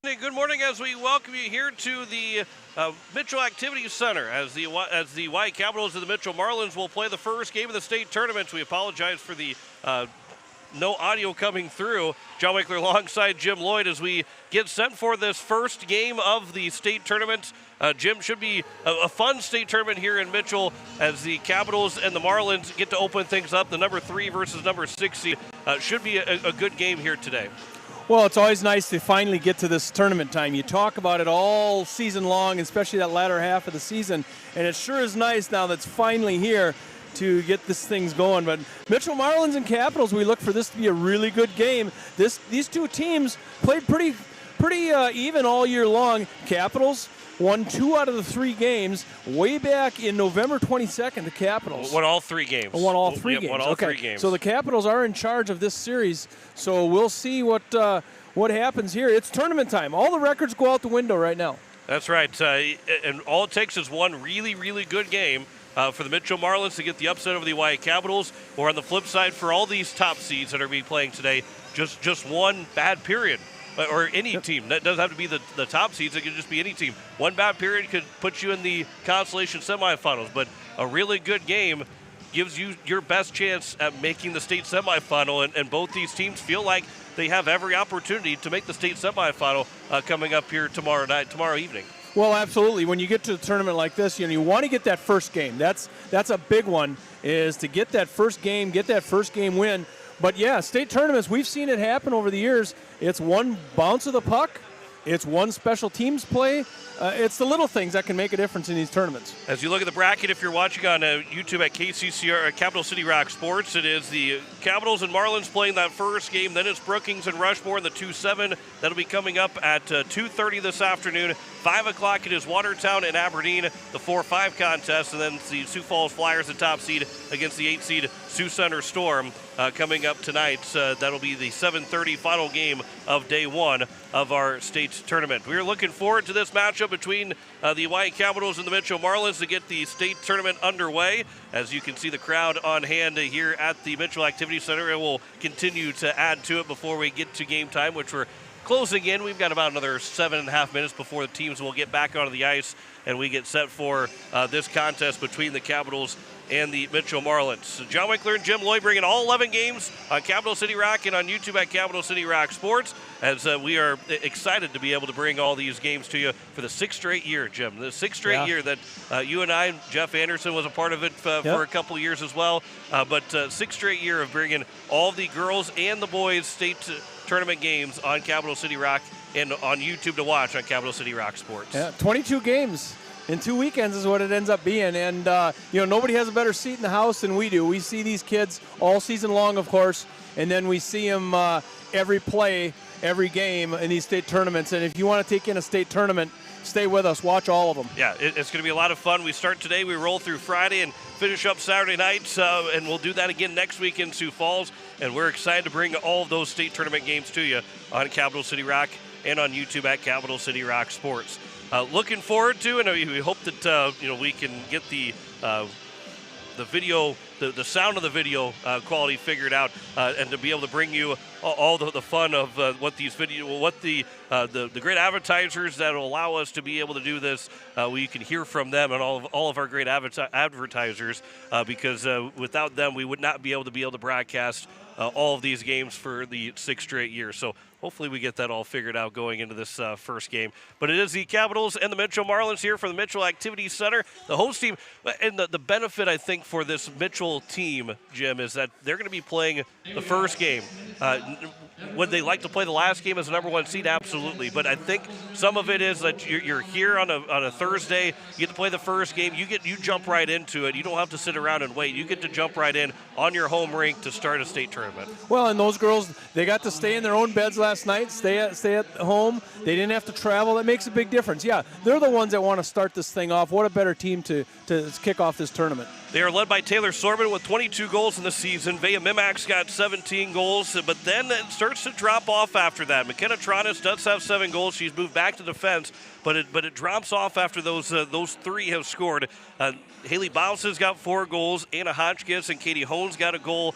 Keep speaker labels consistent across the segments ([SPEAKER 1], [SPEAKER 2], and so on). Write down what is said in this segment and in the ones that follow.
[SPEAKER 1] Hey, good morning as we welcome you here to the Mitchell Activity Center as the White Capitals and the Mitchell Marlins will play the first game of the state tournament. We apologize for the no audio coming through. John Winkler alongside Jim Lloyd as we get set for this first game of the state tournament. Jim, should be a fun state tournament here in Mitchell as the Capitals and the Marlins get to open things up. The number 3 versus number 6 seed should be a good game here today.
[SPEAKER 2] Well, it's always nice to finally get to this tournament time. You talk about it all season long, especially that latter half of the season, and it sure is nice now that's finally here to get this things going. But Mitchell Marlins and Capitals, we look for this to be a really good game. These two teams played pretty even all year long. Capitals won 2 out of the 3 games way back in November 22nd. The Capitals
[SPEAKER 1] won all 3 games.
[SPEAKER 2] Won all 3 games.
[SPEAKER 1] Won all 3 games.
[SPEAKER 2] So the Capitals are in charge of this series. So we'll see what happens here. It's tournament time. All the records go out the window right now.
[SPEAKER 1] That's right. And all it takes is one really, really good game for the Mitchell Marlins to get the upset over the Oahe Capitals, or on the flip side, for all these top seeds that are being playing today, just one bad period. Or any team. That doesn't have to be the top seeds. It could just be any team. One bad period could put you in the consolation semifinals, but a really good game gives you your best chance at making the state semifinal, and both these teams feel like they have every opportunity to make the state semifinal coming up here tomorrow evening.
[SPEAKER 2] Well, absolutely. When you get to a tournament like this, you want to get that first game. That's a big one, is to get that first game, win. But yeah, state tournaments, we've seen it happen over the years. It's one bounce of the puck. It's one special teams play. It's the little things that can make a difference in these tournaments.
[SPEAKER 1] As you look at the bracket, if you're watching on YouTube at KCCR, Capital City Rock Sports, it is the Capitals and Marlins playing that first game. Then it's Brookings and Rushmore in the 2-7. That'll be coming up at 2:30 this afternoon. 5 o'clock it is Watertown and Aberdeen, the 4-5 contest. And then the Sioux Falls Flyers, the top seed, against the 8 seed Sioux Center Storm coming up tonight. That'll be the 7:30 final game of day 1 of our state tournament. We're looking forward to this matchup between the White Capitals and the Mitchell Marlins to get the state tournament underway. As you can see, the crowd on hand here at the Mitchell Activity Center, and we'll continue to add to it before we get to game time, which we're closing in. We've got about another 7.5 minutes before the teams will get back onto the ice and we get set for this contest between the Capitals and the Mitchell Marlins. So John Winkler and Jim Lloyd bringing all 11 games on Capital City Rock and on YouTube at Capital City Rock Sports, as we are excited to be able to bring all these games to you for the 6th straight year, Jim. The 6th straight year that you and I, Jeff Anderson was a part of it for a couple years as well, but 6th straight year of bringing all the girls and the boys state tournament games on Capital City Rock and on YouTube to watch on Capital City Rock Sports.
[SPEAKER 2] Yeah, 22 games in 2 weekends is what it ends up being, and nobody has a better seat in the house than we do. We see these kids all season long, of course, and then we see them every play, every game in these state tournaments. And if you want to take in a state tournament, stay with us. Watch all of them.
[SPEAKER 1] Yeah, it's going to be a lot of fun. We start today, we roll through Friday, and finish up Saturday night, and we'll do that again next week in Sioux Falls. And we're excited to bring all of those state tournament games to you on Capital City Rock and on YouTube at Capital City Rock Sports. Looking forward to, and we hope that we can get the video, the sound of the video quality figured out, and to be able to bring you all the fun of what these the great advertisers that will allow us to be able to do this. We can hear from them and all of our great advertisers, because without them we would not be able to broadcast all of these games for the 6th straight year. So hopefully we get that all figured out going into this first game. But it is the Capitals and the Mitchell Marlins here for the Mitchell Activity Center, the host team. And the benefit, I think, for this Mitchell team, Jim, is that they're going to be playing the first game. Would they like to play the last game as the number 1 seed? Absolutely. But I think some of it is that you're here on a Thursday. You get to play the first game. You jump right into it. You don't have to sit around and wait. You get to jump right in on your home rink to start a state tournament.
[SPEAKER 2] Well, and those girls, they got to stay in their own beds last night, stay at home. They didn't have to travel. That makes a big difference. Yeah, they're the ones that want to start this thing off. What a better team to kick off this tournament.
[SPEAKER 1] They are led by Taylor Sorban with 22 goals in the season. Vea Mimax got 17 goals, but then it starts to drop off after that. McKenna Tronis does have 7 goals. She's moved back to defense, but it drops off after those 3 have scored. Haley Baus has got 4 goals. Anna Hotchkiss and Katie Hones got a goal.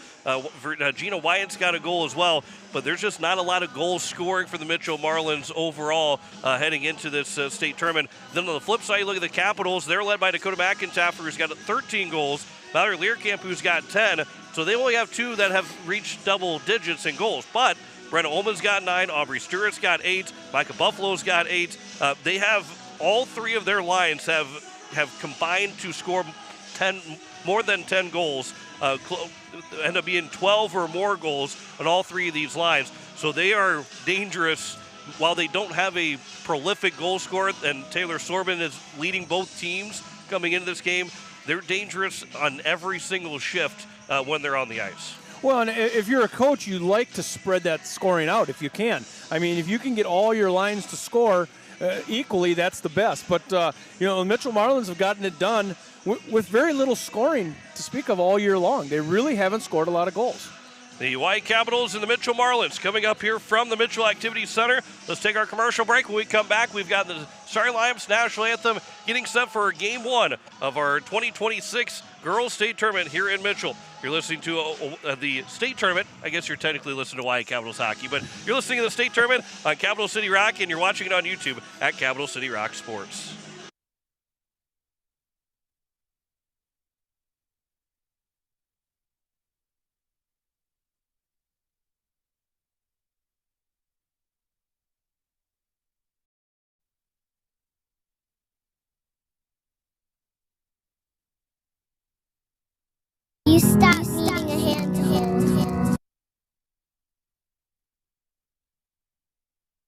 [SPEAKER 1] Gina Wyatt's got a goal as well. But there's just not a lot of goals scoring for the Mitchell Marlins overall heading into this state tournament. Then on the flip side, you look at the Capitals. They're led by Dakota McIntyre, who's got 13 goals. Mallory Learcamp, who's got 10. So they only have 2 that have reached double digits in goals. But Brenna Ullman's got 9. Aubrey Stewart's got 8. Micah Buffalo's got 8. They have all 3 of their lines have combined to score more than 10 goals. End up being 12 or more goals on all 3 of these lines. So they are dangerous. While they don't have a prolific goal scorer, and Taylor Sorban is leading both teams coming into this game, they're dangerous on every single shift when they're on the ice.
[SPEAKER 2] Well, and if you're a coach, you like to spread that scoring out if you can. I mean, if you can get all your lines to score equally, that's the best. But, the Mitchell Marlins have gotten it done with very little scoring to speak of all year long. They really haven't scored a lot of goals.
[SPEAKER 1] The Oahe Capitals and the Mitchell Marlins coming up here from the Mitchell Activity Center. Let's take our commercial break. When we come back, we've got the Starry Lions National Anthem getting set for Game 1 of our 2026 Girls State Tournament here in Mitchell. You're listening to the state tournament. I guess you're technically listening to Oahe Capitals hockey, but you're listening to the state tournament on Capital City Rock, and you're watching it on YouTube at Capital City Rock Sports.
[SPEAKER 3] You stop needing a hand to hold,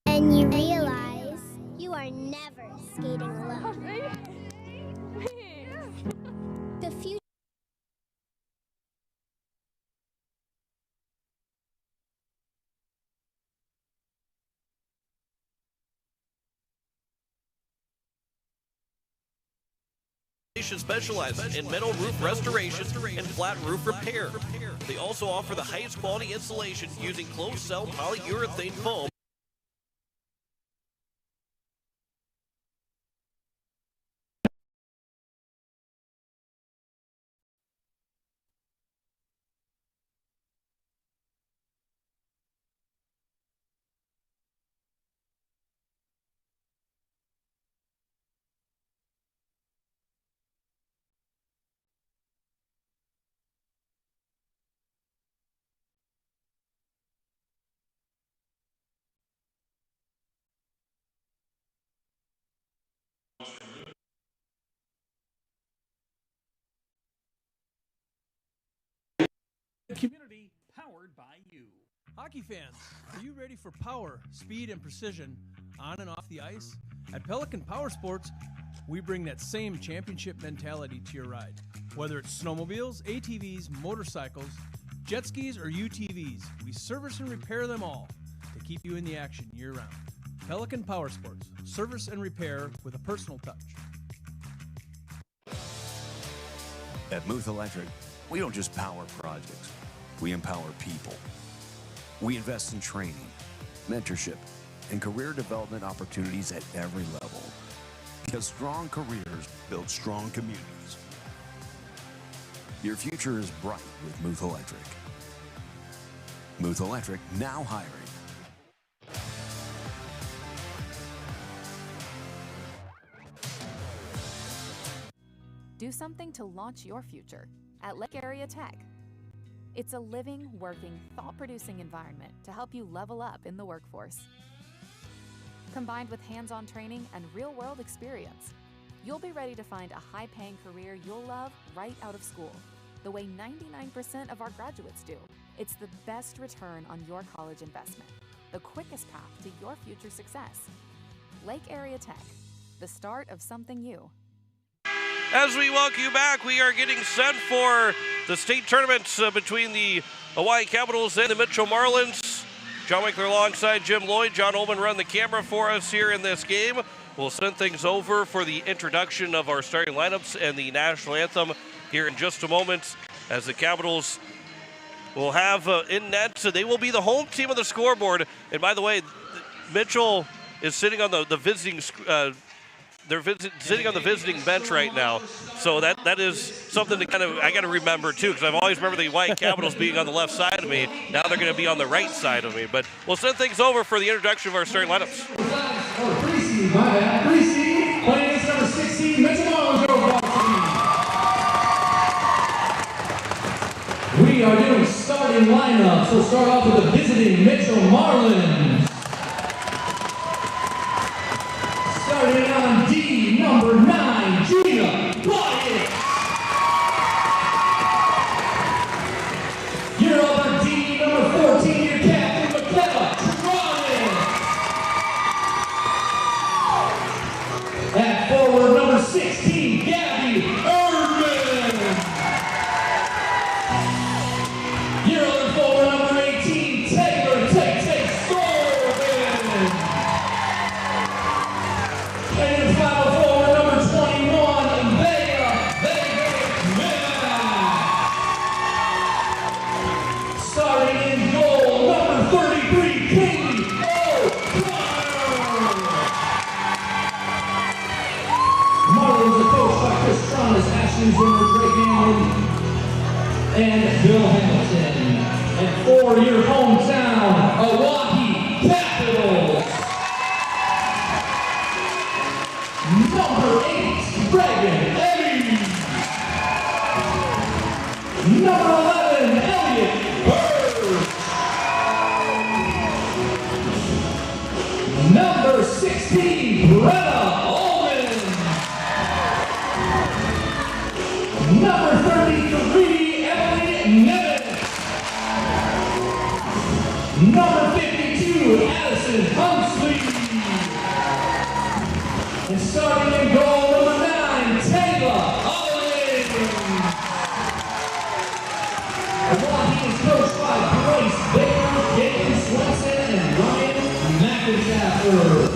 [SPEAKER 3] and you realize you are never skating alone. The future.
[SPEAKER 1] Specializes in metal roof restoration and flat roof repair. They also offer the highest quality insulation using closed-cell polyurethane foam.
[SPEAKER 2] Community powered by you. Hockey fans, are you ready for power, speed, and precision on and off the ice? At Pelican Power Sports, we bring that same championship mentality to your ride. Whether it's snowmobiles, ATVs, motorcycles, jet skis, or UTVs, we service and repair them all to keep you in the action year-round. Pelican Power Sports, service and repair with a personal touch.
[SPEAKER 4] At Muth Electric, we don't just power projects, we empower people. We invest in training, mentorship, and career development opportunities at every level. Because strong careers build strong communities. Your future is bright with Muth Electric. Muth Electric now hiring.
[SPEAKER 5] Do something to launch your future at Lake Area Tech. It's a living, working, thought-producing environment to help you level up in the workforce. Combined with hands-on training and real-world experience, you'll be ready to find a high-paying career you'll love right out of school, the way 99% of our graduates do. It's the best return on your college investment, the quickest path to your future success. Lake Area Tech, the start of something new.
[SPEAKER 1] As we welcome you back, we are getting set for the state tournaments between the Oahe Capitals and the Mitchell Marlins. John Winkler alongside Jim Lloyd. John Ullman run the camera for us here in this game. We'll send things over for the introduction of our starting lineups and the national anthem here in just a moment as the Capitals will have in net. So they will be the home team on the scoreboard. And by the way, Mitchell is sitting on the visiting sitting on the visiting bench right now. So that is something to I got to remember too, because I've always remembered the White Capitals being on the left side of me. Now they're going to be on the right side of me. But we'll send things over for the introduction of our starting lineups.
[SPEAKER 6] Preseed, my bad. Preseed, playing against number 16, Mitchell Marlins overall team. We are doing starting lineups. We'll start off with the visiting Mitchell Marlins. Starting on D, number 9, Gina Wyatt. You're over D, number 14, your captain, McKenna Tronic. At forward, number 16, Gabby Erdman. You're over forward, number 18, Taylor Tay Storvin. And in final forward, number 21, starting in goal, number 33, Katie O'Connor. Marlins are coached by Chris Tronis, Ashley Zimmer, Drake Hamlin, and Bill Hamilton. And for your hometown, Oahe Capitals, number 8, Reagan Eddy. Number 11, Elliot Bird. Number 16, Brenna Ullman. Number 33, Emily Nevett. Number 52, Addison Humphrey. And starting in goal, number 9, Taylor Olin. Oahe is coached by Grace Baker, Gaten Swenson, and Ryan McIntyre.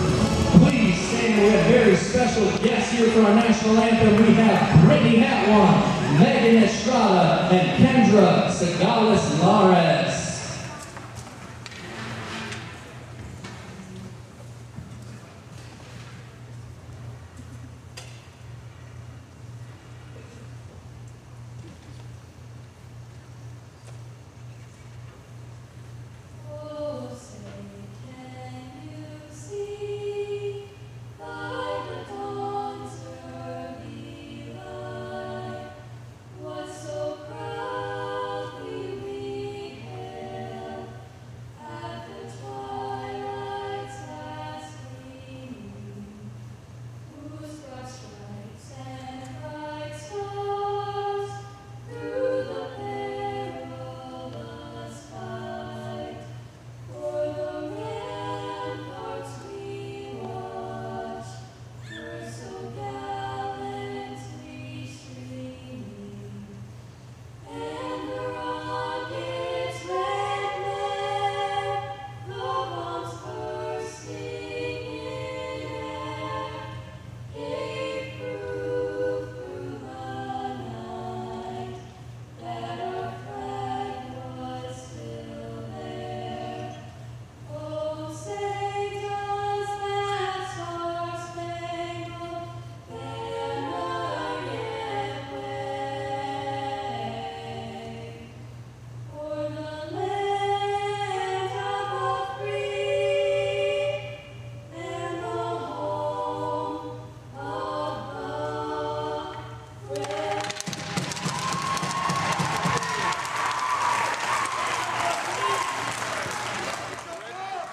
[SPEAKER 6] Please stand. We have very special guests here for our national anthem. We have Brittany Hatwan, Megan Estrada, and Kendra Sagales Lares.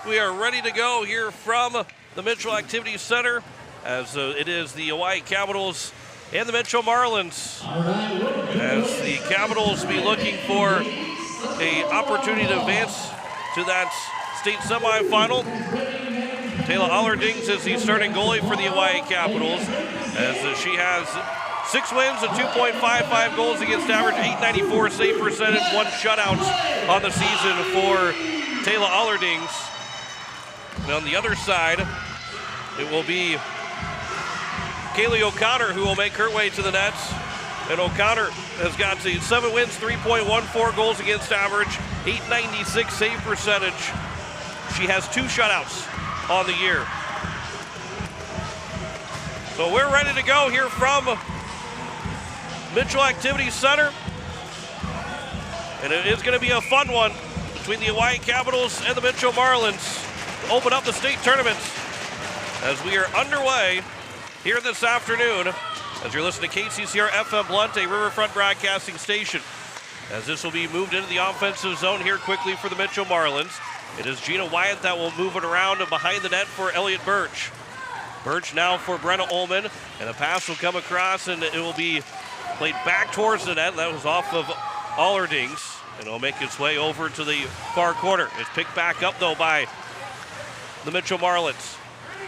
[SPEAKER 1] We are ready to go here from the Mitchell Activity Center as it is the Hawaii Capitals and the Mitchell Marlins. As the Capitals be looking for an opportunity to advance to that state semifinal. Taylor Allerdings is the starting goalie for the Hawaii Capitals as she has 6 wins and 2.55 goals against average, .894 save percentage, 1 shutout on the season for Taylor Allerdings. And on the other side, it will be Kaylee O'Connor who will make her way to the nets And O'Connor has got to 7 wins, 3.14 goals against average, 896 save percentage. She has 2 shutouts on the year. So we're ready to go here from Mitchell Activity Center. And it is going to be a fun one between the Oahe Capitals and the Mitchell Marlins to open up the state tournaments as we are underway here this afternoon as you're listening to KCCR FM Blunt, a Riverfront broadcasting station. As this will be moved into the offensive zone here quickly for the Mitchell Marlins. It is Gina Wyatt that will move it around behind the net for Elliott Birch. Birch now for Brenna Ullman, and the pass will come across and it will be played back towards the net. That was off of Allerdings, and it'll make its way over to the far corner. It's picked back up though by the Mitchell Marlins.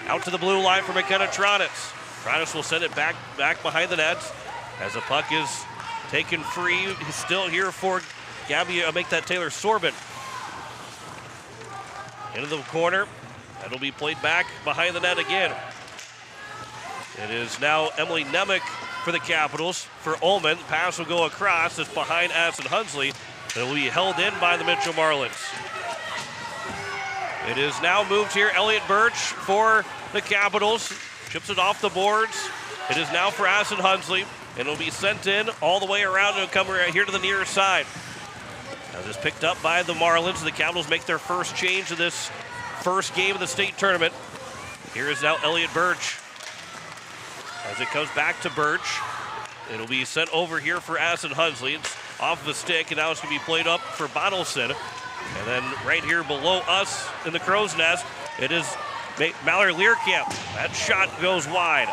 [SPEAKER 1] Out to the blue line for McKenna Tronis. Tronis will send it back behind the nets as the puck is taken free. He's still here for Gabby, make that Taylor Sorbin. Into the corner. That'll be played back behind the net again. It is now Emily Nemec for the Capitals. For Ullman, the pass will go across. It's behind Addison Hunsley. It will be held in by the Mitchell Marlins. It is now moved here. Elliott Birch for the Capitals. Chips it off the boards. It is now for Addison Hunsley. And it'll be sent in all the way around. It'll come right here to the near side. Now this picked up by the Marlins. The Capitals make their first change of this first game of the state tournament. Here is now Elliott Birch. As it comes back to Birch, it'll be sent over here for Addison Hunsley. It's off of a stick, and now it's going to be played up for Bottleson. And then right here below us in the crow's nest, it is Mallory Learcamp. That shot goes wide.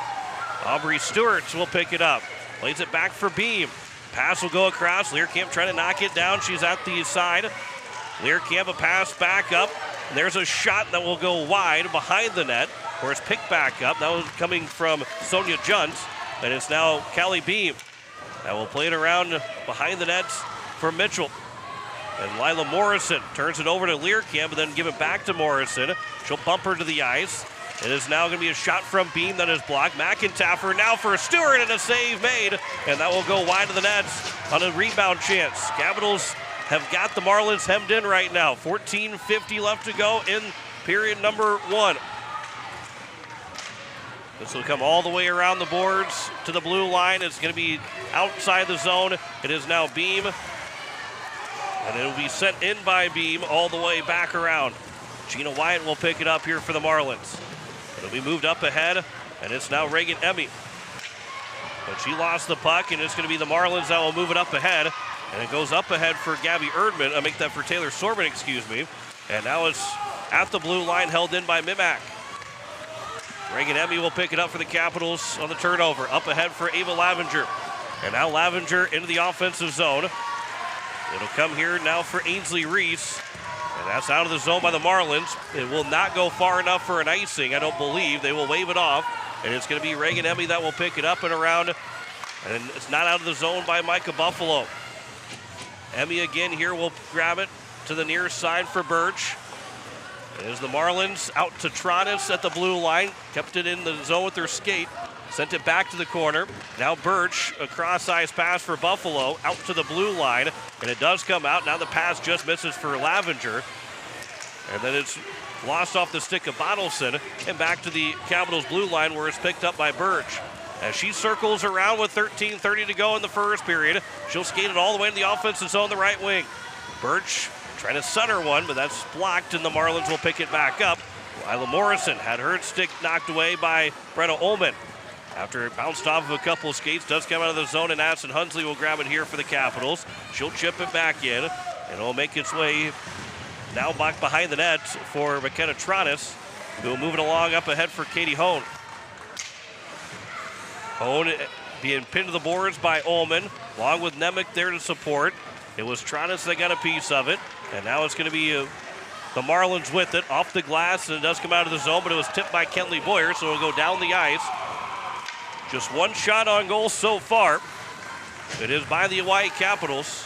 [SPEAKER 1] Aubrey Stewart will pick it up. Plays it back for Beam. Pass will go across. Learcamp trying to knock it down. She's at the side. Learcamp, a pass back up. And there's a shot that will go wide behind the net, where it's picked back up. That was coming from Sonia Juntz. And it's now Callie Beam that will play it around behind the nets for Mitchell. And Lila Morrison turns it over to Learcamp and then give it back to Morrison. She'll bump her to the ice. It is now going to be a shot from Beam that is blocked. McIntaffer now for Stewart, and a save made. And that will go wide of the nets on a rebound chance. Capitals have got the Marlins hemmed in right now. 14:50 left to go in period number 1. This will come all the way around the boards to the blue line. It's going to be outside the zone. It is now Beam. And it will be sent in by Beam all the way back around. Gina Wyatt will pick it up here for the Marlins. It'll be moved up ahead, and it's now Reagan Emmy. But she lost the puck, and it's going to be the Marlins that will move it up ahead. And it goes up ahead for Gabby Erdman. I make that for Taylor Sorbin, excuse me. And now it's at the blue line, held in by Mimak. Reagan Emmy will pick it up for the Capitals on the turnover. Up ahead for Ava Lavenger. And now Lavenger into the offensive zone. It'll come here now for Ainsley Reese. And that's out of the zone by the Marlins. It will not go far enough for an icing, I don't believe. They will wave it off. And it's going to be Reagan Emmy that will pick it up and around. And it's not out of the zone by Micah Buffalo. Emmy again here will grab it to the near side for Birch. As the Marlins out to Tronis at the blue line. Kept it in the zone with their skate. Sent it back to the corner. Now Birch, a cross-ice pass for Buffalo, out to the blue line. And it does come out. Now the pass just misses for Lavenger. And then it's lost off the stick of Bottleson. And back to the Capitals blue line where it's picked up by Birch. As she circles around with 13:30 to go in the first period. She'll skate it all the way to the offensive zone, the right wing. Birch trying to center one, but that's blocked, and the Marlins will pick it back up. Lila Morrison had her stick knocked away by Brenna Ullman. After it bounced off of a couple of skates, does come out of the zone, and Addison Hunsley will grab it here for the Capitals. She'll chip it back in, and it'll make its way now back behind the net for McKenna Tronis, who will move it along up ahead for Katie Hone. Hone being pinned to the boards by Ullman, along with Nemec there to support. It was Tronis that got a piece of it, and now it's going to be the Marlins with it off the glass, and it does come out of the zone, but it was tipped by Kenley Boyer, so it'll go down the ice. Just one shot on goal so far. It is by the Oahe Capitals.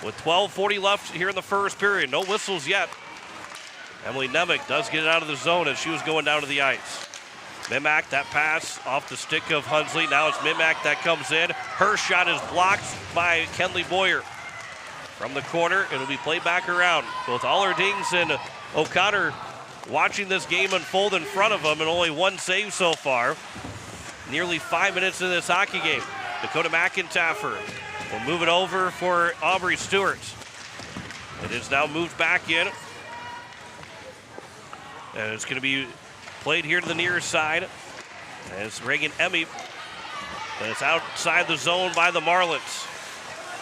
[SPEAKER 1] With 12:40 left here in the first period. No whistles yet. Emily Nemec does get it out of the zone as she was going down to the ice. Mimak, that pass off the stick of Hunsley. Now it's Mimak that comes in. Her shot is blocked by Kenley Boyer. From the corner, it'll be played back around. Both Allerdings and O'Connor watching this game unfold in front of them, and only one save so far. Nearly 5 minutes into this hockey game. Dakota McIntaffer will move it over for Aubrey Stewart. It is now moved back in. And it's going to be played here to the near side. And it's Reagan Emmy. And it's outside the zone by the Marlins.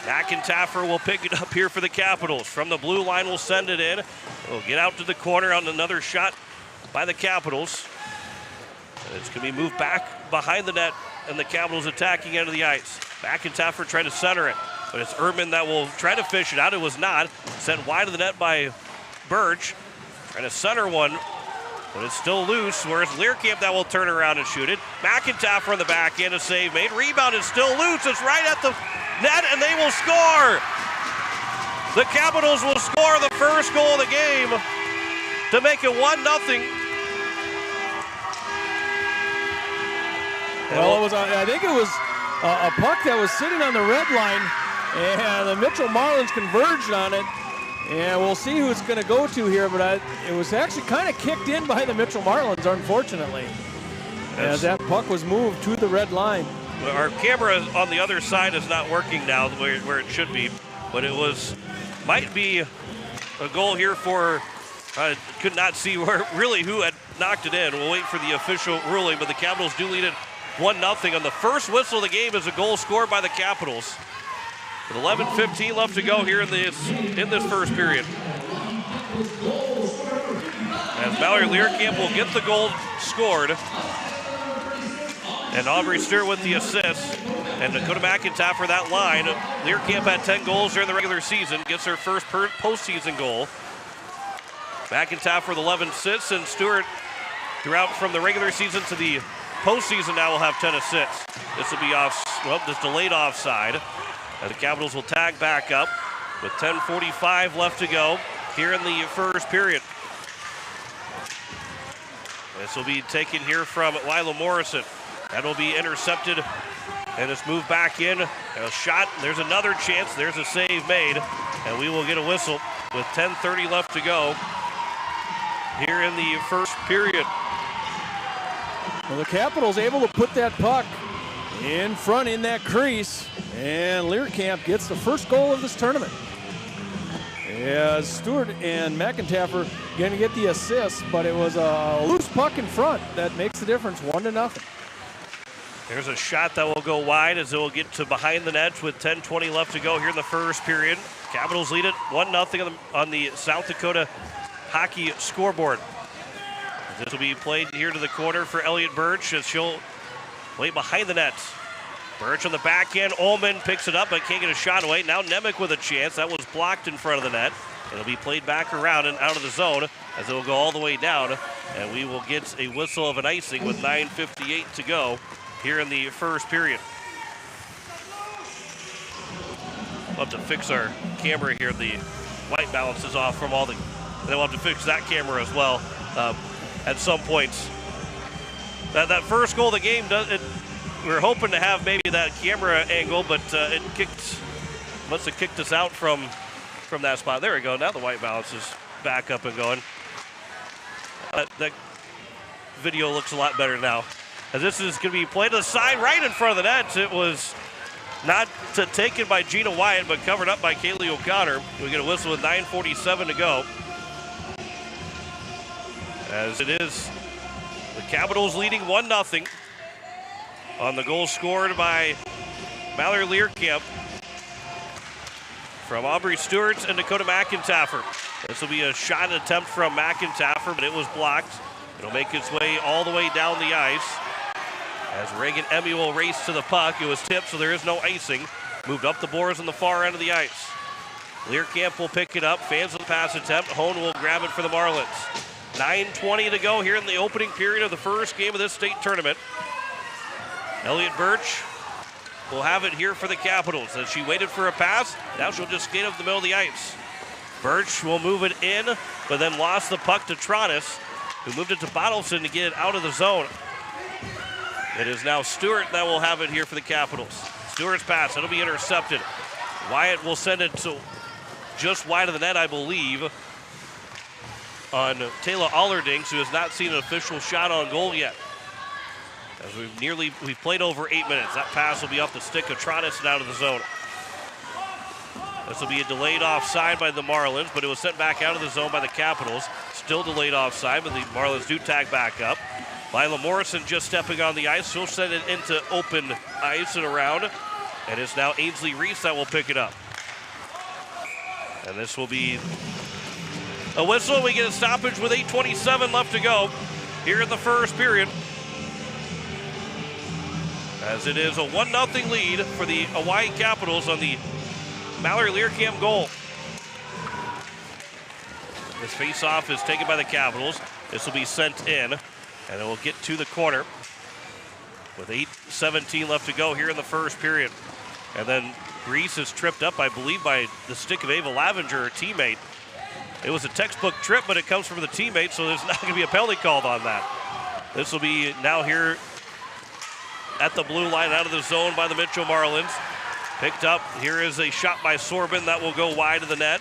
[SPEAKER 1] McIntaffer will pick it up here for the Capitals. From the blue line, will send it in. We'll get out to the corner on another shot by the Capitals. And it's going to be moved back behind the net, and the Capitals attacking out of the ice. McIntaffer trying to center it, but it's Erdman that will try to fish it out. It was not. Sent wide of the net by Birch. Trying to center one, but it's still loose, whereas Learcamp that will turn around and shoot it. McIntaffer on the back end, a save made. Rebound is still loose. It's right at the net, and they will score. The Capitals will score the first goal of the game to make it 1-0.
[SPEAKER 2] Well, I think it was a puck that was sitting on the red line, and the Mitchell Marlins converged on it. And we'll see who it's going to go to here, but it was actually kind of kicked in by the Mitchell Marlins, unfortunately. As that puck was moved to the red line.
[SPEAKER 1] Our camera on the other side is not working now where it should be, but it might be a goal here for, I could not see really who had knocked it in. We'll wait for the official ruling, but the Capitals do lead it 1-0. On the first whistle of the game is a goal scored by the Capitals. With 11:15 left to go here in this first period. As Mallory Learcamp will get the goal scored. And Aubrey Stewart with the assist. And Dakota McIntaffer that line. Learcamp had 10 goals during the regular season. Gets her first postseason goal. McIntaffer with 11 assists. And Stewart throughout from the regular season to the postseason now will have 10 assists. This will be this delayed offside. And the Capitals will tag back up with 10:45 left to go here in the first period. This will be taken here from Lila Morrison. That'll be intercepted, and it's moved back in. And a shot, there's another chance, there's a save made, and we will get a whistle with 10:30 left to go here in the first period.
[SPEAKER 2] Well, the Capitals able to put that puck in front in that crease, and Learcamp gets the first goal of this tournament. As Stewart and McIntaffer going to get the assist, but it was a loose puck in front that makes the difference, 1-0.
[SPEAKER 1] There's a shot that will go wide as it will get to behind the net with 10:20 left to go here in the first period. Capitals lead it 1-0 on the South Dakota hockey scoreboard. This will be played here to the corner for Elliott Birch as she'll play behind the net. Birch on the back end. Ullman picks it up but can't get a shot away. Now Nemec with a chance. That was blocked in front of the net. It'll be played back around and out of the zone as it will go all the way down. And we will get a whistle of an icing with 9:58 to go here in the first period. We'll have to fix our camera here. The white balance is off from all the... And then we'll have to fix that camera as well at some points. That first goal of the game, we were hoping to have maybe that camera angle, but it must have kicked us out from that spot. There we go. Now the white balance is back up and going. That video looks a lot better now. As this is going to be played to the side right in front of the net. It was not taken by Gina Wyatt, but covered up by Kaylee O'Connor. We get a whistle with 9:47 to go. As it is the Capitals leading 1-0 on the goal scored by Mallory Learcamp from Aubrey Stewart and Dakota McIntaffer. This will be a shot attempt from McIntaffer, but it was blocked. It'll make its way all the way down the ice. As Reagan Emmy will race to the puck. It was tipped, so there is no icing. Moved up the boards on the far end of the ice. Learcamp will pick it up. Fans of the pass attempt. Hone will grab it for the Marlins. 9:20 to go here in the opening period of the first game of this state tournament. Elliott Birch will have it here for the Capitals. As she waited for a pass, now she'll just skate up the middle of the ice. Birch will move it in, but then lost the puck to Tronis, who moved it to Bottleson to get it out of the zone. It is now Stewart that will have it here for the Capitals. Stewart's pass, it'll be intercepted. Wyatt will send it to just wide of the net, I believe, on Taylor Allerdings, who has not seen an official shot on goal yet. As we've played over 8 minutes. That pass will be off the stick of Tronis and out of the zone. This will be a delayed offside by the Marlins, but it was sent back out of the zone by the Capitals. Still delayed offside, but the Marlins do tag back up. Lila Morrison just stepping on the ice. She'll send it into open ice and around. And it's now Ainsley Reese that will pick it up. And this will be a whistle. We get a stoppage with 8:27 left to go here in the first period. As it is a 1-0 lead for the Hawaii Capitals on the Mallory Learcamp goal. This face-off is taken by the Capitals. This will be sent in, and it will get to the corner with 8:17 left to go here in the first period. And then Reese is tripped up, I believe, by the stick of Ava Lavenger, her teammate. It was a textbook trip, but it comes from the teammate, so there's not going to be a penalty called on that. This will be now here at the blue line, out of the zone by the Mitchell Marlins. Picked up. Here is a shot by Sorbin that will go wide of the net.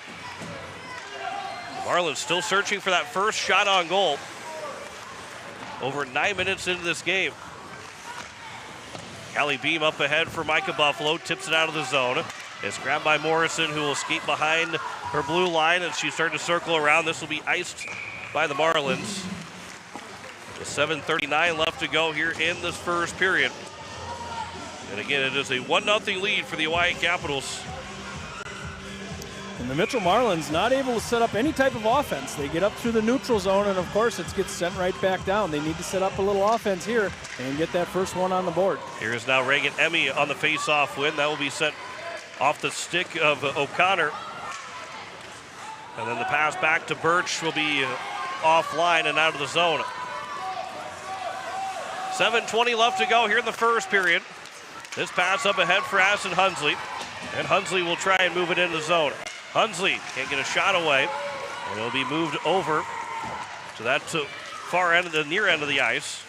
[SPEAKER 1] Marlins still searching for that first shot on goal. Over 9 minutes into this game. Callie Beam up ahead for Micah Buffalo. Tips it out of the zone. It's grabbed by Morrison, who will skate behind her blue line, and she's starting to circle around. This will be iced by the Marlins. With 7:39 left to go here in this first period. And again, it is a 1-0 lead for the Hawaii Capitals.
[SPEAKER 2] And the Mitchell Marlins not able to set up any type of offense. They get up through the neutral zone, and of course it gets sent right back down. They need to set up a little offense here and get that first one on the board.
[SPEAKER 1] Here is now Reagan Emmy on the face-off win. That will be sent off the stick of O'Connor. And then the pass back to Birch will be offline and out of the zone. 7:20 left to go here in the first period. This pass up ahead for Addison Hunsley. And Hunsley will try and move it into the zone. Hunsley can't get a shot away. And it'll be moved over to that far end of the near end of the ice.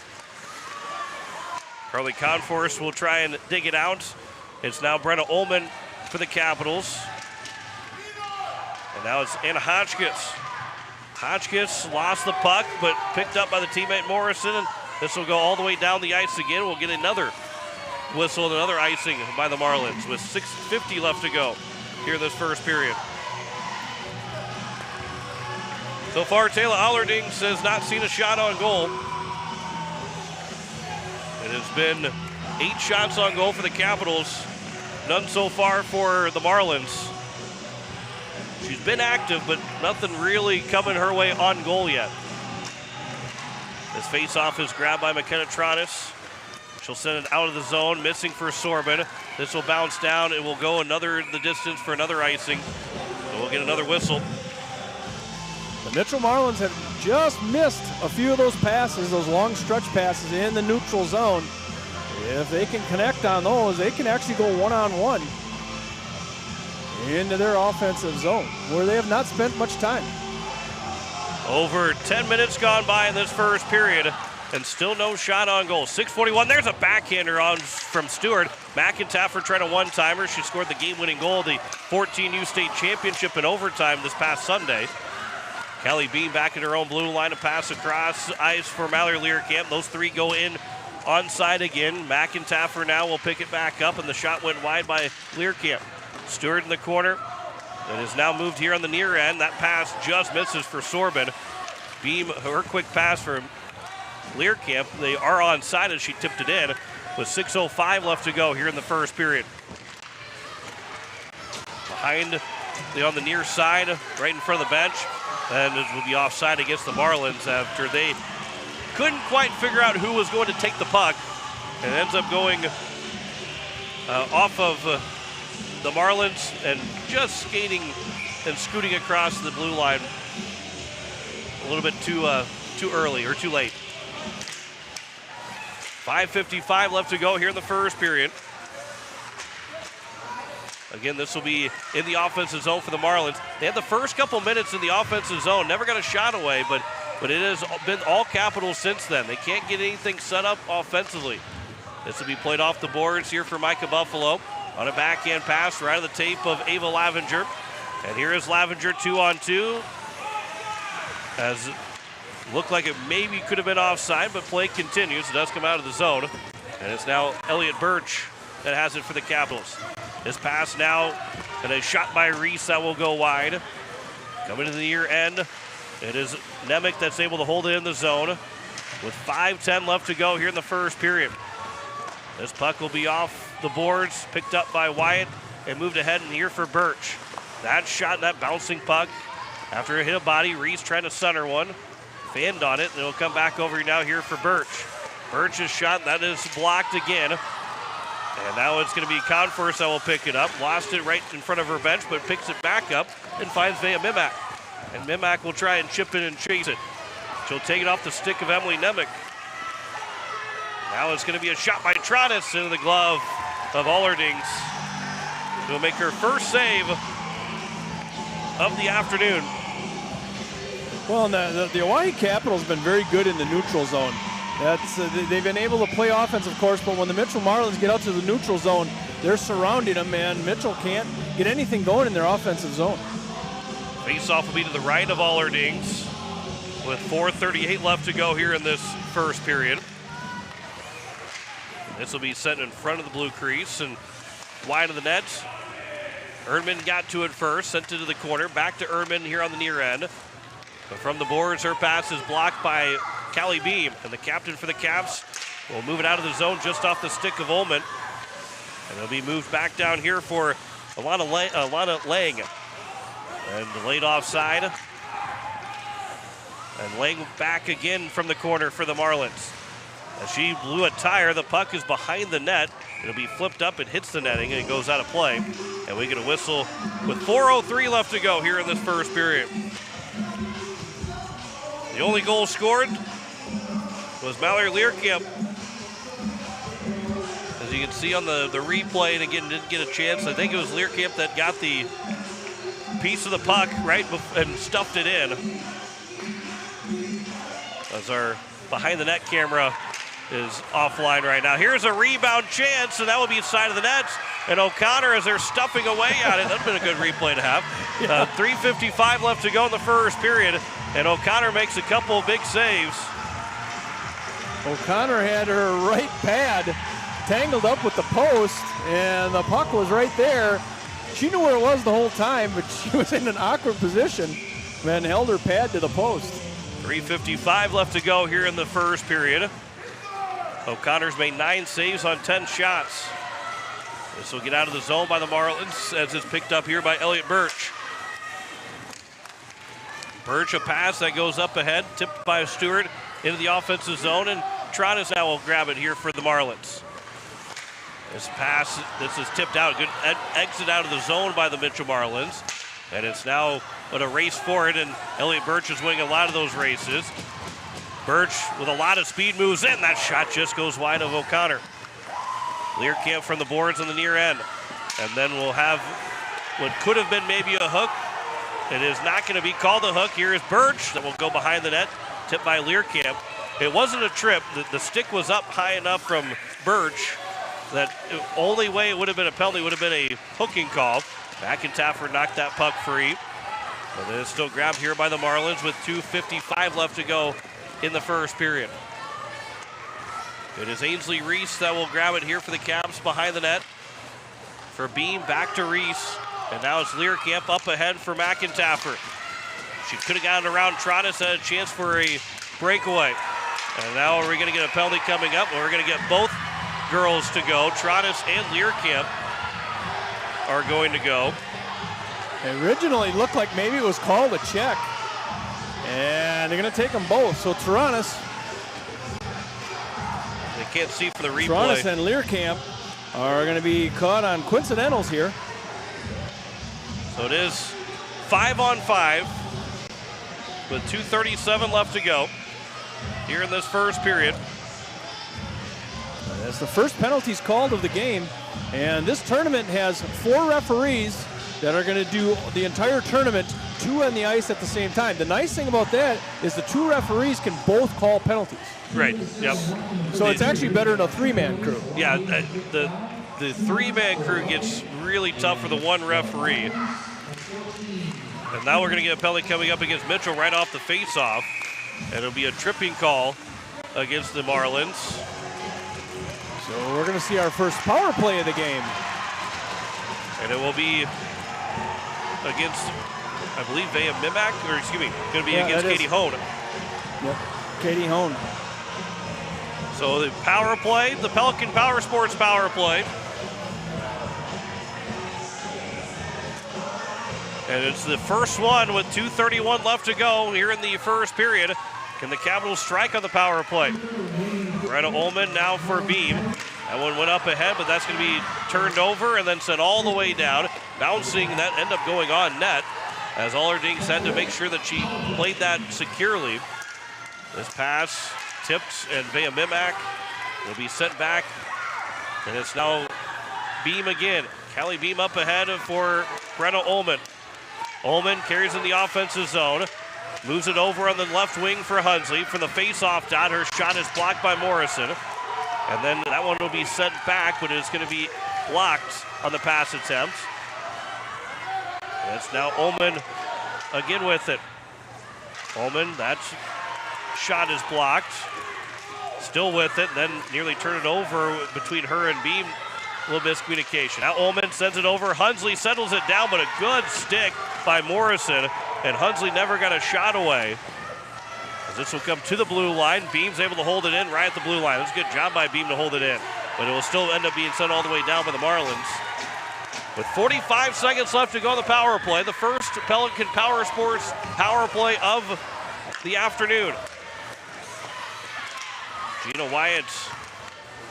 [SPEAKER 1] Carly Conforce will try and dig it out. It's now Brenna Ullman for the Capitals. And now it's Anna Hotchkiss. Hotchkiss lost the puck, but picked up by the teammate Morrison. And this will go all the way down the ice again. We'll get another whistle and another icing by the Marlins with 6:50 left to go here in this first period. So far, Taylor Allerdings has not seen a shot on goal. It has been 8 shots on goal for the Capitals, none so far for the Marlins. She's been active, but nothing really coming her way on goal yet. This face-off is grabbed by McKenna Tronis. She'll send it out of the zone, missing for Sorbin. This will bounce down. It will go the distance for another icing. So we'll get another whistle.
[SPEAKER 2] The Mitchell Marlins have just missed a few of those passes, those long stretch passes in the neutral zone. If they can connect on those, they can actually go one-on-one into their offensive zone, where they have not spent much time.
[SPEAKER 1] Over 10 minutes gone by in this first period, and still no shot on goal. 6:41, there's a backhander on from Stewart. McIntyre tried a one-timer. She scored the game-winning goal, the 14U state championship in overtime this past Sunday. Kelly Beam back in her own blue line, a pass across ice for Mallory Learcamp. Those 3 go in onside again. McIntyre now will pick it back up, and the shot went wide by Learcamp. Stewart in the corner. It is now moved here on the near end. That pass just misses for Sorbin. Beam, her quick pass for Learcamp. They are onside as she tipped it in with 6:05 left to go here in the first period. Behind on the near side, right in front of the bench. And it will be offside against the Marlins after they couldn't quite figure out who was going to take the puck. And it ends up going off of the Marlins and just skating and scooting across the blue line a little bit too early or too late. 5:55 left to go here in the first period. Again, this will be in the offensive zone for the Marlins. They had the first couple minutes in the offensive zone, never got a shot away, but it has been all Capitals since then. They can't get anything set up offensively. This will be played off the boards here for Micah Buffalo on a backhand pass right of the tape of Ava Lavenger. And here is Lavenger 2-on-2. As it looked like it maybe could have been offside, but play continues. It does come out of the zone. And it's now Elliott Birch that has it for the Capitals. This pass now, and a shot by Reese that will go wide. Coming to the near end, it is Nemec that's able to hold it in the zone with 5:10 left to go here in the first period. This puck will be off the boards, picked up by Wyatt, and moved ahead in here for Birch. That shot, that bouncing puck, after it hit a body, Reese trying to center one, fanned on it, and it'll come back over now here for Birch. Birch's shot, that is blocked again. And now it's going to be Conforce that will pick it up. Lost it right in front of her bench, but picks it back up and finds Vea Mimak. And Mimak will try and chip in and chase it. She'll take it off the stick of Emily Nemec. Now it's going to be a shot by Trottis into the glove of Allerdings. She'll make her first save of the afternoon.
[SPEAKER 2] Well, the Oahe Capitals have been very good in the neutral zone. They've been able to play offense, of course, but when the Mitchell Marlins get out to the neutral zone, they're surrounding them, and Mitchell can't get anything going in their offensive zone.
[SPEAKER 1] Face-off will be to the right of Allerdings with 4:38 left to go here in this first period. This will be sent in front of the blue crease and wide of the net. Erdman got to it first, sent it to the corner. Back to Erdman here on the near end. But from the boards, her pass is blocked by Callie Beam, and the captain for the Caps will move it out of the zone just off the stick of Ullman. And it'll be moved back down here for Alana Lang. And laid offside. And Lang back again from the corner for the Marlins. As she blew a tire, the puck is behind the net. It'll be flipped up and hits the netting, and it goes out of play. And we get a whistle with 4:03 left to go here in this first period. The only goal scored was Mallory Learkamp. As you can see on the replay, and again, didn't get a chance. I think it was Learkamp that got the piece of the puck right and stuffed it in. As our behind the net camera is offline right now. Here's a rebound chance, and that will be side of the nets. And O'Connor, as they're stuffing away at it, that's been a good replay to have. 3:55 left to go in the first period, and O'Connor makes a couple of big saves.
[SPEAKER 2] O'Connor had her right pad tangled up with the post, and the puck was right there. She knew where it was the whole time, but she was in an awkward position and held her pad to the post.
[SPEAKER 1] 3:55 left to go here in the first period. O'Connor's made 9 saves on 10 shots. This will get out of the zone by the Marlins as it's picked up here by Elliott Birch. Birch, a pass that goes up ahead, tipped by Stewart into the offensive zone, and Trottis now will grab it here for the Marlins. This pass, this is tipped out. Good exit out of the zone by the Mitchell Marlins. And it's now a race for it, and Elliott Birch is winning a lot of those races. Birch with a lot of speed moves in. That shot just goes wide of O'Connor. Learkamp from the boards on the near end. And then we'll have what could have been maybe a hook. It is not going to be called a hook. Here is Birch that will go behind the net, tipped by Learkamp. It wasn't a trip. The stick was up high enough from Birch that the only way it would have been a penalty would have been a hooking call. McIntyre knocked that puck free. But then it's still grabbed here by the Marlins with 2:55 left to go in the first period. It is Ainsley Reese that will grab it here for the Caps behind the net. For Beam, back to Reese. And now it's Learkamp up ahead for McIntyre. She could have gotten around Trottis, had a chance for a breakaway. And now we're going to get a penalty coming up. We're going to get both girls to go. Trottis and Learkamp are going to go.
[SPEAKER 2] It originally looked like maybe it was called a check. And they're going to take them both. So Trottis.
[SPEAKER 1] They can't see for the replay.
[SPEAKER 2] Trottis and Learkamp are going to be caught on coincidentals here.
[SPEAKER 1] So it is 5-on-5 with 2:37 left to go here in this first period.
[SPEAKER 2] That's the first penalties called of the game. And this tournament has 4 referees that are going to do the entire tournament two on the ice at the same time. The nice thing about that is the two referees can both call penalties.
[SPEAKER 1] Right, yep.
[SPEAKER 2] So it's actually better than a three-man crew.
[SPEAKER 1] Yeah, the three-man crew gets really tough for the one referee. And now we're going to get a penalty coming up against Mitchell right off the face-off. And it'll be a tripping call against the Marlins.
[SPEAKER 2] So we're going to see our first power play of the game.
[SPEAKER 1] And it will be against, I believe, Vea Mimak, or excuse me, going to be against Katie Hone.
[SPEAKER 2] Yep, Katie Hone.
[SPEAKER 1] So the power play, the Pelican Power Sports power play. And it's the first one with 2:31 left to go here in the first period. Can the Capitals strike on the power play? Brenna Ullman now for Beam. That one went up ahead, but that's going to be turned over and then sent all the way down. Bouncing, that ended up going on net, as Allerdings had to make sure that she played that securely. This pass tipped, and Vea Mimak will be sent back. And it's now Beam again. Callie Beam up ahead for Brenna Ullman. Ullman carries in the offensive zone. Moves it over on the left wing for Hunsley. From the face-off dot, her shot is blocked by Morrison. And then that one will be sent back, but it's going to be blocked on the pass attempt. And it's now Ullman again with it. Ullman, that shot is blocked. Still with it, then nearly turned it over between her and Beam. A little miscommunication. Now Ullman sends it over. Hunsley settles it down, but a good stick by Morrison. And Hunsley never got a shot away. As this will come to the blue line. Beam's able to hold it in right at the blue line. That's a good job by Beam to hold it in. But it will still end up being sent all the way down by the Marlins. With 45 seconds left to go on the power play. The first Pelican Power Sports power play of the afternoon. Gina Wyatt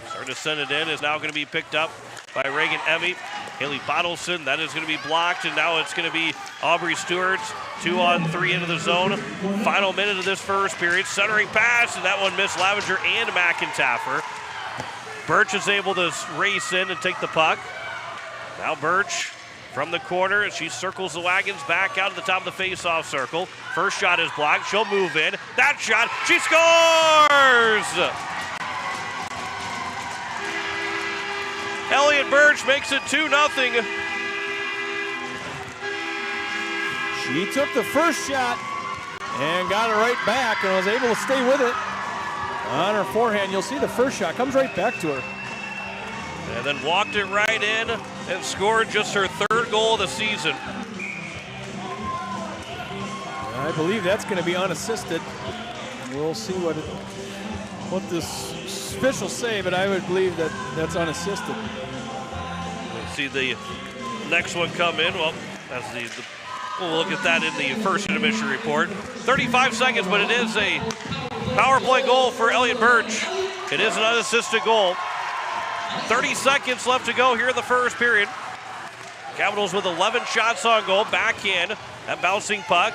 [SPEAKER 1] starting to send it in. Is now going to be picked up by Reagan Emmy. Haley Bottleson, that is going to be blocked, and now it's going to be Aubrey Stewart. 2-on-3 into the zone. Final minute of this first period. Centering pass, and that one missed Lavenger and McIntaffer. Birch is able to race in and take the puck. Now Birch from the corner, and she circles the wagons back out to the top of the face-off circle. First shot is blocked. She'll move in. That shot, she scores! Elliot Birch makes it 2-0.
[SPEAKER 2] She took the first shot and got it right back and was able to stay with it on her forehand. You'll see the first shot comes right back to her.
[SPEAKER 1] And then walked it right in and scored just her third goal of the season.
[SPEAKER 2] I believe that's going to be unassisted. We'll see what this officials say, but I would believe that that's unassisted.
[SPEAKER 1] We'll see the next one come in. Well, that's we'll look at that in the first intermission report. 35 seconds, but it is a power play goal for Elliot Birch. It is an unassisted goal. 30 seconds left to go here in the first period. Capitals with 11 shots on goal. Back in. That bouncing puck.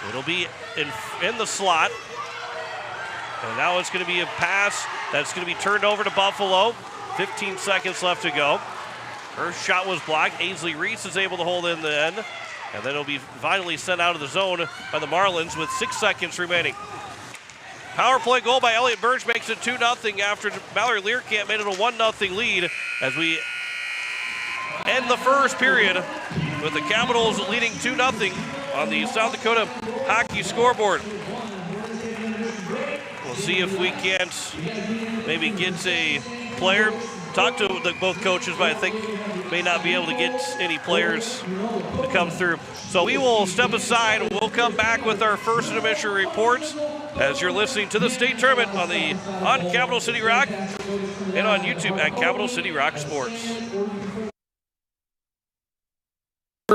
[SPEAKER 1] It'll be in the slot. And now it's going to be a pass that's going to be turned over to Buffalo. 15 seconds left to go. Her shot was blocked. Ainsley Reese is able to hold in the end. And then it'll be finally sent out of the zone by the Marlins with 6 seconds remaining. Power play goal by Elliot Birch makes it 2-0 after Mallory Learcamp made it a 1-0 lead as we end the first period with the Capitals leading 2-0 on the South Dakota hockey scoreboard. We'll see if we can't maybe get a player. Talk to both coaches, but I think may not be able to get any players to come through. So we will step aside. We'll come back with our first intermission reports as you're listening to the state tournament on Capital City Rock and on YouTube at Capital City Rock Sports.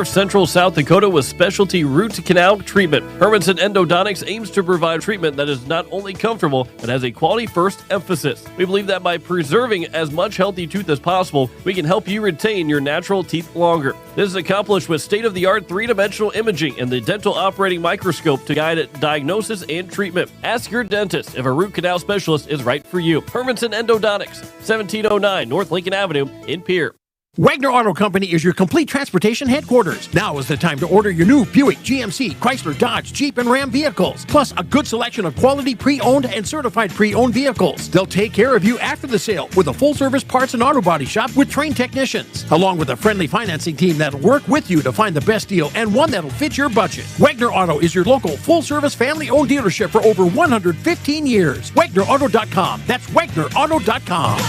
[SPEAKER 7] Central South Dakota with specialty root canal treatment. Hermanson Endodontics aims to provide treatment that is not only comfortable, but has a quality first emphasis. We believe that by preserving as much healthy tooth as possible, we can help you retain your natural teeth longer. This is accomplished with state-of-the-art three-dimensional imaging and the dental operating microscope to guide diagnosis and treatment. Ask your dentist if a root canal specialist is right for you. Hermanson Endodontics, 1709 North Lincoln Avenue in Pierre.
[SPEAKER 8] Wagner Auto Company is your complete transportation headquarters. Now is the time to order your new Buick, GMC, Chrysler, Dodge, Jeep, and Ram vehicles, plus a good selection of quality pre-owned and certified pre-owned vehicles. They'll take care of you after the sale with a full-service parts and auto body shop with trained technicians, along with a friendly financing team that'll work with you to find the best deal and one that'll fit your budget. Wagner Auto is your local full-service family-owned dealership for over 115 years. WagnerAuto.com. That's WagnerAuto.com.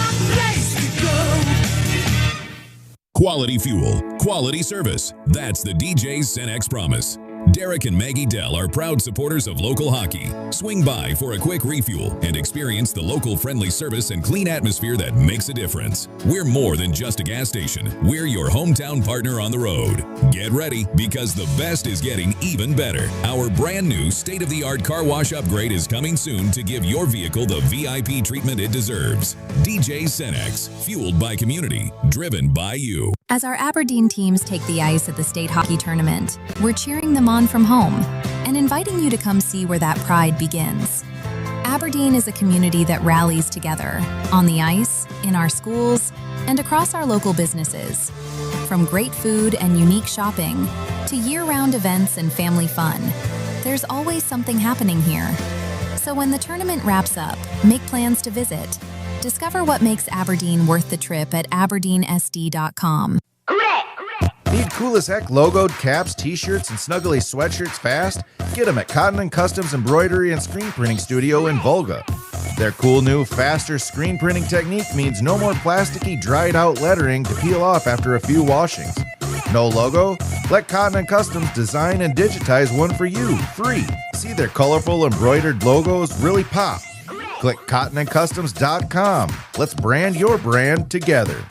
[SPEAKER 9] Quality fuel, quality service. That's the DJ Cenex promise. Derek and Maggie Dell are proud supporters of local hockey. Swing by for a quick refuel and experience the local friendly service and clean atmosphere that makes a difference. We're more than just a gas station. We're your hometown partner on the road. Get ready, because the best is getting even better. Our brand new state-of-the-art car wash upgrade is coming soon to give your vehicle the VIP treatment it deserves. DJ Cenex, fueled by community, driven by you.
[SPEAKER 10] As our Aberdeen teams take the ice at the state hockey tournament, we're cheering them on from home and inviting you to come see where that pride begins. Aberdeen is a community that rallies together on the ice, in our schools, and across our local businesses. From great food and unique shopping to year-round events and family fun, there's always something happening here. So when the tournament wraps up, make plans to visit. Discover what makes Aberdeen worth the trip at aberdeensd.com.
[SPEAKER 11] Need cool as heck logoed caps, t-shirts, and snuggly sweatshirts fast? Get them at Cotton & Customs Embroidery and Screen Printing Studio in Volga. Their cool new, faster screen printing technique means no more plasticky, dried-out lettering to peel off after a few washings. No logo? Let Cotton & Customs design and digitize one for you, free. See their colorful embroidered logos really pop. Click cottonandcustoms.com. Let's brand your brand together.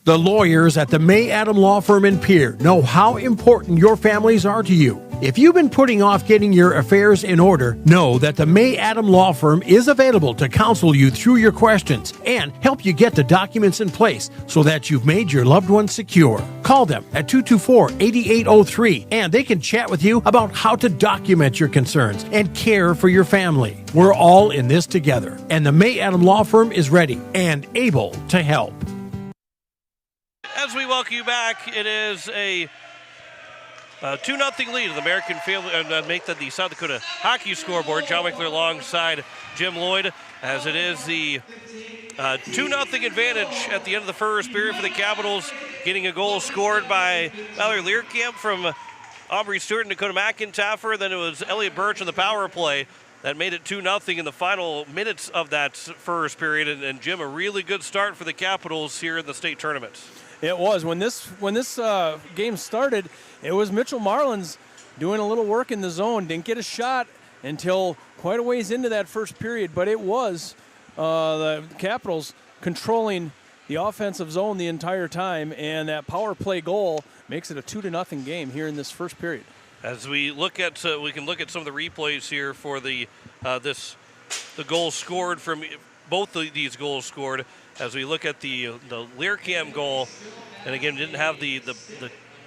[SPEAKER 8] The lawyers at the May Adam Law Firm in Pierre know how important your families are to you. If you've been putting off getting your affairs in order, know that the May Adam Law Firm is available to counsel you through your questions and help you get the documents in place so that you've made your loved ones secure. Call them at 224-8803 and they can chat with you about how to document your concerns and care for your family. We're all in this together, and the May Adam Law Firm is ready and able to help.
[SPEAKER 1] As we welcome you back, it is a 2-0 lead of the American Family, and make that the South Dakota hockey scoreboard. John McClure alongside Jim Lloyd, as it is the 2-0 advantage at the end of the first period for the Capitals, getting a goal scored by Valerie Learkamp from Aubrey Stewart and Dakota McIntyre. Then it was Elliot Birch on the power play that made it 2-0 in the final minutes of that first period. And Jim, a really good start for the Capitals here in the state tournament.
[SPEAKER 2] It was. When this game started, it was Mitchell Marlins doing a little work in the zone. Didn't get a shot until quite a ways into that first period, but it was the Capitals controlling the offensive zone the entire time, and that power play goal makes it a 2-0 game here in this first period.
[SPEAKER 1] As we look at, we can look at some of the replays here for the goal scored from both of these goals scored. As we look at the Learkamp goal, and again, didn't have the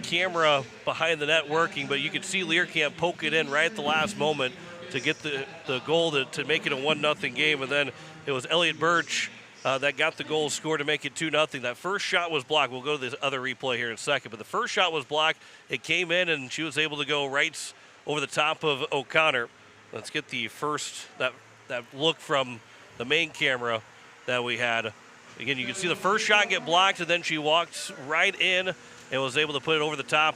[SPEAKER 1] camera behind the net working, but you could see Learkamp poke it in right at the last moment to get the goal to make it a 1-0 game. And then it was Elliot Birch that got the goal scored to make it 2-0. That first shot was blocked. We'll go to this other replay here in a second, but the first shot was blocked. It came in, and she was able to go right over the top of O'Connor. Let's get the first, that look from the main camera that we had. Again, you can see the first shot get blocked, and then she walked right in and was able to put it over the top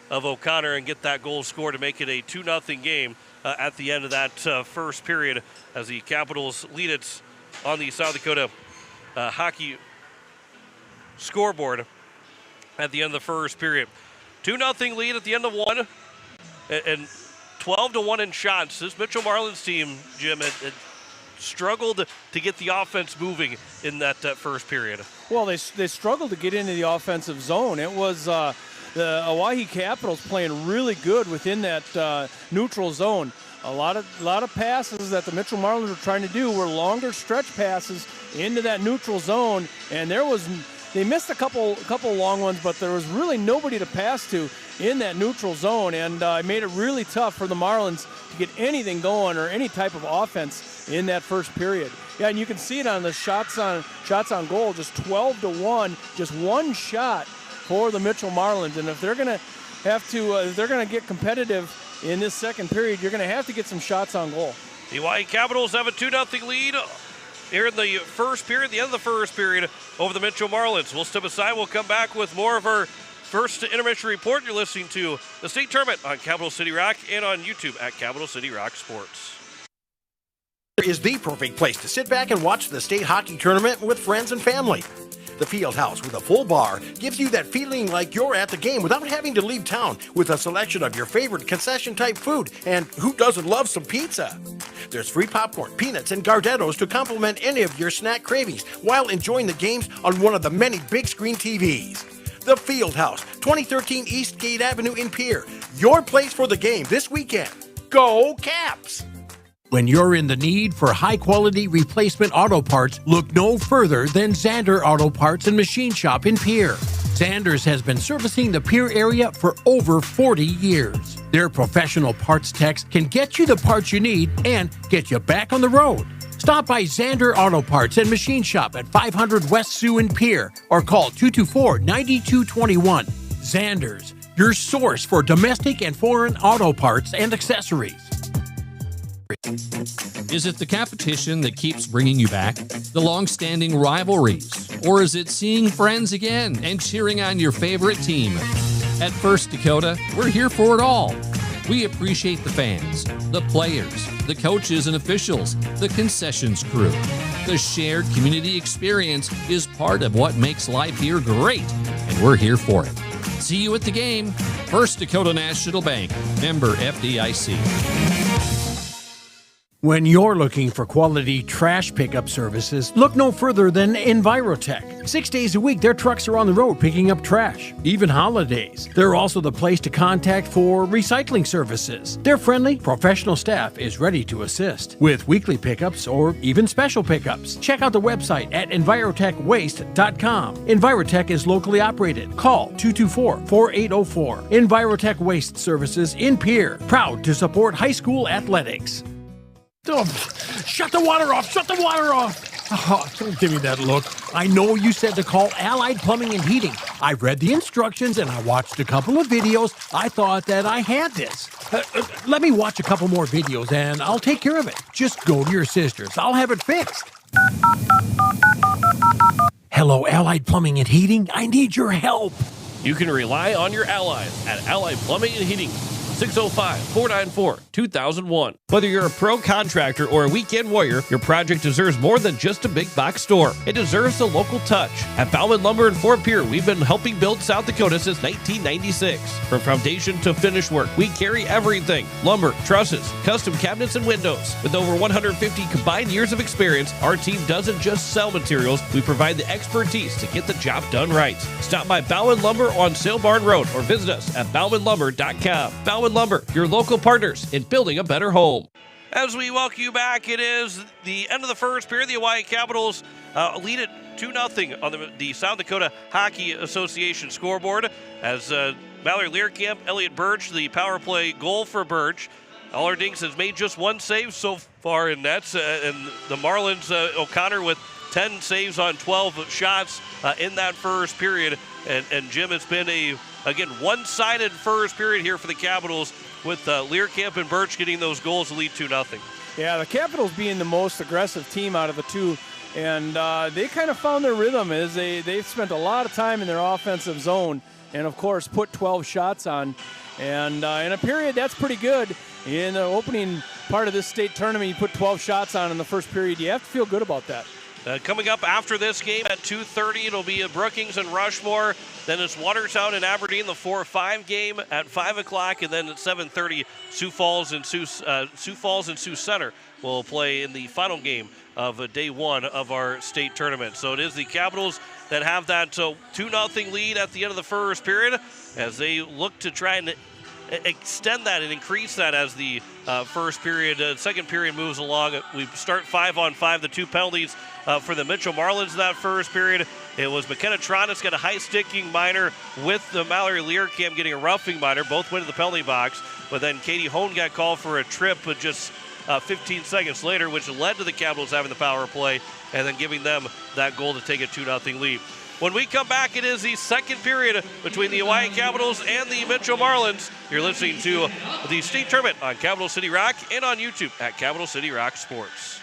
[SPEAKER 1] of O'Connor and get that goal scored to make it a 2-0 game at the end of that first period, as the Capitals lead it on the South Dakota hockey scoreboard at the end of the first period. 2-0 lead at the end of one, and 12-1 in shots. This Mitchell Marlins team, Jim, had struggled to get the offense moving in that first period.
[SPEAKER 2] Well, they struggled to get into the offensive zone. It was the Oahe Capitals playing really good within that neutral zone. A lot of passes that the Mitchell Marlins were trying to do were longer stretch passes into that neutral zone, and there was they missed a couple long ones, but there was really nobody to pass to in that neutral zone, and it made it really tough for the Marlins to get anything going or any type of offense in that first period. Yeah, and you can see it on the shots on goal, just 12-1, just one shot for the Mitchell Marlins. And if they're going to have to, if they're going to get competitive in this second period, you're going to have to get some shots on goal.
[SPEAKER 1] The Hawaii Capitals have a 2-0 lead here in the first period, the end of the first period, over the Mitchell Marlins. We'll step aside. We'll come back with more of our first intermission report. You're listening to the state tournament on Capital City Rock and on YouTube at Capital City Rock Sports.
[SPEAKER 8] Is the perfect place to sit back and watch the state hockey tournament with friends and family. The Field House with a full bar gives you that feeling like you're at the game without having to leave town, with a selection of your favorite concession-type food, and who doesn't love some pizza? There's free popcorn, peanuts, and Gardettos to complement any of your snack cravings while enjoying the games on one of the many big-screen TVs. The Field House, 2013 East Gate Avenue in Pierre. Your place for the game this weekend. Go Caps! When you're in the need for high-quality replacement auto parts, look no further than Zander Auto Parts and Machine Shop in Pierre. Zander's has been servicing the Pierre area for over 40 years. Their professional parts techs can get you the parts you need and get you back on the road. Stop by Zander Auto Parts and Machine Shop at 500 West Sioux in Pierre or call 224-9221. Zander's, your source for domestic and foreign auto parts and accessories.
[SPEAKER 12] Is it the competition that keeps bringing you back? The long-standing rivalries? Or is it seeing friends again and cheering on your favorite team? At First Dakota, we're here for it all. We appreciate the fans, the players, the coaches and officials, the concessions crew. The shared community experience is part of what makes life here great, and we're here for it. See you at the game. First Dakota National Bank, member FDIC.
[SPEAKER 8] When you're looking for quality trash pickup services, look no further than Envirotech. 6 days a week, their trucks are on the road picking up trash, even holidays. They're also the place to contact for recycling services. Their friendly, professional staff is ready to assist with weekly pickups or even special pickups. Check out the website at envirotechwaste.com. Envirotech is locally operated. Call 224-4804. Envirotech Waste Services in Pierre, proud to support high school athletics. Oh, shut the water off! Shut the water off! Oh, don't give me that look. I know you said to call Allied Plumbing and Heating. I read the instructions and I watched a couple of videos. I thought that I had this. Let me watch a couple more videos and I'll take care of it. Just go to your sister's. I'll have it fixed. Hello, Allied Plumbing and Heating. I need your help.
[SPEAKER 1] You can rely on your allies at Allied Plumbing and Heating. 605-494-2001. Whether you're a pro contractor or a weekend warrior, your project deserves more than just a big box store. It deserves a local touch. At Bauman Lumber in Fort Pierre, we've been helping build South Dakota since 1996. From foundation to finish work, we carry everything: lumber, trusses, custom cabinets, and windows. With over 150 combined years of experience, our team doesn't just sell materials, we provide the expertise to get the job done right. Stop by Bauman Lumber on Sale Barn Road or visit us at baumanlumber.com. Bauman Lumber, your local partners in building a better home. As we welcome you back, it is the end of the first period. The Hawaii Capitals lead it 2-0 on the South Dakota Hockey Association scoreboard as Mallory Learcamp, Elliot Birch, the power play goal for Birch. Allerdings has made just one save so far in nets, and the Marlins, O'Connor with 10 saves on 12 shots in that first period. And Jim, it's been again, one-sided first period here for the Capitals with Learcamp and Birch getting those goals to lead 2-0.
[SPEAKER 2] Yeah, the Capitals being the most aggressive team out of the two, and they kind of found their rhythm as they've spent a lot of time in their offensive zone and, of course, put 12 shots on. And in a period, that's pretty good. In the opening part of this state tournament, you put 12 shots on in the first period. You have to feel good about that.
[SPEAKER 1] Coming up after this game at 2:30, it'll be Brookings and Rushmore. Then it's Watertown and Aberdeen, the 4-5 game at 5 o'clock, and then at 7:30, Sioux Falls and Sioux Center will play in the final game of day one of our state tournament. So it is the Capitals that have that 2-0 lead at the end of the first period as they look to try and extend that and increase that as the second period moves along. We start 5-on-5, the two penalties for the Mitchell Marlins in that first period. It was McKenna Tronis got a high-sticking minor with the Mallory Learcam getting a roughing minor. Both went to the penalty box, but then Katie Hone got called for a trip just 15 seconds later, which led to the Capitals having the power play and then giving them that goal to take a 2-0 lead. When we come back, it is the second period between the Oahe Capitals and the Mitchell Marlins. You're listening to the state tournament on Capital City Rock and on YouTube at Capital City Rock Sports.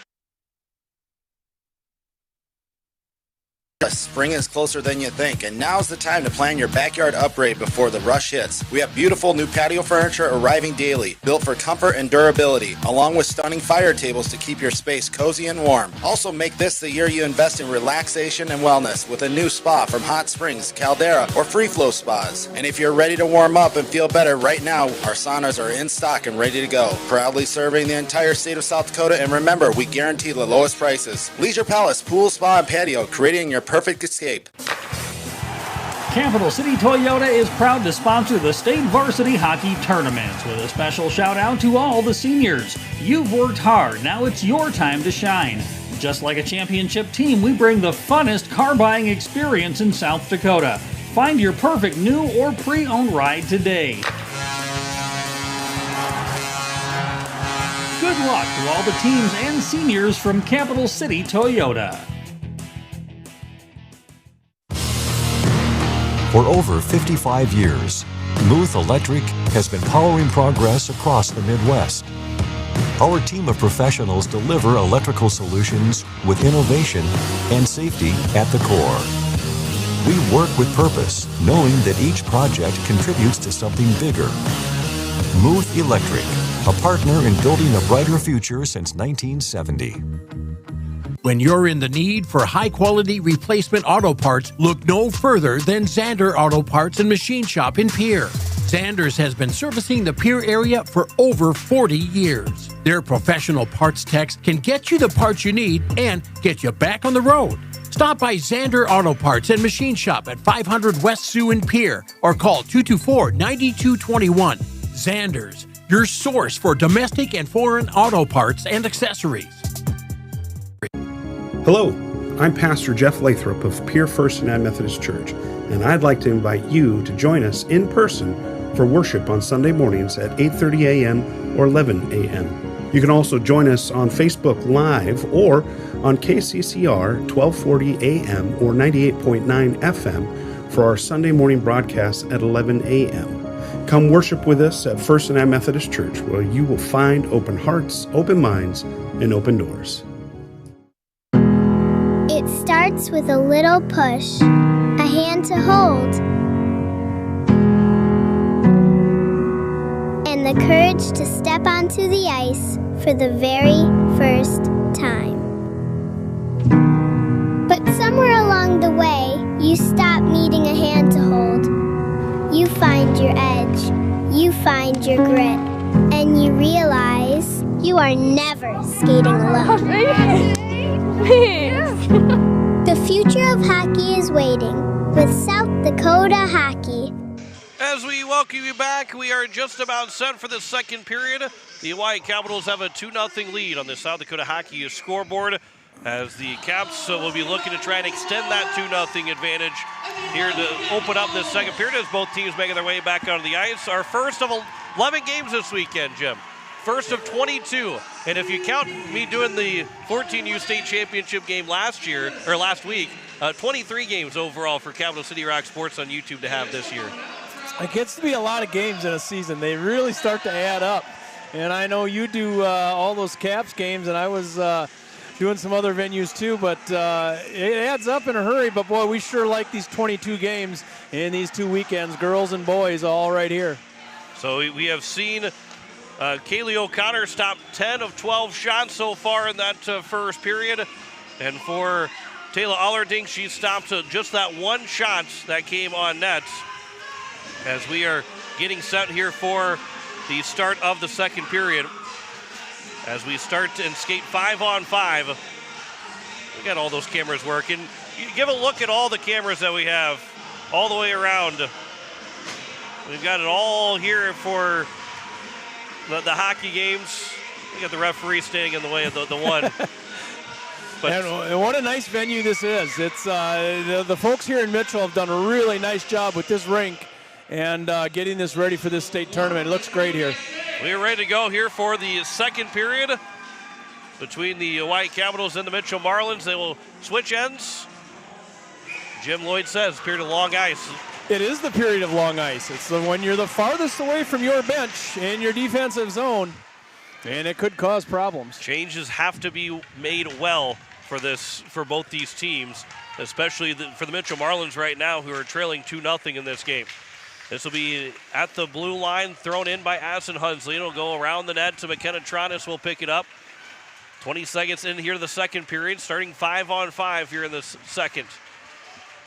[SPEAKER 13] Spring is closer than you think, and now's the time to plan your backyard upgrade before the rush hits. We have beautiful new patio furniture arriving daily, built for comfort and durability, along with stunning fire tables to keep your space cozy and warm. Also, make this the year you invest in relaxation and wellness with a new spa from Hot Springs, Caldera, or Free Flow Spas. And if you're ready to warm up and feel better right now, our saunas are in stock and ready to go. Proudly serving the entire state of South Dakota, and remember, we guarantee the lowest prices. Leisure Palace, pool, spa, and patio, creating your perfect escape.
[SPEAKER 14] Capital City Toyota is proud to sponsor the state varsity hockey tournaments with a special shout out to all the seniors. You've worked hard, now it's your time to shine. Just like a championship team, we bring the funnest car buying experience in South Dakota. Find your perfect new or pre-owned ride today. Good luck to all the teams and seniors from Capital City Toyota.
[SPEAKER 15] For over 55 years, Muth Electric has been powering progress across the Midwest. Our team of professionals deliver electrical solutions with innovation and safety at the core. We work with purpose, knowing that each project contributes to something bigger. Muth Electric, a partner in building a brighter future since 1970.
[SPEAKER 8] When you're in the need for high-quality replacement auto parts, look no further than Zander Auto Parts and Machine Shop in Pierre. Zander's has been servicing the Pierre area for over 40 years. Their professional parts techs can get you the parts you need and get you back on the road. Stop by Zander Auto Parts and Machine Shop at 500 West Sioux in Pierre or call 224-9221. Zander's, your source for domestic and foreign auto parts and accessories.
[SPEAKER 16] Hello, I'm Pastor Jeff Lathrop of Pierre First United Methodist Church, and I'd like to invite you to join us in person for worship on Sunday mornings at 8:30 a.m. or 11 a.m. You can also join us on Facebook Live or on KCCR 1240 a.m. or 98.9 FM for our Sunday morning broadcast at 11 a.m. Come worship with us at First United Methodist Church, where you will find open hearts, open minds, and open doors.
[SPEAKER 3] It starts with a little push, a hand to hold, and the courage to step onto the ice for the very first time. But somewhere along the way, you stop needing a hand to hold. You find your edge, you find your grit, and you realize you are never skating alone. The future of hockey is waiting with South Dakota Hockey.
[SPEAKER 1] As we welcome you back, we are just about set for the second period. The Oahe Capitals have a 2-0 lead on the South Dakota Hockey scoreboard, as the Caps will be looking to try and extend that 2-0 advantage here to open up this second period as both teams making their way back onto the ice. Our first of 11 games this weekend, Jim. First of 22, and if you count me doing the 14U state championship game last week, 23 games overall for Capital City Rock Sports on YouTube to have this year.
[SPEAKER 2] It gets to be a lot of games in a season. They really start to add up. And I know you do all those Caps games, and I was doing some other venues too, but it adds up in a hurry. But boy, we sure like these 22 games in these 2 weekends, girls and boys all right here.
[SPEAKER 1] So we have seen Kaylee O'Connor stopped 10 of 12 shots so far in that first period. And for Taylor Allerdink, she stopped just that one shot that came on net. As we are getting set here for the start of the second period. As we start and skate 5-on-5. We got all those cameras working. You give a look at all the cameras that we have all the way around. We've got it all here for the hockey games. We got the referee standing in the way of the one. But
[SPEAKER 2] and what a nice venue this is. It's the folks here in Mitchell have done a really nice job with this rink and getting this ready for this state tournament. It looks great here.
[SPEAKER 1] We are ready to go here for the second period between the Oahe Capitals and the Mitchell Marlins. They will switch ends. Jim Lloyd says period of long ice.
[SPEAKER 2] It is the period of long ice. It's when you're the farthest away from your bench in your defensive zone, and it could cause problems.
[SPEAKER 1] Changes have to be made well for both these teams, especially for the Mitchell Marlins right now, who are trailing 2-0 in this game. This will be at the blue line, thrown in by Addison Hunsley. It'll go around the net to McKenna Tronis. Will pick it up. 20 seconds in here to the second period, starting 5-on-5 here in the second.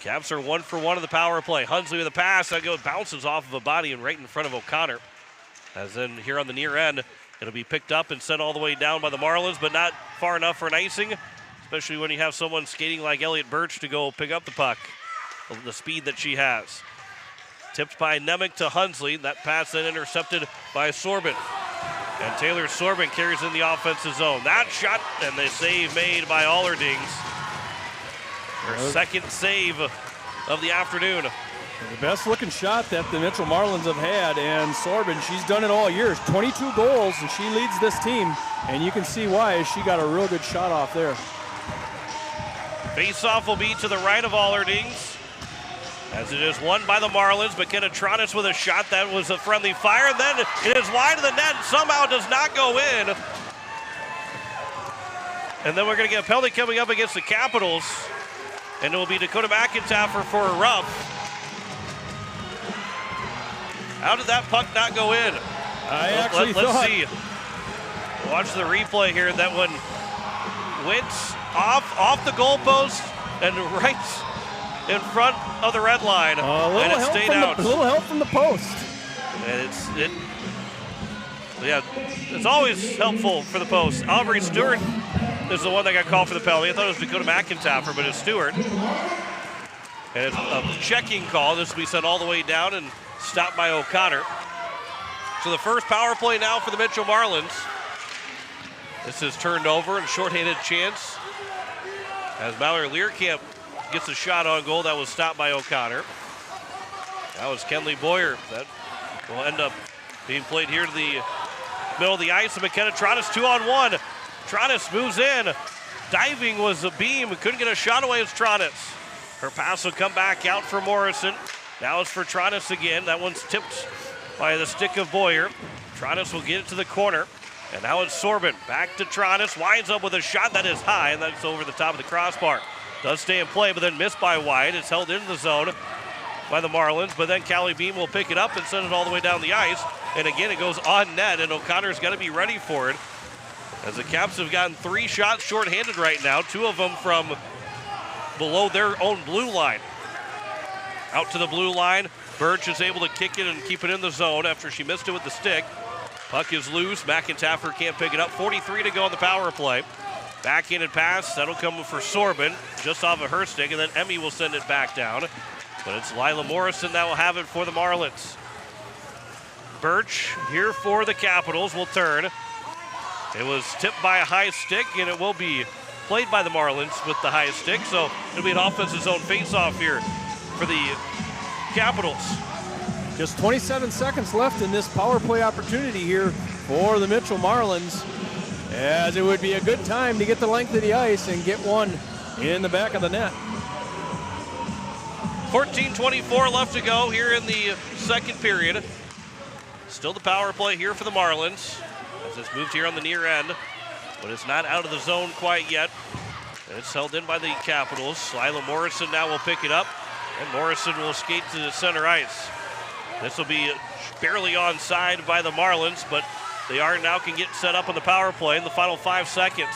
[SPEAKER 1] Caps are 1 for 1 of the power play. Hunsley with a pass that bounces off of a body and right in front of O'Connor. As then here on the near end, it'll be picked up and sent all the way down by the Marlins, but not far enough for an icing, especially when you have someone skating like Elliot Birch to go pick up the puck, the speed that she has. Tipped by Nemec to Hunsley. That pass then intercepted by Sorbin. And Taylor Sorbin carries in the offensive zone. That shot and the save made by Allerdings. Her second save of the afternoon.
[SPEAKER 2] The best looking shot that the Mitchell Marlins have had, and Sorbin, she's done it all year. 22 goals, and she leads this team, and you can see why. She got a real good shot off there.
[SPEAKER 1] Face-off will be to the right of Allerdings, as it is won by the Marlins. McKenna Tronis with a shot that was a friendly fire, and then it is wide of the net, somehow does not go in. And then we're going to get a penalty coming up against the Capitals, and it will be Dakota McIntyre for a rough. How did that puck not go in? Let's see. Watch the replay here. That one went off the goalpost and right in front of the red line, and it stayed out.
[SPEAKER 2] A little help from the post.
[SPEAKER 1] And it's always helpful for the post. Aubrey Stewart is the one that got called for the penalty. I thought it was Dakota McIntyre, but it's Stewart. And it's a checking call. This will be sent all the way down and stopped by O'Connor. So the first power play now for the Mitchell Marlins. This is turned over and shorthanded chance as Mallory Learcamp gets a shot on goal. That was stopped by O'Connor. That was Kenley Boyer. That will end up being played here to the middle of the ice. And McKenna Tronis 2-on-1. Tronis moves in. Diving was a beam. Couldn't get a shot away as Tronis. Her pass will come back out for Morrison. Now it's for Tronis again. That one's tipped by the stick of Boyer. Tronis will get it to the corner. And now it's Sorbin. Back to Tronis. Winds up with a shot that is high, and that's over the top of the crossbar. Does stay in play, but then missed by White. It's held into the zone by the Marlins, but then Callie Beam will pick it up and send it all the way down the ice. And again, it goes on net, and O'Connor's got to be ready for it, as the Caps have gotten 3 shots shorthanded right now, 2 of them from below their own blue line. Out to the blue line. Birch is able to kick it and keep it in the zone after she missed it with the stick. Puck is loose. McIntyre can't pick it up. 43 to go on the power play. Backhanded pass. That'll come for Sorbin just off of her stick, and then Emmy will send it back down. But it's Lila Morrison that will have it for the Marlins. Birch here for the Capitals will turn. It was tipped by a high stick, and it will be played by the Marlins with the high stick. So it'll be an offensive zone face-off here for the Capitals.
[SPEAKER 2] Just 27 seconds left in this power play opportunity here for the Mitchell Marlins, as it would be a good time to get the length of the ice and get one in the back of the net.
[SPEAKER 1] 14:24 left to go here in the second period. Still the power play here for the Marlins, as it's moved here on the near end, but it's not out of the zone quite yet. And it's held in by the Capitals. Lila Morrison now will pick it up, and Morrison will skate to the center ice. This will be barely onside by the Marlins, but they can get set up on the power play in the final 5 seconds.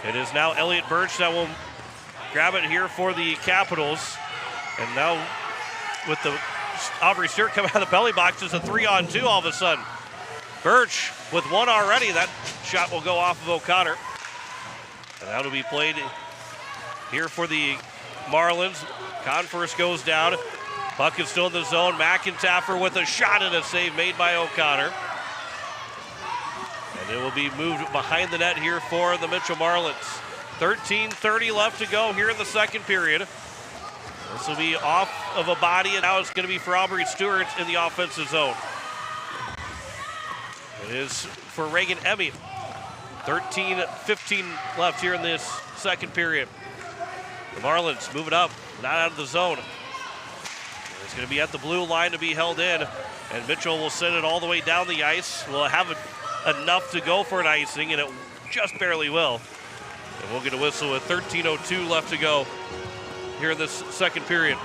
[SPEAKER 1] It is now Elliot Birch that will grab it here for the Capitals. And now with the Aubrey Stewart coming out of the belly box, it's a 3-on-2 all of a sudden. Birch with one already. That shot will go off of O'Connor. And that'll be played here for the Marlins. Converse goes down. Puck is still in the zone. McIntyre with a shot and a save made by O'Connor. And it will be moved behind the net here for the Mitchell Marlins. 13:30 left to go here in the second period. This will be off of a body, and now it's going to be for Aubrey Stewart in the offensive zone. It is for Reagan Emmy. 13:15 left here in this second period. The Marlins moving up, not out of the zone. It's going to be at the blue line to be held in, and Mitchell will send it all the way down the ice. Will have enough to go for an icing, and it just barely will. And we'll get a whistle with 13:02 left to go here in this second period.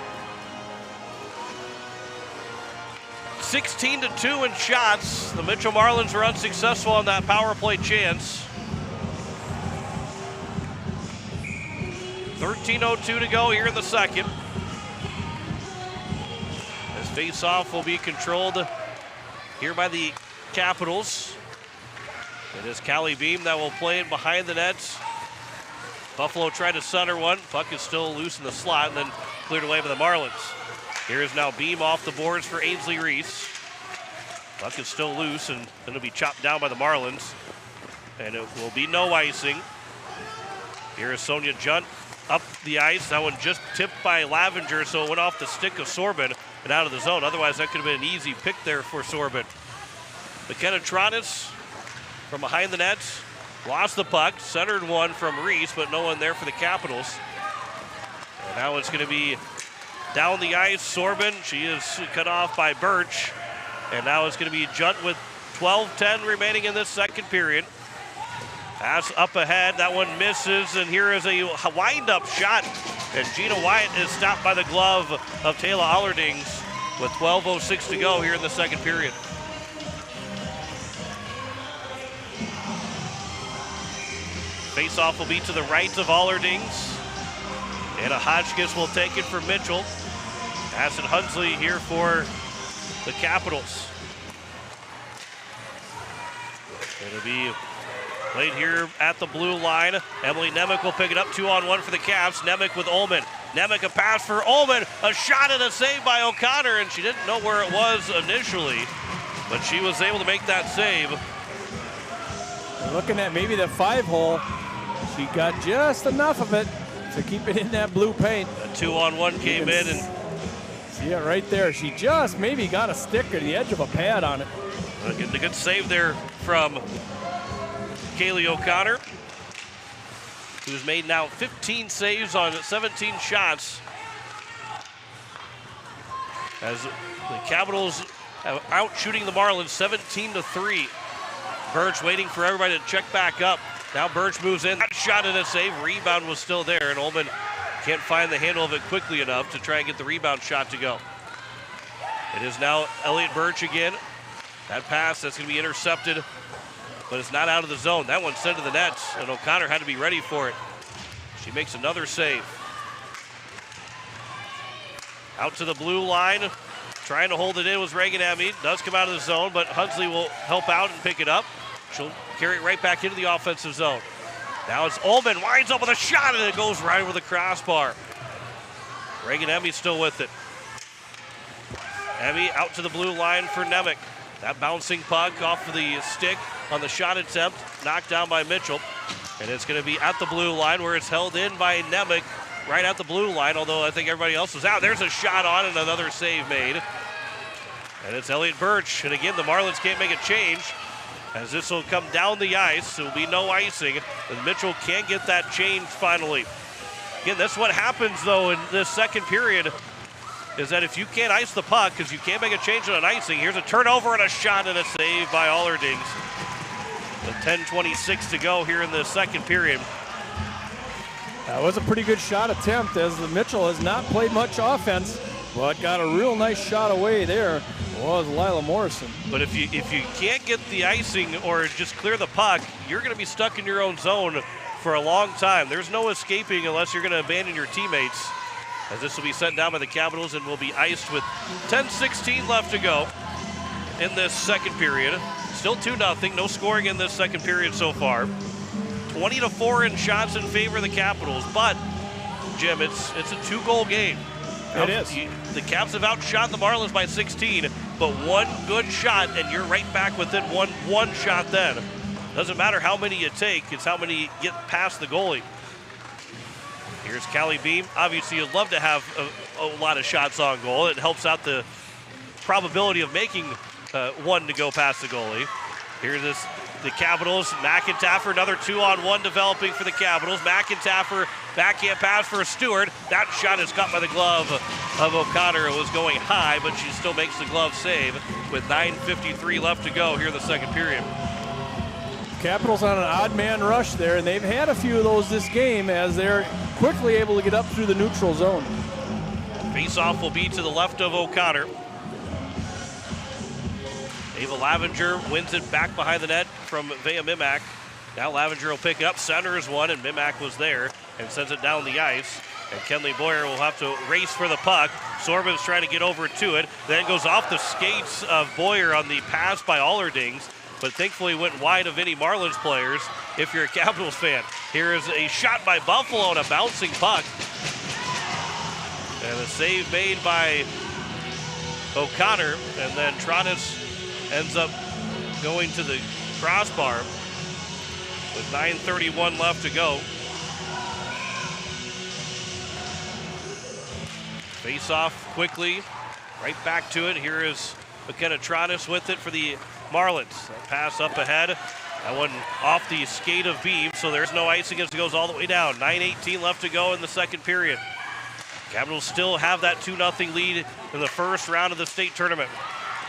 [SPEAKER 1] 16-2 in shots. The Mitchell Marlins were unsuccessful on that power play chance. 13:02 to go here in the second. This face-off will be controlled here by the Capitals. It is Callie Beam that will play it behind the nets. Buffalo tried to center one. Puck is still loose in the slot and then cleared away by the Marlins. Here is now Beam off the boards for Ainsley Reese. Puck is still loose and then it'll be chopped down by the Marlins. And it will be no icing. Here is Sonia Junt up the ice. That one just tipped by Lavenger, so it went off the stick of Sorbin and out of the zone. Otherwise, that could have been an easy pick there for Sorbin. McKenna Tronis from behind the nets lost the puck, centered one from Reese, but no one there for the Capitals. And now it's going to be down the ice. Sorbin, she is cut off by Birch. And now it's going to be Junt with 12:10 remaining in this second period. Pass up ahead, that one misses, and here is a wind-up shot. And Gina Wyatt is stopped by the glove of Taylor Allerdings with 12:06 to go here in the second period. Face-off will be to the right of Allerdings. And a Hotchkiss will take it for Mitchell. Pass it Hunsley here for the Capitals. It'll be played here at the blue line. Emily Nemec will pick it up, 2-on-1 for the Caps. Nemec with Ullman. Nemec a pass for Ullman. A shot and a save by O'Connor, and she didn't know where it was initially, but she was able to make that save.
[SPEAKER 2] Looking at maybe the 5-hole, she got just enough of it to keep it in that blue paint.
[SPEAKER 1] A 2-on-1 came in, and
[SPEAKER 2] see it right there. She just maybe got a stick or the edge of a pad on it.
[SPEAKER 1] A good save there from Kaylee O'Connor, who's made now 15 saves on 17 shots. As the Capitals have out shooting the Marlins 17-3. Birch waiting for everybody to check back up. Now Birch moves in. That shot and a save. Rebound was still there, and Ullman can't find the handle of it quickly enough to try and get the rebound shot to go. It is now Elliot Birch again. That pass, that's going to be intercepted, but it's not out of the zone. That one sent to the nets, and O'Connor had to be ready for it. She makes another save. Out to the blue line. Trying to hold it in was Reagan Emmy. Does come out of the zone, but Hunsley will help out and pick it up. She'll carry it right back into the offensive zone. Now it's Ullman, winds up with a shot, and it goes right over the crossbar. Reagan Emmy still with it. Emmy out to the blue line for Nemec. That bouncing puck off of the stick on the shot attempt, knocked down by Mitchell. And it's going to be at the blue line where it's held in by Nemec, right at the blue line, although I think everybody else was out. There's a shot on and another save made. And it's Elliot Birch. And again, the Marlins can't make a change as this will come down the ice. There will be no icing, and Mitchell can't get that change finally. Again, that's what happens, though, in this second period, is that if you can't ice the puck because you can't make a change on an icing, here's a turnover and a shot and a save by Allerdings. With 10:26 to go here in the second period.
[SPEAKER 2] That was a pretty good shot attempt, as the Mitchell has not played much offense, but got a real nice shot away there. Was Lila Morrison.
[SPEAKER 1] But if you can't get the icing or just clear the puck, you're going to be stuck in your own zone for a long time. There's no escaping unless you're going to abandon your teammates. As this will be sent down by the Capitals and will be iced with 10:16 left to go in this second period. Still 2-0, no scoring in this second period so far. 20-4 in shots in favor of the Capitals, but Jim, it's a 2-goal game.
[SPEAKER 2] It is.
[SPEAKER 1] The Caps have outshot the Marlins by 16, but one good shot and you're right back within one shot then. Doesn't matter how many you take, it's how many get past the goalie. Here's Callie Beam. Obviously, you'd love to have a lot of shots on goal. It helps out the probability of making one to go past the goalie. Here's the Capitals. McIntaffer, another 2-on-1 developing for the Capitals. McIntaffer, backhand pass for Stewart. That shot is caught by the glove of O'Connor. It was going high, but she still makes the glove save with 9:53 left to go here in the second period.
[SPEAKER 2] Capitals on an odd man rush there, and they've had a few of those this game as they're quickly able to get up through the neutral zone.
[SPEAKER 1] Face-off will be to the left of O'Connor. Ava Lavenger wins it back behind the net from Vea Mimak. Now Lavenger will pick it up, centers one, and Mimak was there and sends it down the ice. And Kenley Boyer will have to race for the puck. Sorbin's trying to get over to it. Then goes off the skates of Boyer on the pass by Allerdings, but thankfully went wide of any Marlins players if you're a Capitals fan. Here is a shot by Buffalo and a bouncing puck. And a save made by O'Connor, and then Tronis ends up going to the crossbar with 9:31 left to go. Face off quickly, right back to it. Here is McKenna Tronis with it for the Marlins. That pass up ahead. That one off the skate of Beam, so there's no icing as it goes all the way down. 9:18 left to go in the second period. Capitals still have that 2-0 lead in the first round of the state tournament.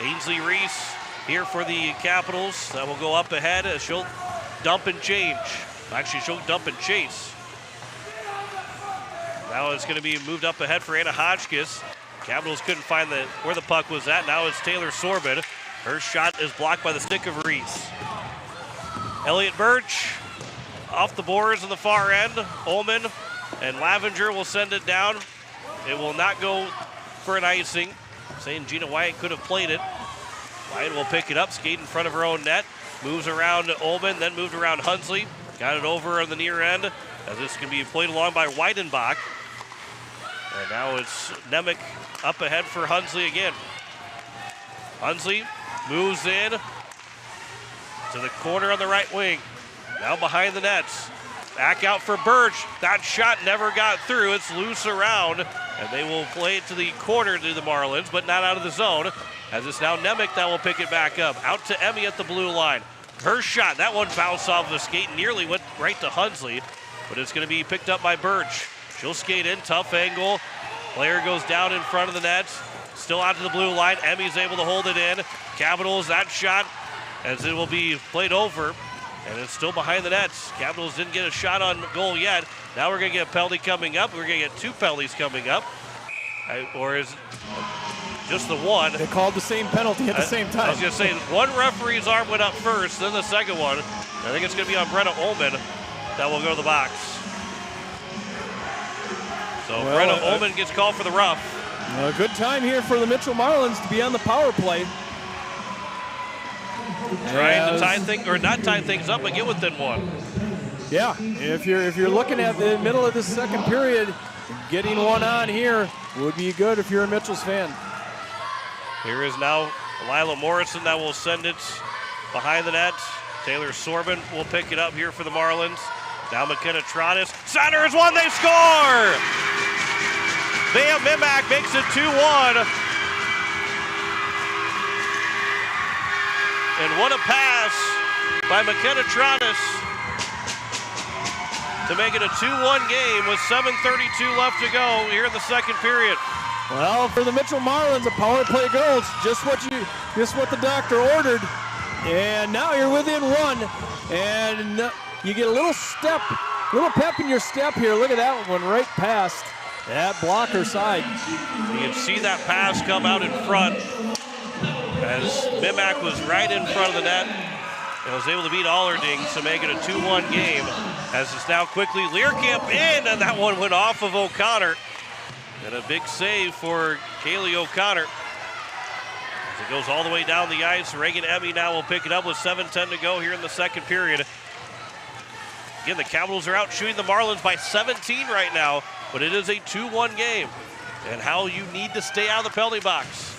[SPEAKER 1] Ainsley Reese here for the Capitals. That will go up ahead as she'll dump and change. Actually, she'll dump and chase. Now it's going to be moved up ahead for Anna Hotchkiss. Capitals couldn't find where the puck was at. Now it's Taylor Sorbin. Her shot is blocked by the stick of Reese. Elliott Birch off the boards on the far end. Ullman and Lavenger will send it down. It will not go for an icing. Saying Gina Wyatt could have played it. Wyatt will pick it up, skate in front of her own net. Moves around Ullman, then moved around Hunsley. Got it over on the near end as this can be played along by Weidenbach. And now it's Nemec up ahead for Hunsley again. Hunsley moves in to the corner on the right wing. Now behind the nets. Back out for Birch. That shot never got through. It's loose around, and they will play it to the corner to the Marlins, but not out of the zone. As it's now Nemec that will pick it back up. Out to Emmy at the blue line. Her shot, that one bounced off the skate, nearly went right to Hunsley, but it's going to be picked up by Birch. She'll skate in, tough angle. Player goes down in front of the net. Still out to the blue line. Emmy's able to hold it in. Capitals, that shot, as it will be played over. And it's still behind the nets. Capitals didn't get a shot on goal yet. Now we're going to get a penalty coming up. We're going to get two penalties coming up. Or is just the one?
[SPEAKER 2] They called the same penalty at the same time.
[SPEAKER 1] I was going to say, one referee's arm went up first, then the second one. I think it's going to be on Brenna Ullman that will go to the box. So Brenna Ullman gets called for the rough.
[SPEAKER 2] A good time here for the Mitchell Marlins to be on the power play.
[SPEAKER 1] Trying to tie things, or not tie things up, but get within one.
[SPEAKER 2] Yeah, if you're looking at the middle of the second period, getting one on here would be good if you're a Mitchell's fan.
[SPEAKER 1] Here is now Lila Morrison that will send it behind the net. Taylor Sorbin will pick it up here for the Marlins. Now McKenna Tronis centers one, they score! Vea Mimak makes it 2-1. And what a pass by McKenna Tronis to make it a 2-1 game with 7:32 left to go here in the second period.
[SPEAKER 2] Well, for the Mitchell Marlins, a power play goal. It's just what the doctor ordered. And now you're within one. And you get a little pep in your step here. Look at that one right past that blocker side.
[SPEAKER 1] You can see that pass come out in front as Mimak was right in front of the net and was able to beat Allerdings to make it a 2-1 game. As it's now quickly Learcamp in, and that one went off of O'Connor. And a big save for Kaylee O'Connor. As it goes all the way down the ice, Reagan Emmy now will pick it up with 7:10 to go here in the second period. Again, the Capitals are out shooting the Marlins by 17 right now, but it is a 2-1 game. And how you need to stay out of the penalty box.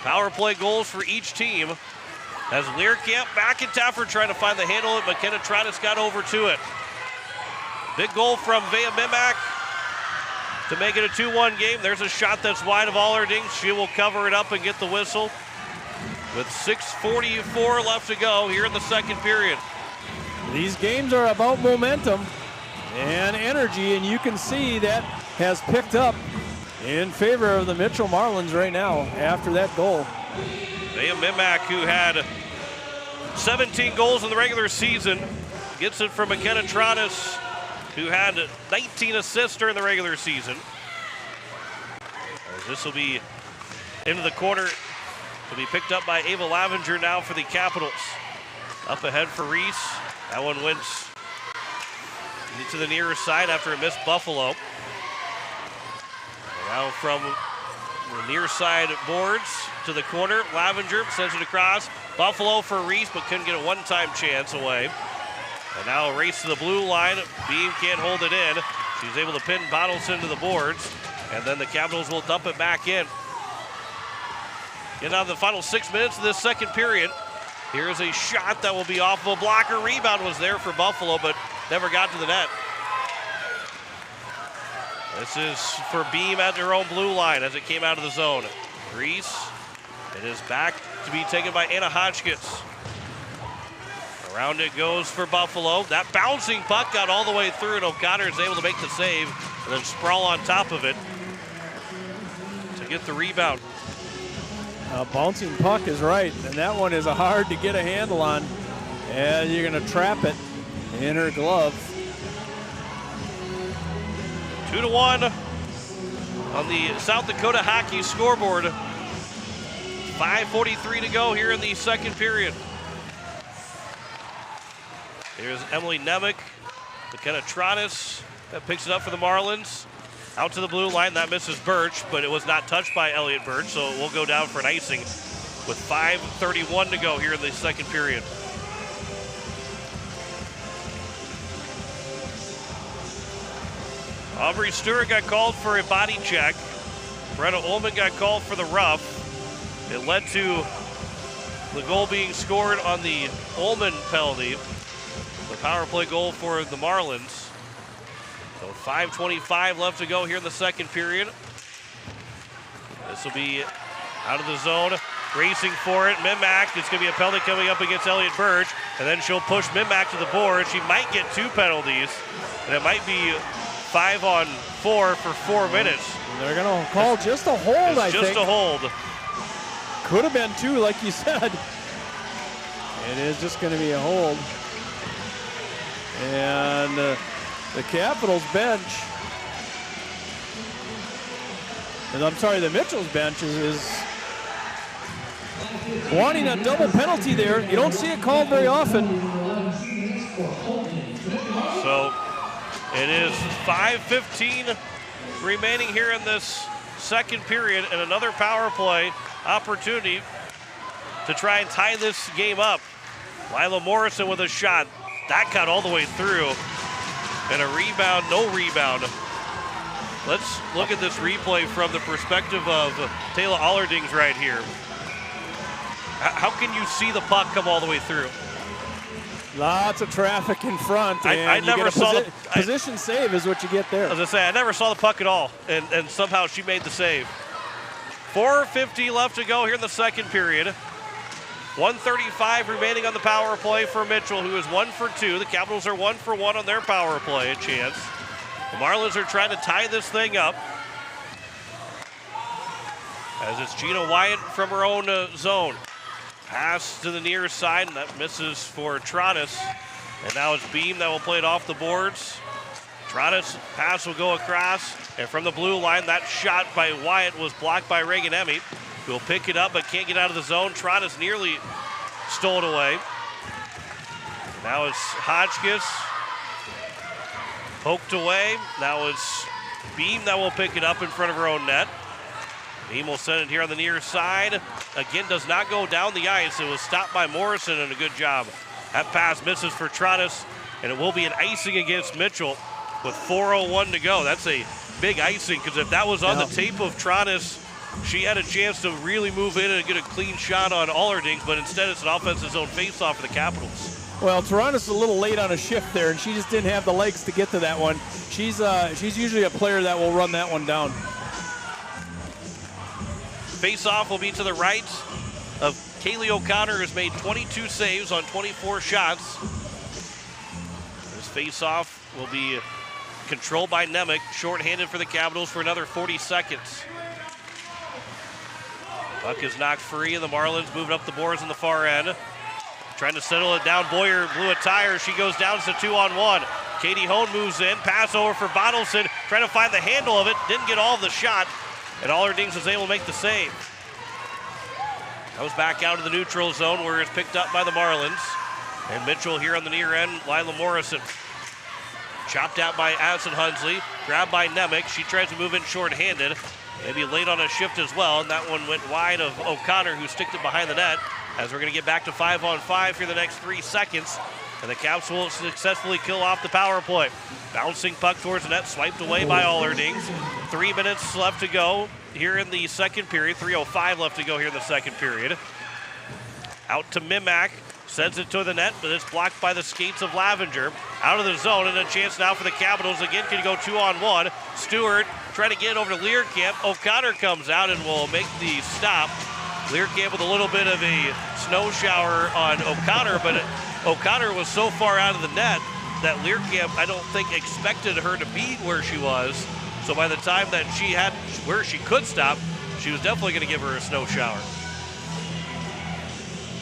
[SPEAKER 1] Power play goals for each team. As Learcamp, McIntaffer trying to find the handle, and McKenna Tronis got over to it. Big goal from Vea Mimak. to make it a 2-1 game. There's a shot that's wide of Allerding. She will cover it up and get the whistle with 6:44 left to go here in the second period.
[SPEAKER 2] These games are about momentum and energy, and you can see that has picked up in favor of the Mitchell Marlins right now after that goal.
[SPEAKER 1] Maya Mimak, who had 17 goals in the regular season, gets it from McKenna Tronis, who had 19 assists during the regular season. As this will be into the corner. Will be picked up by Ava Lavenger now for the Capitals. Up ahead for Reese. That one went to the near side after a missed Buffalo. And now from the near side boards to the corner. Lavenger sends it across. Buffalo for Reese, but couldn't get a one-time chance away. And now a race to the blue line. Beam can't hold it in. She's able to pin Bottleson to the boards. And then the Capitals will dump it back in. Getting out of the final 6 minutes of this second period. Here's a shot that will be off of a blocker. Rebound was there for Buffalo, but never got to the net. This is for Beam at their own blue line as it came out of the zone. Reese, it is back to be taken by Anna Hotchkiss. Around it goes for Buffalo. That bouncing puck got all the way through, and O'Connor is able to make the save and then sprawl on top of it to get the rebound.
[SPEAKER 2] A bouncing puck is right, and that one is hard to get a handle on, and you're going to trap it in her glove.
[SPEAKER 1] 2-1 on the South Dakota hockey scoreboard. 5:43 to go here in the second period. Here's Emily Nemec, McKenna Tronis that picks it up for the Marlins. Out to the blue line, that misses Birch, but it was not touched by Elliott Birch, so it will go down for an icing with 5:31 to go here in the second period. Aubrey Stewart got called for a body check. Brenna Ullman got called for the rough. It led to the goal being scored on the Ullman penalty, the power play goal for the Marlins. So 5:25 left to go here in the second period. This will be out of the zone, racing for it. Mimak, it's going to be a penalty coming up against Elliott Birch, and then she'll push Mimak to the board. She might get 2 penalties, and it might be 5-on-4 for 4 minutes.
[SPEAKER 2] They're going to call just a hold, I think.
[SPEAKER 1] Just a hold.
[SPEAKER 2] Could have been 2, like you said. It is just going to be a hold. And the Capitals bench, and I'm sorry, the Mitchell's bench is wanting a double penalty there. You don't see it called very often.
[SPEAKER 1] So it is 5:15 remaining here in this second period, and another power play opportunity to try and tie this game up. Lila Morrison with a shot. That got all the way through. And a rebound, no rebound. Let's look at this replay from the perspective of Taylor Allerdings right here. How can you see the puck come all the way through?
[SPEAKER 2] Lots of traffic in front.
[SPEAKER 1] I never saw the
[SPEAKER 2] position save is what you get there.
[SPEAKER 1] As I say, I never saw the puck at all, and somehow she made the save. 4:50 left to go here in the second period. 1:35 remaining on the power play for Mitchell, who is 1 for 2. The Capitals are 1 for 1 on their power play, a chance. The Marlins are trying to tie this thing up. As it's Gina Wyatt from her own zone. Pass to the near side, and that misses for Tronis. And now it's Beam that will play it off the boards. Tronis pass will go across, and from the blue line, that shot by Wyatt was blocked by Reagan Emmy. Will pick it up, but can't get out of the zone. Tronis nearly stole it away. Now it's Hotchkiss. Poked away. Now it's Beam that will pick it up in front of her own net. Beam will send it here on the near side. Again, does not go down the ice. It was stopped by Morrison, and a good job. That pass misses for Tronis, and it will be an icing against Mitchell with 4:01 to go. That's a big icing, because if that was on the tape of Tronis, she had a chance to really move in and get a clean shot on Allerdings, but instead it's an offensive zone faceoff for the Capitals.
[SPEAKER 2] Well, Toronto's a little late on a shift there, and she just didn't have the legs to get to that one. She's usually a player that will run that one down.
[SPEAKER 1] Face-off will be to the right of Kaylee O'Connor, who's made 22 saves on 24 shots. This face-off will be controlled by Nemec, shorthanded for the Capitals for another 40 seconds. Puck is knocked free, and the Marlins moving up the boards on the far end. Trying to settle it down. Boyer blew a tire. She goes down to 2-on-1. Katie Hone moves in. Pass over for Bottleson. Trying to find the handle of it. Didn't get all of the shot. And Allerdings was able to make the save. Goes back out of the neutral zone where it's picked up by the Marlins. And Mitchell here on the near end. Lila Morrison. Chopped out by Addison Hunsley. Grabbed by Nemec. She tries to move in short-handed. Maybe late on a shift as well. And that one went wide of O'Connor, who sticked it behind the net. As we're going to get back to 5-on-5 for the next 3 seconds. And the Caps will successfully kill off the power play. Bouncing puck towards the net, swiped away by Allerdings. 3 minutes left to go here in the second period. 3:05 left to go here in the second period. Out to Mimak. Sends it to the net, but it's blocked by the skates of Lavenger. Out of the zone, and a chance now for the Capitals. Again, can go 2-on-1. Stewart trying to get it over to Learcamp. O'Connor comes out and will make the stop. Learcamp with a little bit of a snow shower on O'Connor, but O'Connor was so far out of the net that Learcamp, I don't think, expected her to be where she was. So by the time that she had where she could stop, she was definitely going to give her a snow shower.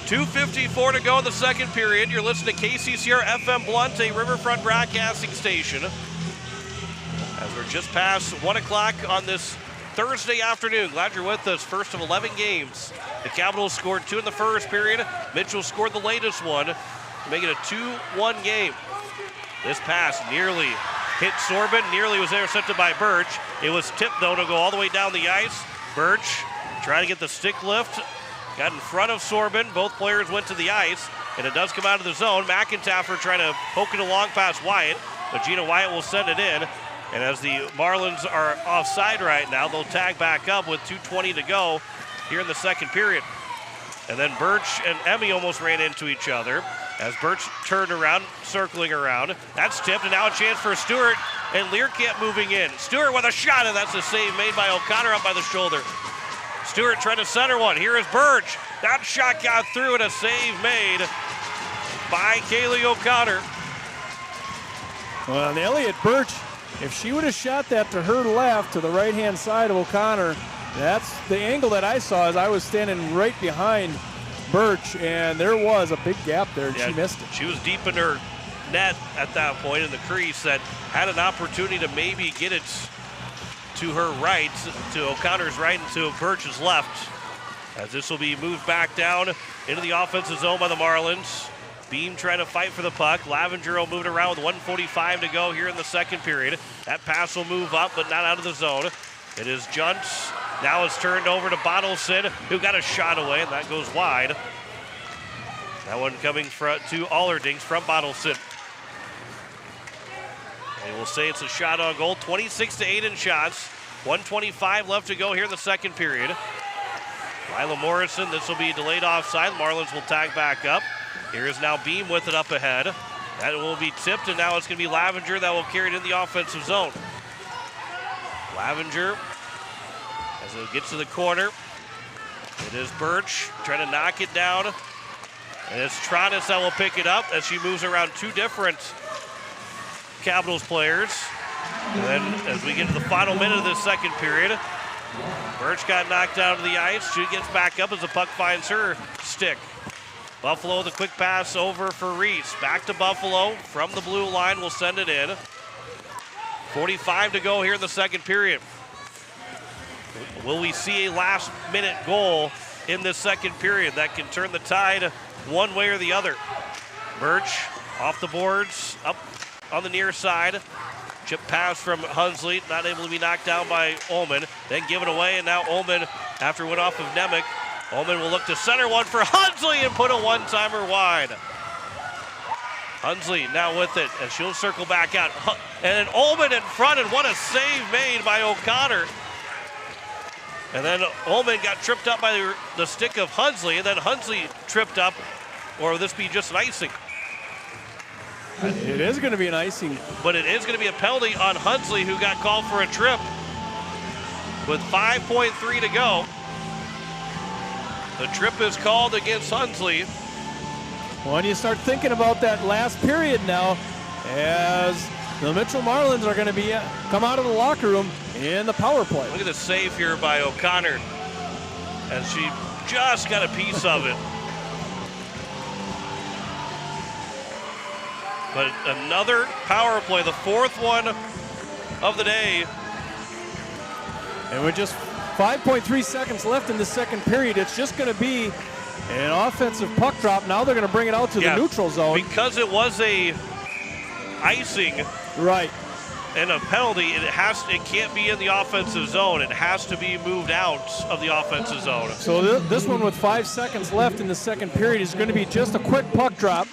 [SPEAKER 1] 2:54 to go in the second period. You're listening to KCCR FM Blunt, a Riverfront broadcasting station. As we're just past 1 o'clock on this Thursday afternoon. Glad you're with us. First of 11 games. The Capitals scored 2 in the first period. Mitchell scored the latest one to make it a 2-1 game. This pass nearly hit Sorbin, nearly was intercepted by Birch. It was tipped, though, to go all the way down the ice. Birch trying to get the stick lift. Got in front of Sorbin. Both players went to the ice, and it does come out of the zone. McIntyre trying to poke it along past Wyatt, but Gina Wyatt will send it in. And as the Marlins are offside right now, they'll tag back up with 2:20 to go here in the second period. And then Birch and Emmy almost ran into each other as Birch turned around, circling around. That's tipped, and now a chance for Stewart, and Learcamp moving in. Stewart with a shot, and that's a save made by O'Connor up by the shoulder. Stewart trying to center one. Here is Birch. That shot got through, and a save made by Kaylee O'Connor.
[SPEAKER 2] Well, and Elliot Birch, if she would have shot that to her left, to the right-hand side of O'Connor, that's the angle that I saw as I was standing right behind Birch, and there was a big gap there, and she missed it.
[SPEAKER 1] She was deep in her net at that point in the crease that had an opportunity to maybe get it to her right, to O'Connor's right, and to Birch's left. As this will be moved back down into the offensive zone by the Marlins. Beam trying to fight for the puck. Lavenger will move it around with 1:45 to go here in the second period. That pass will move up, but not out of the zone. It is Juntz. Now it's turned over to Bottleson, who got a shot away, and that goes wide. That one coming to Allerdings from Bottleson. And we'll say it's a shot on goal. 26-8 in shots. 1:25 left to go here in the second period. Lila Morrison, this will be delayed offside. Marlins will tag back up. Here is now Beam with it up ahead. That will be tipped, and now it's going to be Lavenger that will carry it in the offensive zone. Lavenger, as it gets to the corner, it is Birch trying to knock it down. And it's Tronis that will pick it up as she moves around two different Capitals players. And then as we get to the final minute of this second period, Birch got knocked out of the ice. She gets back up as the puck finds her stick. Buffalo with a quick pass over for Reese. Back to Buffalo from the blue line. Will send it in. 45 to go here in the second period. Will we see a last-minute goal in this second period that can turn the tide one way or the other? Birch off the boards, up on the near side. Chip pass from Hunsley, not able to be knocked down by Ullman. Then given away, and now Ullman, after it went off of Nemec, Ullman will look to center one for Hunsley and put a one-timer wide. Hunsley now with it, and she'll circle back out. And then Ullman in front, and what a save made by O'Connor. And then Ullman got tripped up by the stick of Hunsley, and then Hunsley tripped up, or will this be just an icing?
[SPEAKER 2] It is going to be an icing.
[SPEAKER 1] But it is going to be a penalty on Hunsley, who got called for a trip with 5.3 to go. The trip is called against Hunsley.
[SPEAKER 2] When you start thinking about that last period now, as the Mitchell Marlins are going to come out of the locker room in the power play.
[SPEAKER 1] Look at the save here by O'Connor, as she just got a piece of it. But another power play, the fourth one of the day.
[SPEAKER 2] And with just 5.3 seconds left in the second period, it's just going to be an offensive puck drop. Now they're going to bring it out to the neutral zone.
[SPEAKER 1] Because it was a icing,
[SPEAKER 2] right,
[SPEAKER 1] and a penalty, it can't be in the offensive zone. It has to be moved out of the offensive zone.
[SPEAKER 2] So this one with 5 seconds left in the second period is going to be just a quick puck drop.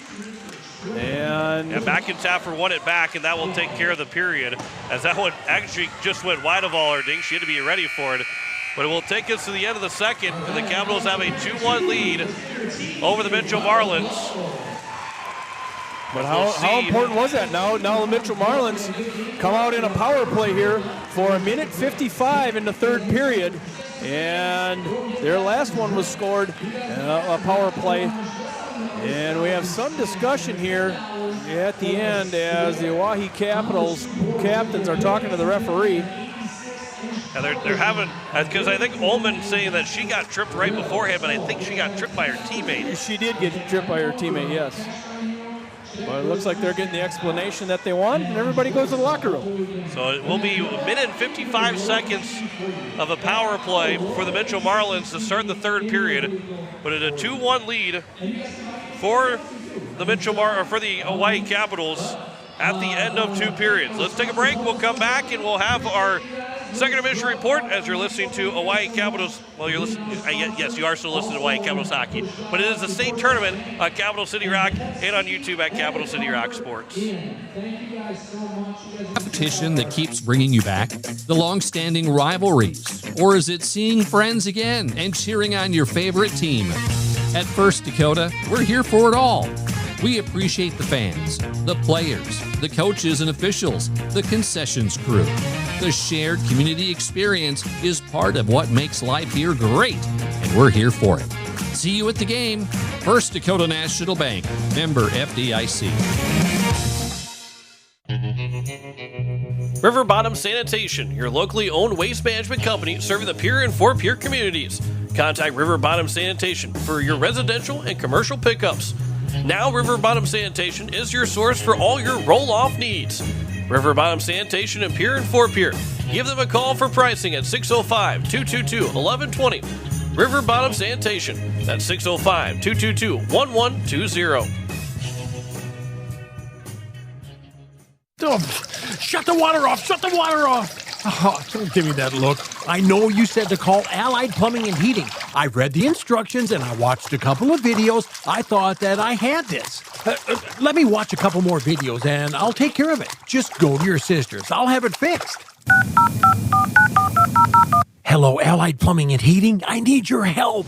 [SPEAKER 2] And
[SPEAKER 1] back in Taffer won it back, and that will take care of the period, as that one actually just went wide of Allerding. She had to be ready for it. But it will take us to the end of the second, and the Capitals have a 2-1 lead over the Mitchell Marlins.
[SPEAKER 2] But how important was that? Now the Mitchell Marlins come out in a power play here for 1:55 in the third period, and their last one was scored, a power play. And we have some discussion here at the end as the Oahe Capitals captains are talking to the referee.
[SPEAKER 1] And they're having, because I think Ullman's saying that she got tripped right beforehand, but I think she got tripped by her teammate.
[SPEAKER 2] She did get tripped by her teammate, yes. But it looks like they're getting the explanation that they want, and everybody goes to the locker room.
[SPEAKER 1] So it will be 1:55 of a power play for the Mitchell Marlins to start the third period, but at a 2-1 lead for the for the Oahe Capitals at the end of two periods. Let's take a break. We'll come back and we'll have our second intermission report as you're listening to Oahe Capitals. Well, you're listening. Yes, you are still listening to Oahe Capitals hockey, but it is the state tournament on Capital City Rock and on YouTube at Capital City Rock Sports.
[SPEAKER 12] Competition that keeps bringing you back, the long-standing rivalries, or is it seeing friends again and cheering on your favorite team? At First Dakota, we're here for it all. We appreciate the fans, the players, the coaches and officials, the concessions crew. The shared community experience is part of what makes life here great, and we're here for it. See you at the game. First Dakota National Bank, member FDIC.
[SPEAKER 7] River Bottom Sanitation, your locally owned waste management company serving the Pierre and Fort Pierre communities. Contact River Bottom Sanitation for your residential and commercial pickups. Now River Bottom Sanitation is your source for all your roll-off needs. River Bottom Sanitation in Pierre and Fort Pierre. Give them a call for pricing at 605-222-1120. River Bottom Sanitation. That's 605-222-1120.
[SPEAKER 8] Oh, shut the water off! Shut the water off! Oh, don't give me that look. I know you said to call Allied Plumbing and Heating. I read the instructions and I watched a couple of videos. I thought that I had this. Let me watch a couple more videos and I'll take care of it. Just go to your sister's. I'll have it fixed. Hello, Allied Plumbing and Heating. I need your help.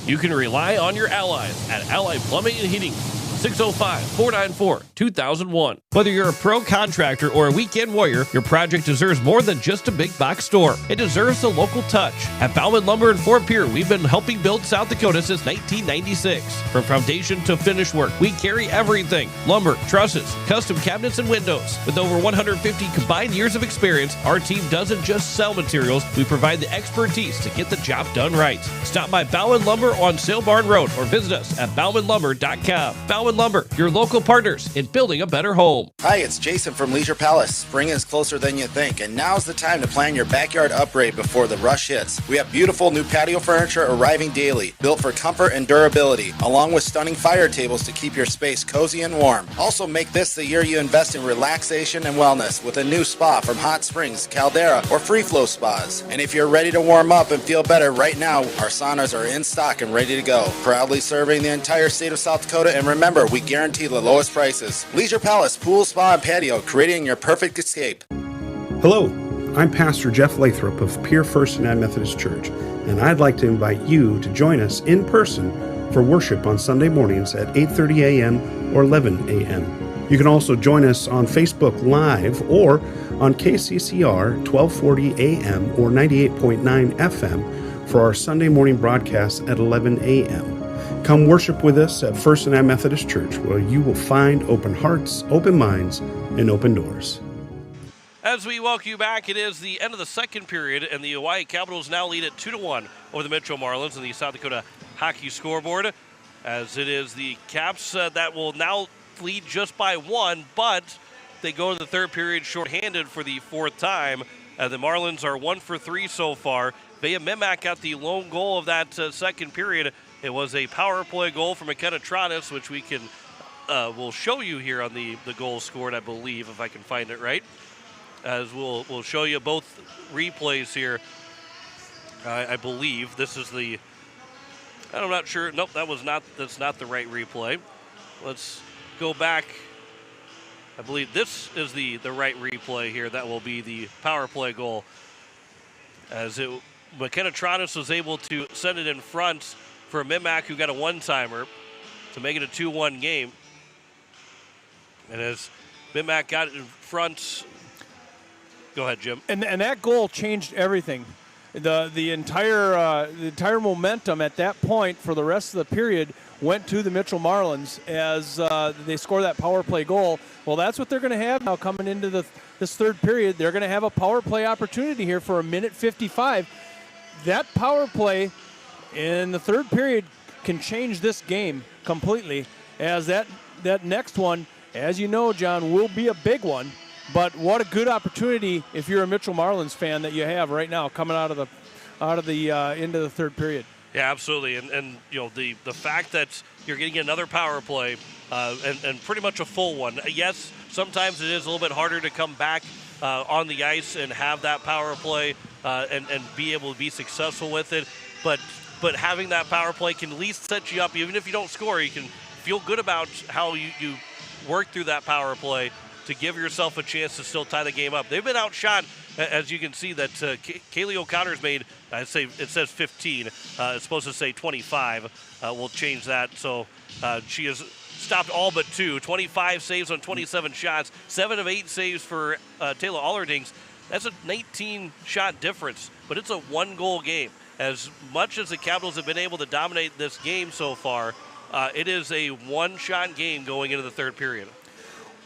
[SPEAKER 7] You can rely on your allies at Allied Plumbing and Heating. 605-494-2001. Whether you're a pro contractor or a weekend warrior, your project deserves more than just a big box store. It deserves a local touch. At Bauman Lumber in Fort Pierre, we've been helping build South Dakota since 1996. From foundation to finish work, we carry everything. Lumber, trusses, custom cabinets, and windows. With over 150 combined years of experience, our team doesn't just sell materials, we provide the expertise to get the job done right. Stop by Bauman Lumber on Sail Barn Road or visit us at baumanlumber.com. Bauman Lumber, your local partners in building a better home.
[SPEAKER 13] Hi, it's Jason from Leisure Palace. Spring is closer than you think, and now's the time to plan your backyard upgrade before the rush hits. We have beautiful new patio furniture arriving daily, built for comfort and durability, along with stunning fire tables to keep your space cozy and warm. Also, make this the year you invest in relaxation and wellness with a new spa from Hot Springs, Caldera, or Free Flow Spas. And if you're ready to warm up and feel better right now, our saunas are in stock and ready to go. Proudly serving the entire state of South Dakota, and remember, we guarantee the lowest prices. Leisure Palace, pool, spa, and patio, creating your perfect escape.
[SPEAKER 16] Hello, I'm Pastor Jeff Lathrop of Pierre First and Methodist Church, and I'd like to invite you to join us in person for worship on Sunday mornings at 8:30 a.m. or 11 a.m. You can also join us on Facebook Live or on KCCR 1240 AM or 98.9 FM for our Sunday morning broadcast at 11 a.m. Come worship with us at First United Methodist Church, where you will find open hearts, open minds, and open doors.
[SPEAKER 1] As we welcome you back, it is the end of the second period, and the Oahe Capitals now lead at 2-1 over the Mitchell Marlins in the South Dakota Hockey scoreboard, as it is the Caps that will now lead just by one, but they go to the third period shorthanded for the fourth time. The Marlins are 1 for 3 so far. Vea Mimak got the lone goal of that second period. It was a power play goal from McKenna Tronis, which we can we'll show you here on the goal scored, I believe, if I can find it right. As we'll show you both replays here. I believe this is the. I'm not sure. Nope, that's not the right replay. Let's go back. I believe this is the right replay here. That will be the power play goal. As McKenna Tronis was able to send it in front for Mimak, who got a one-timer to make it a 2-1 game. And as Mimak got it in front. Go ahead, Jim.
[SPEAKER 2] And that goal changed everything. The entire momentum at that point for the rest of the period went to the Mitchell Marlins as they score that power play goal. Well, that's what they're going to have now coming into this third period. They're going to have a power play opportunity here for a minute 55. That power play in the third period can change this game completely, as that next one, as you know, John, will be a big one. But what a good opportunity if you're a Mitchell Marlins fan that you have right now coming out of the into the third period.
[SPEAKER 1] Yeah, absolutely, and you know the fact that you're getting another power play and pretty much a full one. Yes, sometimes it is a little bit harder to come back on the ice and have that power play and be able to be successful with it. But having that power play can at least set you up. Even if you don't score, you can feel good about how you work through that power play to give yourself a chance to still tie the game up. They've been outshot, as you can see, that Kaylee O'Connor's made, it says 15. It's supposed to say 25. We'll change that. So she has stopped all but 2. 25 saves on 27 shots. 7 of 8 saves for Taylor Allerdings. That's a 19-shot difference, but it's a one-goal game. As much as the Capitals have been able to dominate this game so far, it is a one-shot game going into the third period.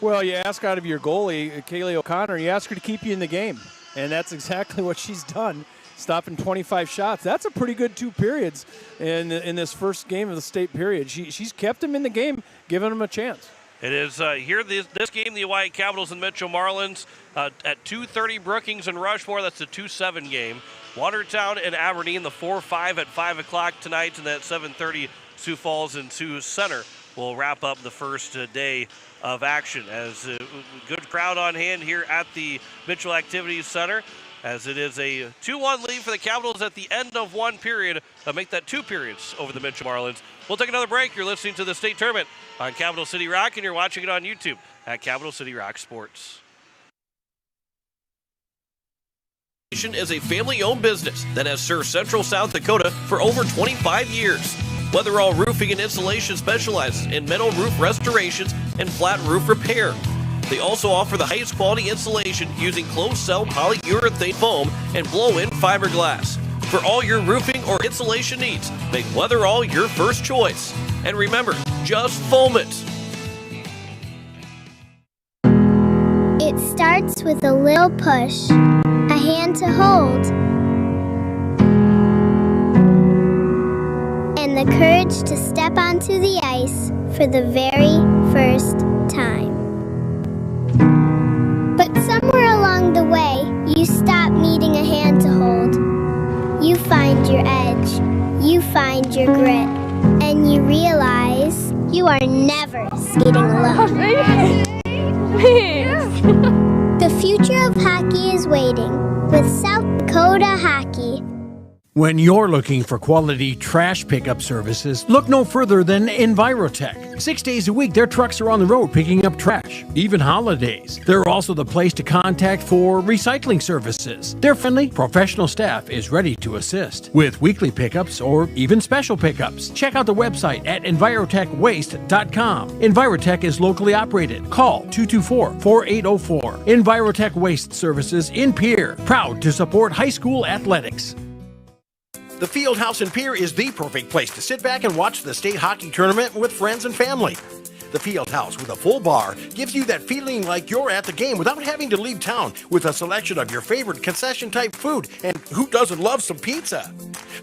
[SPEAKER 2] Well, you ask out of your goalie, Kaylee O'Connor, you ask her to keep you in the game. And that's exactly what she's done, stopping 25 shots. That's a pretty good 2 periods in this first game of the state period. She's kept them in the game, giving them a chance.
[SPEAKER 1] It is here this game, the Oahe Capitals and Mitchell Marlins at 2:30 Brookings and Rushmore. That's the 2-7 game. Watertown and Aberdeen, the 4-5 at 5 o'clock tonight, and at 7:30 Sioux Falls and Sioux Center will wrap up the first day of action. As a good crowd on hand here at the Mitchell Activities Center, as it is a 2-1 lead for the Capitals at the end of one period. Make that 2 periods over the Mitchell Marlins. We'll take another break. You're listening to the state tournament on Capital City Rock, and you're watching it on YouTube at Capital City Rock Sports. Is a family-owned business that has served Central South Dakota for over 25 years. Weatherall Roofing and Insulation specializes in metal roof restorations and flat roof repair. They also offer the highest quality insulation using closed-cell polyurethane foam and blow-in fiberglass. For all your roofing or insulation needs, make Weatherall your first choice. And remember, just foam it.
[SPEAKER 3] It starts with a little push, a hand to hold, and the courage to step onto the ice for the very first time. But somewhere along the way, you stop needing a hand to hold. You find your edge, you find your grit, and you realize you are never skating alone. The future of hockey is waiting with South Dakota Hockey.
[SPEAKER 8] When you're looking for quality trash pickup services, look no further than Envirotech. 6 days a week, their trucks are on the road picking up trash, even holidays. They're also the place to contact for recycling services. Their friendly, professional staff is ready to assist with weekly pickups or even special pickups. Check out the website at envirotechwaste.com. Envirotech is locally operated. Call 224-4804. Envirotech Waste Services in Pierre, proud to support high school athletics. The Fieldhouse in Pierre is the perfect place to sit back and watch the state hockey tournament with friends and family. The Fieldhouse with a full bar gives you that feeling like you're at the game without having to leave town, with a selection of your favorite concession-type food, and who doesn't love some pizza?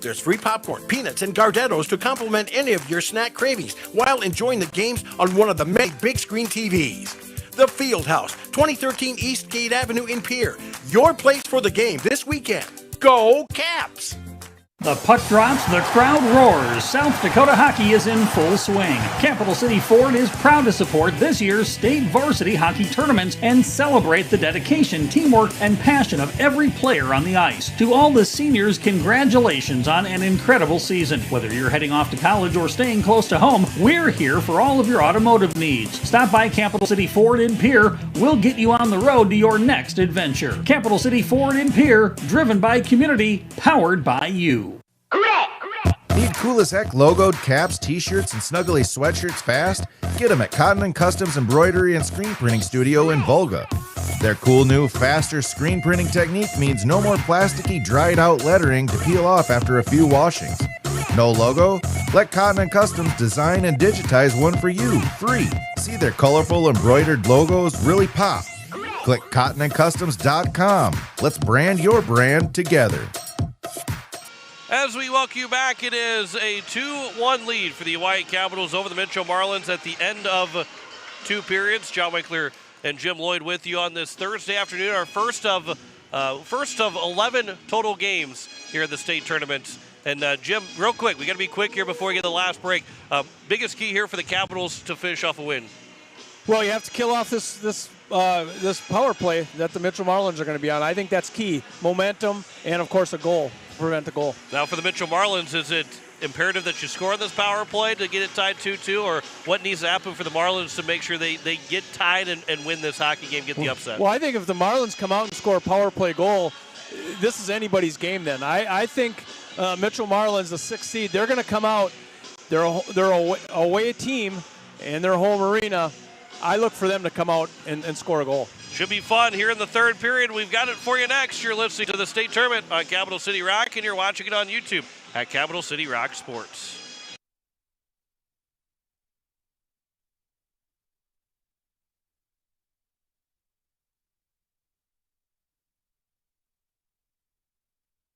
[SPEAKER 8] There's free popcorn, peanuts, and Gardettos to complement any of your snack cravings while enjoying the games on one of the many big-screen TVs. The Fieldhouse, 2013 East Gate Avenue in Pierre. Your place for the game this weekend. Go Caps!
[SPEAKER 14] The puck drops, the crowd roars. South Dakota hockey is in full swing. Capital City Ford is proud to support this year's state varsity hockey tournaments and celebrate the dedication, teamwork, and passion of every player on the ice. To all the seniors, congratulations on an incredible season. Whether you're heading off to college or staying close to home, we're here for all of your automotive needs. Stop by Capital City Ford in Pierre. We'll get you on the road to your next adventure. Capital City Ford in Pierre, driven by community, powered by you.
[SPEAKER 11] Need cool as heck logoed caps, t-shirts, and snuggly sweatshirts fast? Get them at Cotton & Customs Embroidery and Screen Printing Studio in Volga. Their cool new, faster screen printing technique means no more plasticky, dried-out lettering to peel off after a few washings. No logo? Let Cotton & Customs design and digitize one for you, free. See their colorful embroidered logos really pop. Click cottonandcustoms.com. Let's brand your brand together.
[SPEAKER 1] As we welcome you back, it is a 2-1 lead for the Oahe Capitals over the Mitchell Marlins at the end of two periods. John Winkler and Jim Lloyd with you on this Thursday afternoon, our first of 11 total games here at the state tournament. And Jim, real quick, we got to be quick here before we get the last break. Biggest key here for the Capitals to finish off a win.
[SPEAKER 2] Well, you have to kill off this power play that the Mitchell Marlins are going to be on. I think that's key. Momentum and, of course, a goal. Prevent a goal.
[SPEAKER 1] Now for the Mitchell Marlins, is it imperative that you score on this power play to get it tied 2-2, or what needs to happen for the Marlins to make sure they get tied and win this hockey game, get the upset?
[SPEAKER 2] Well, I think if the Marlins come out and score a power play goal, this is anybody's game then. I think Mitchell Marlins, the 6th seed, they're going to come out. They're a away team in their home arena. I look for them to come out and score a goal.
[SPEAKER 1] Should be fun here in the third period. We've got it for you next. You're listening to the state tournament on Capital City Rock, and you're watching it on YouTube at Capital City Rock Sports.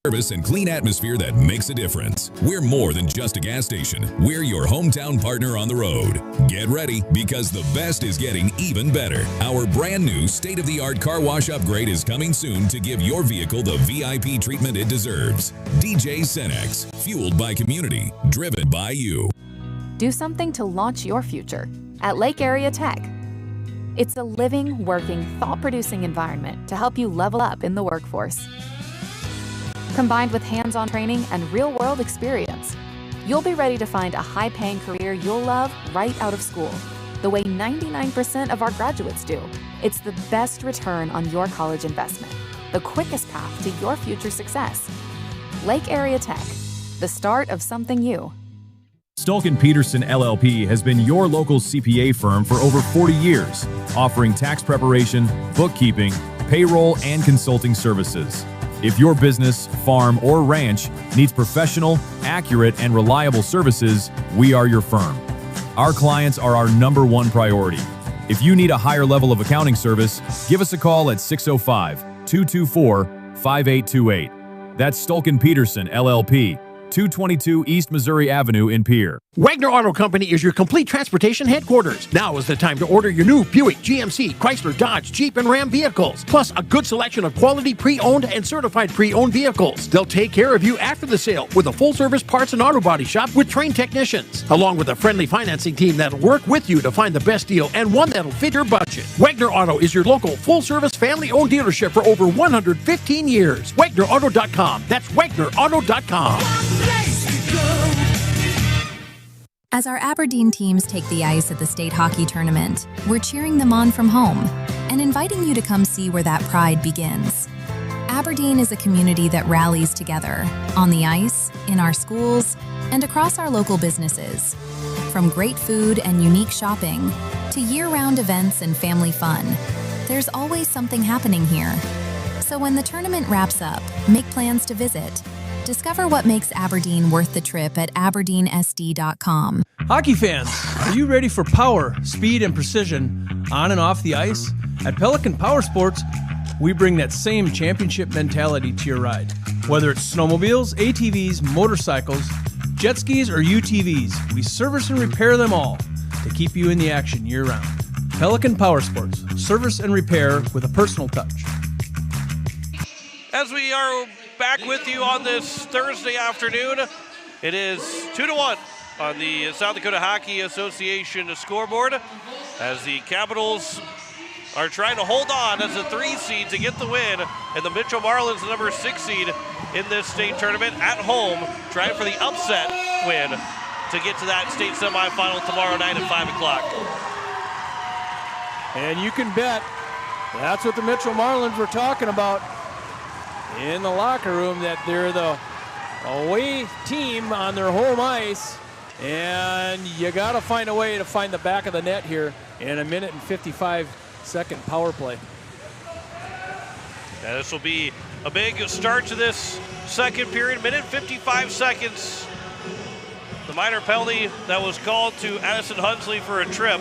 [SPEAKER 9] Service and clean atmosphere that makes a difference. We're more than just a gas station. We're your hometown partner on the road. Get ready, because the best is getting even better. Our brand new state-of-the-art car wash upgrade is coming soon to give your vehicle the VIP treatment it deserves. DJ Cenex, fueled by community, driven by you.
[SPEAKER 5] Do something to launch your future at Lake Area Tech. It's a living, working, thought-producing environment to help you level up in the workforce. Combined with hands-on training and real-world experience, you'll be ready to find a high-paying career you'll love right out of school, the way 99% of our graduates do. It's the best return on your college investment, the quickest path to your future success. Lake Area Tech, the start of something new.
[SPEAKER 17] Stulkin Peterson LLP has been your local CPA firm for over 40 years, offering tax preparation, bookkeeping, payroll, and consulting services. If your business, farm, or ranch needs professional, accurate, and reliable services, we are your firm. Our clients are our #1 priority. If you need a higher level of accounting service, give us a call at 605-224-5828. That's Stulkin Peterson LLP. 222 East Missouri Avenue in Pierre.
[SPEAKER 8] Wagner Auto Company is your complete transportation headquarters. Now is the time to order your new Buick, GMC, Chrysler, Dodge, Jeep, and Ram vehicles, plus a good selection of quality pre-owned and certified pre-owned vehicles. They'll take care of you after the sale with a full-service parts and auto body shop with trained technicians, along with a friendly financing team that'll work with you to find the best deal and one that'll fit your budget. Wagner Auto is your local full-service family-owned dealership for over 115 years. WagnerAuto.com. That's WagnerAuto.com.
[SPEAKER 10] As our Aberdeen teams take the ice at the state hockey tournament, we're cheering them on from home and inviting you to come see where that pride begins. Aberdeen is a community that rallies together on the ice, in our schools, and across our local businesses. From great food and unique shopping to year-round events and family fun, there's always something happening here. So when the tournament wraps up, make plans to visit. Discover what makes Aberdeen worth the trip at aberdeensd.com.
[SPEAKER 2] Hockey fans, are you ready for power, speed, and precision on and off the ice? At Pelican Power Sports, we bring that same championship mentality to your ride. Whether it's snowmobiles, ATVs, motorcycles, jet skis, or UTVs, we service and repair them all to keep you in the action year-round. Pelican Power Sports, service and repair with a personal touch.
[SPEAKER 1] As we are back with you on this Thursday afternoon, it is 2-1 on the South Dakota Hockey Association scoreboard as the Capitals are trying to hold on as a 3 seed to get the win, and the Mitchell Marlins, the number 6 seed in this state tournament at home, trying for the upset win to get to that state semifinal tomorrow night at 5 o'clock.
[SPEAKER 2] And you can bet that's what the Mitchell Marlins were talking about in the locker room, that they're the away team on their home ice, and you got to find a way to find the back of the net here in a minute and 55-second power play.
[SPEAKER 1] And this will be a big start to this second period, minute 55 seconds. The minor penalty that was called to Addison Hunsley for a trip.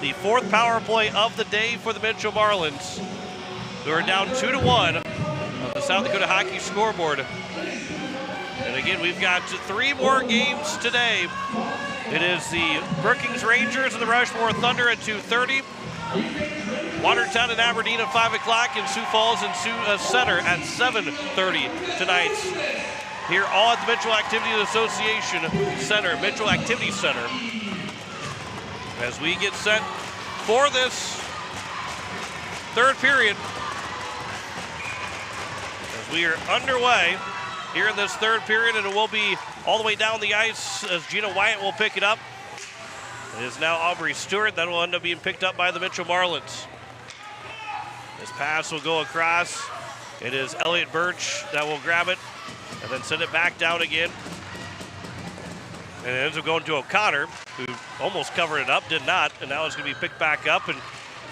[SPEAKER 1] The fourth power play of the day for the Mitchell Marlins, who are down 2-1 on the South Dakota Hockey scoreboard. And again, we've got 3 more games today. It is the Brookings Rangers and the Rushmore Thunder at 2:30. Watertown and Aberdeen at 5 o'clock, and Sioux Falls and Sioux Center at 7:30 tonight. Here all at the Mitchell Activity Association Center, Mitchell Activity Center. As we get set for this third period, as we are underway here in this third period, and it will be all the way down the ice as Gina Wyatt will pick it up. It is now Aubrey Stewart that will end up being picked up by the Mitchell Marlins. This pass will go across. It is Elliott Birch that will grab it and then send it back down again. And it ends up going to O'Connor, who almost covered it up, did not, and now it's going to be picked back up and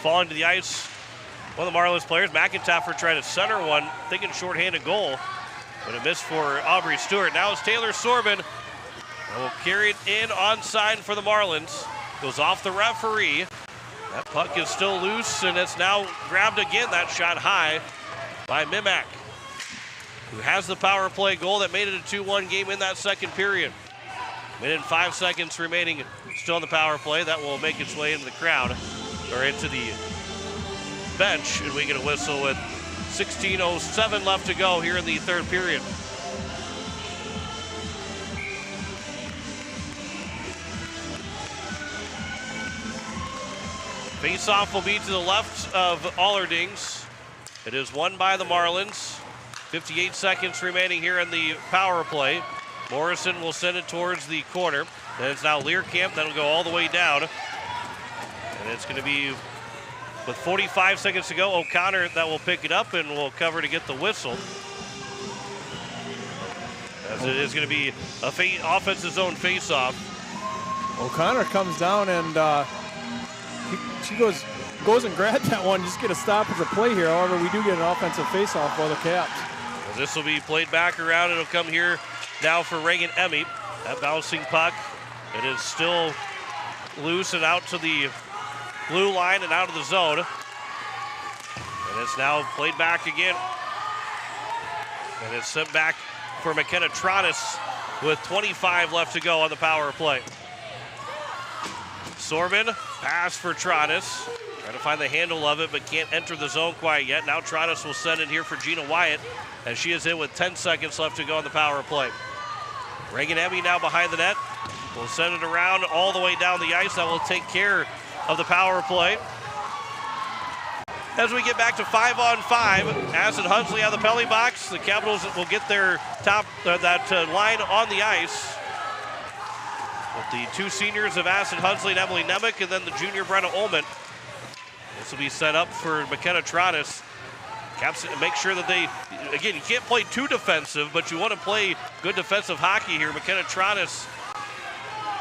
[SPEAKER 1] falling to the ice. One of the Marlins players, McIntyre, trying to center one, thinking shorthanded goal, but a miss for Aubrey Stewart. Now it's Taylor Sorbin, and will carry it in onside for the Marlins. Goes off the referee. That puck is still loose, and it's now grabbed again. That shot high by Mimak, who has the power play goal that made it a 2-1 game in that second period. Minute and 5 seconds remaining still on the power play. That will make its way into the crowd, or into the bench, and we get a whistle with 16:07 left to go here in the third period. Face-off will be to the left of Allerdings. It is won by the Marlins. 58 seconds remaining here in the power play. Morrison will send it towards the corner. Then it's now Learcamp. That'll go all the way down. And it's going to be, with 45 seconds to go, O'Connor that will pick it up and will cover to get the whistle. As it is going to be a offensive zone face-off.
[SPEAKER 2] O'Connor comes down and she goes and grabs that one. Just get a stoppage of play here. However, we do get an offensive face-off by the Caps.
[SPEAKER 1] Well, this will be played back around. It'll come here now for Reagan Emmy. That bouncing puck, it is still loose and out to the blue line and out of the zone. And it's now played back again. And it's sent back for McKenna Tronis with 25 left to go on the power play. Sorbin, pass for Tronis. Trying to find the handle of it, but can't enter the zone quite yet. Now Tronis will send it here for Gina Wyatt, as she is in with 10 seconds left to go on the power play. Reagan Emmy now behind the net. Will send it around all the way down the ice. That will take care of the power play. As we get back to 5-on-5, Acid Hunsley out of the penalty box. The Capitals will get their top line on the ice with the two seniors of Acid Hunsley and Emily Nemec, and then the junior Brenna Ullman. This will be set up for McKenna Tronis. Caps make sure that they, again, you can't play too defensive, but you want to play good defensive hockey here. McKenna Tronis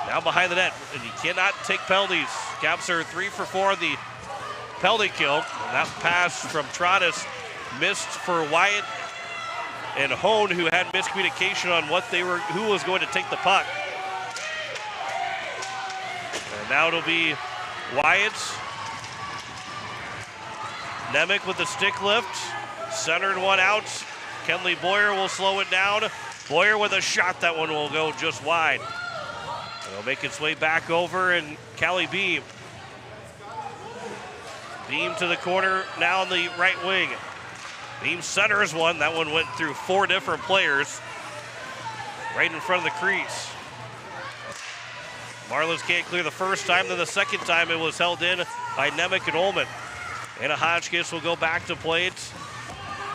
[SPEAKER 1] now behind the net, and you cannot take penalties. Caps are 3 for 4 on the penalty kill. And that pass from Tronis missed for Wyatt and Hone, who had miscommunication on who was going to take the puck. And now it'll be Wyatt. Nemec with the stick lift. Centered one out. Kenley Boyer will slow it down. Boyer with a shot. That one will go just wide. It'll make its way back over, and Callie Beam. Beam to the corner now on the right wing. Beam centers one. That one went through 4 different players right in front of the crease. Marlins can't clear the first time. Then the second time it was held in by Nemec and Ullman. Anna Hotchkiss will go back to play it.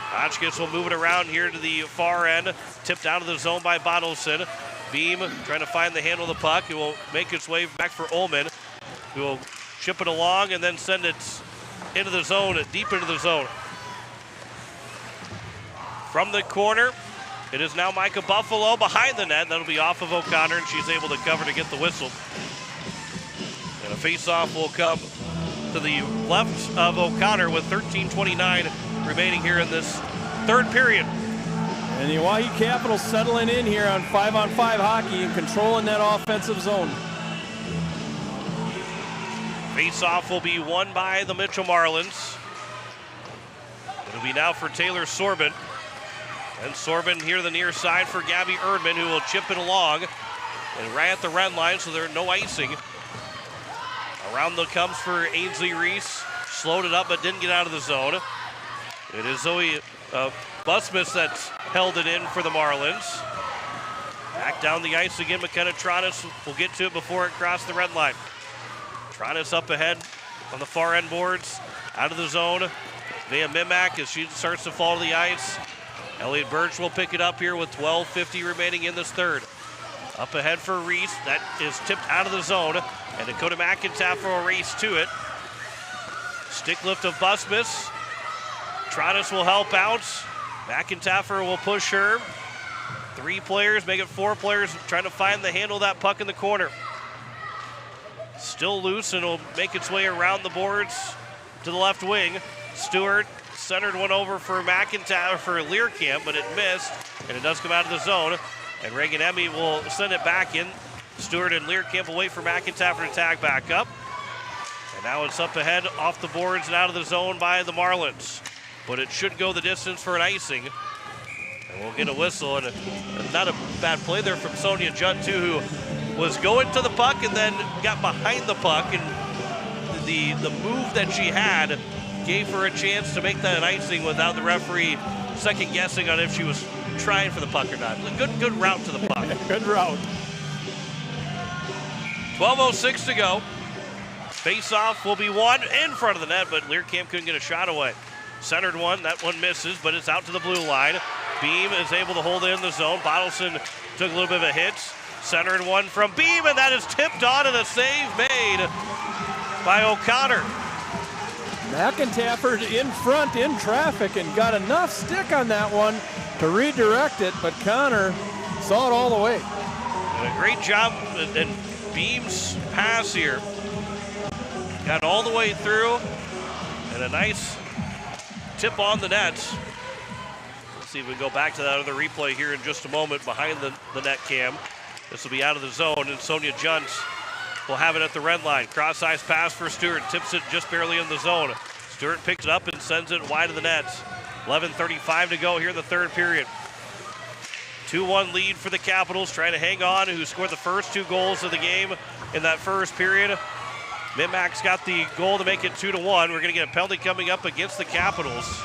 [SPEAKER 1] Hotchkiss will move it around here to the far end. Tipped out of the zone by Bottleson. Beam trying to find the handle of the puck. It will make its way back for Ullman, who will chip it along and then send it into the zone, deep into the zone. From the corner, it is now Micah Buffalo behind the net. That'll be off of O'Connor, and she's able to cover to get the whistle. And a face-off will come to the left of O'Connor with 13:29 remaining here in this third period.
[SPEAKER 2] And the Oahe Capitals settling in here on 5-on-5 hockey and controlling that offensive zone.
[SPEAKER 1] Face-off will be won by the Mitchell Marlins. It'll be now for Taylor Sorbin. And Sorbin here to the near side for Gabby Erdman, who will chip it along. And right at the red line, so there's no icing. Around the comes for Ainsley Reese. Slowed it up, but didn't get out of the zone. It is Zoe Busmus that's held it in for the Marlins. Back down the ice again. McKenna Tronis will get to it before it crossed the red line. Tronis up ahead on the far end boards. Out of the zone. Via Mimak as she starts to fall to the ice. Elliot Birch will pick it up here with 12:50 remaining in this third. Up ahead for Reese. That is tipped out of the zone. And Dakota McIntyre will race to it. Stick lift of Busmus. Tronis will help out. McIntyre will push her. 3 players, make it 4 players trying to find the handle of that puck in the corner. Still loose, and will make its way around the boards to the left wing. Stewart centered one over for McIntyre for Learcamp, but it missed, and it does come out of the zone. And Reagan Emmy will send it back in. Stewart and Learcamp will wait for McIntyre to tag back up. And now it's up ahead off the boards and out of the zone by the Marlins. But it should go the distance for an icing. And we'll get a whistle, and not a bad play there from Sonia Judd, too, who was going to the puck and then got behind the puck. And the move that she had gave her a chance to make that an icing without the referee second guessing on if she was trying for the puck or not. Good route to the puck.
[SPEAKER 2] Good route.
[SPEAKER 1] 12:06 to go. Face-off will be won in front of the net, but Learcamp couldn't get a shot away. Centered one, that one misses, but it's out to the blue line. Beam is able to hold it in the zone. Bottleson took a little bit of a hit. Centered one from Beam, and that is tipped on, and a save made by O'Connor.
[SPEAKER 2] McIntyre in front in traffic and got enough stick on that one to redirect it, but Connor saw it all the way.
[SPEAKER 1] And a great job in Beam's pass here. Got all the way through, and a nice tip on the net. Let's see if we can go back to that other replay here in just a moment behind the net cam. This will be out of the zone, and Sonia Junt will have it at the red line. Cross-ice pass for Stewart, tips it just barely in the zone. Stewart picks it up and sends it wide of the net. 11:35 to go here in the third period. 2-1 lead for the Capitals, trying to hang on, who scored the first 2 goals of the game in that first period. Mimac's got the goal to make it 2-1. We're going to get a penalty coming up against the Capitals.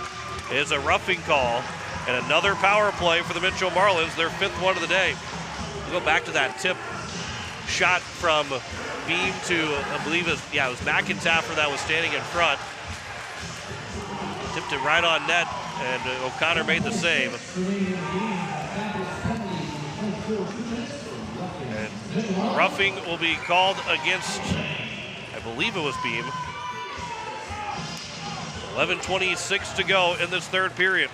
[SPEAKER 1] It is a roughing call, and another power play for the Mitchell Marlins, their 5th one of the day. We'll go back to that tip shot from Beam to, I believe it was McIntyre that was standing in front. Tipped it right on net, and O'Connor made the save. And roughing will be called against, I believe it was Beam. 11:26 to go in this third period.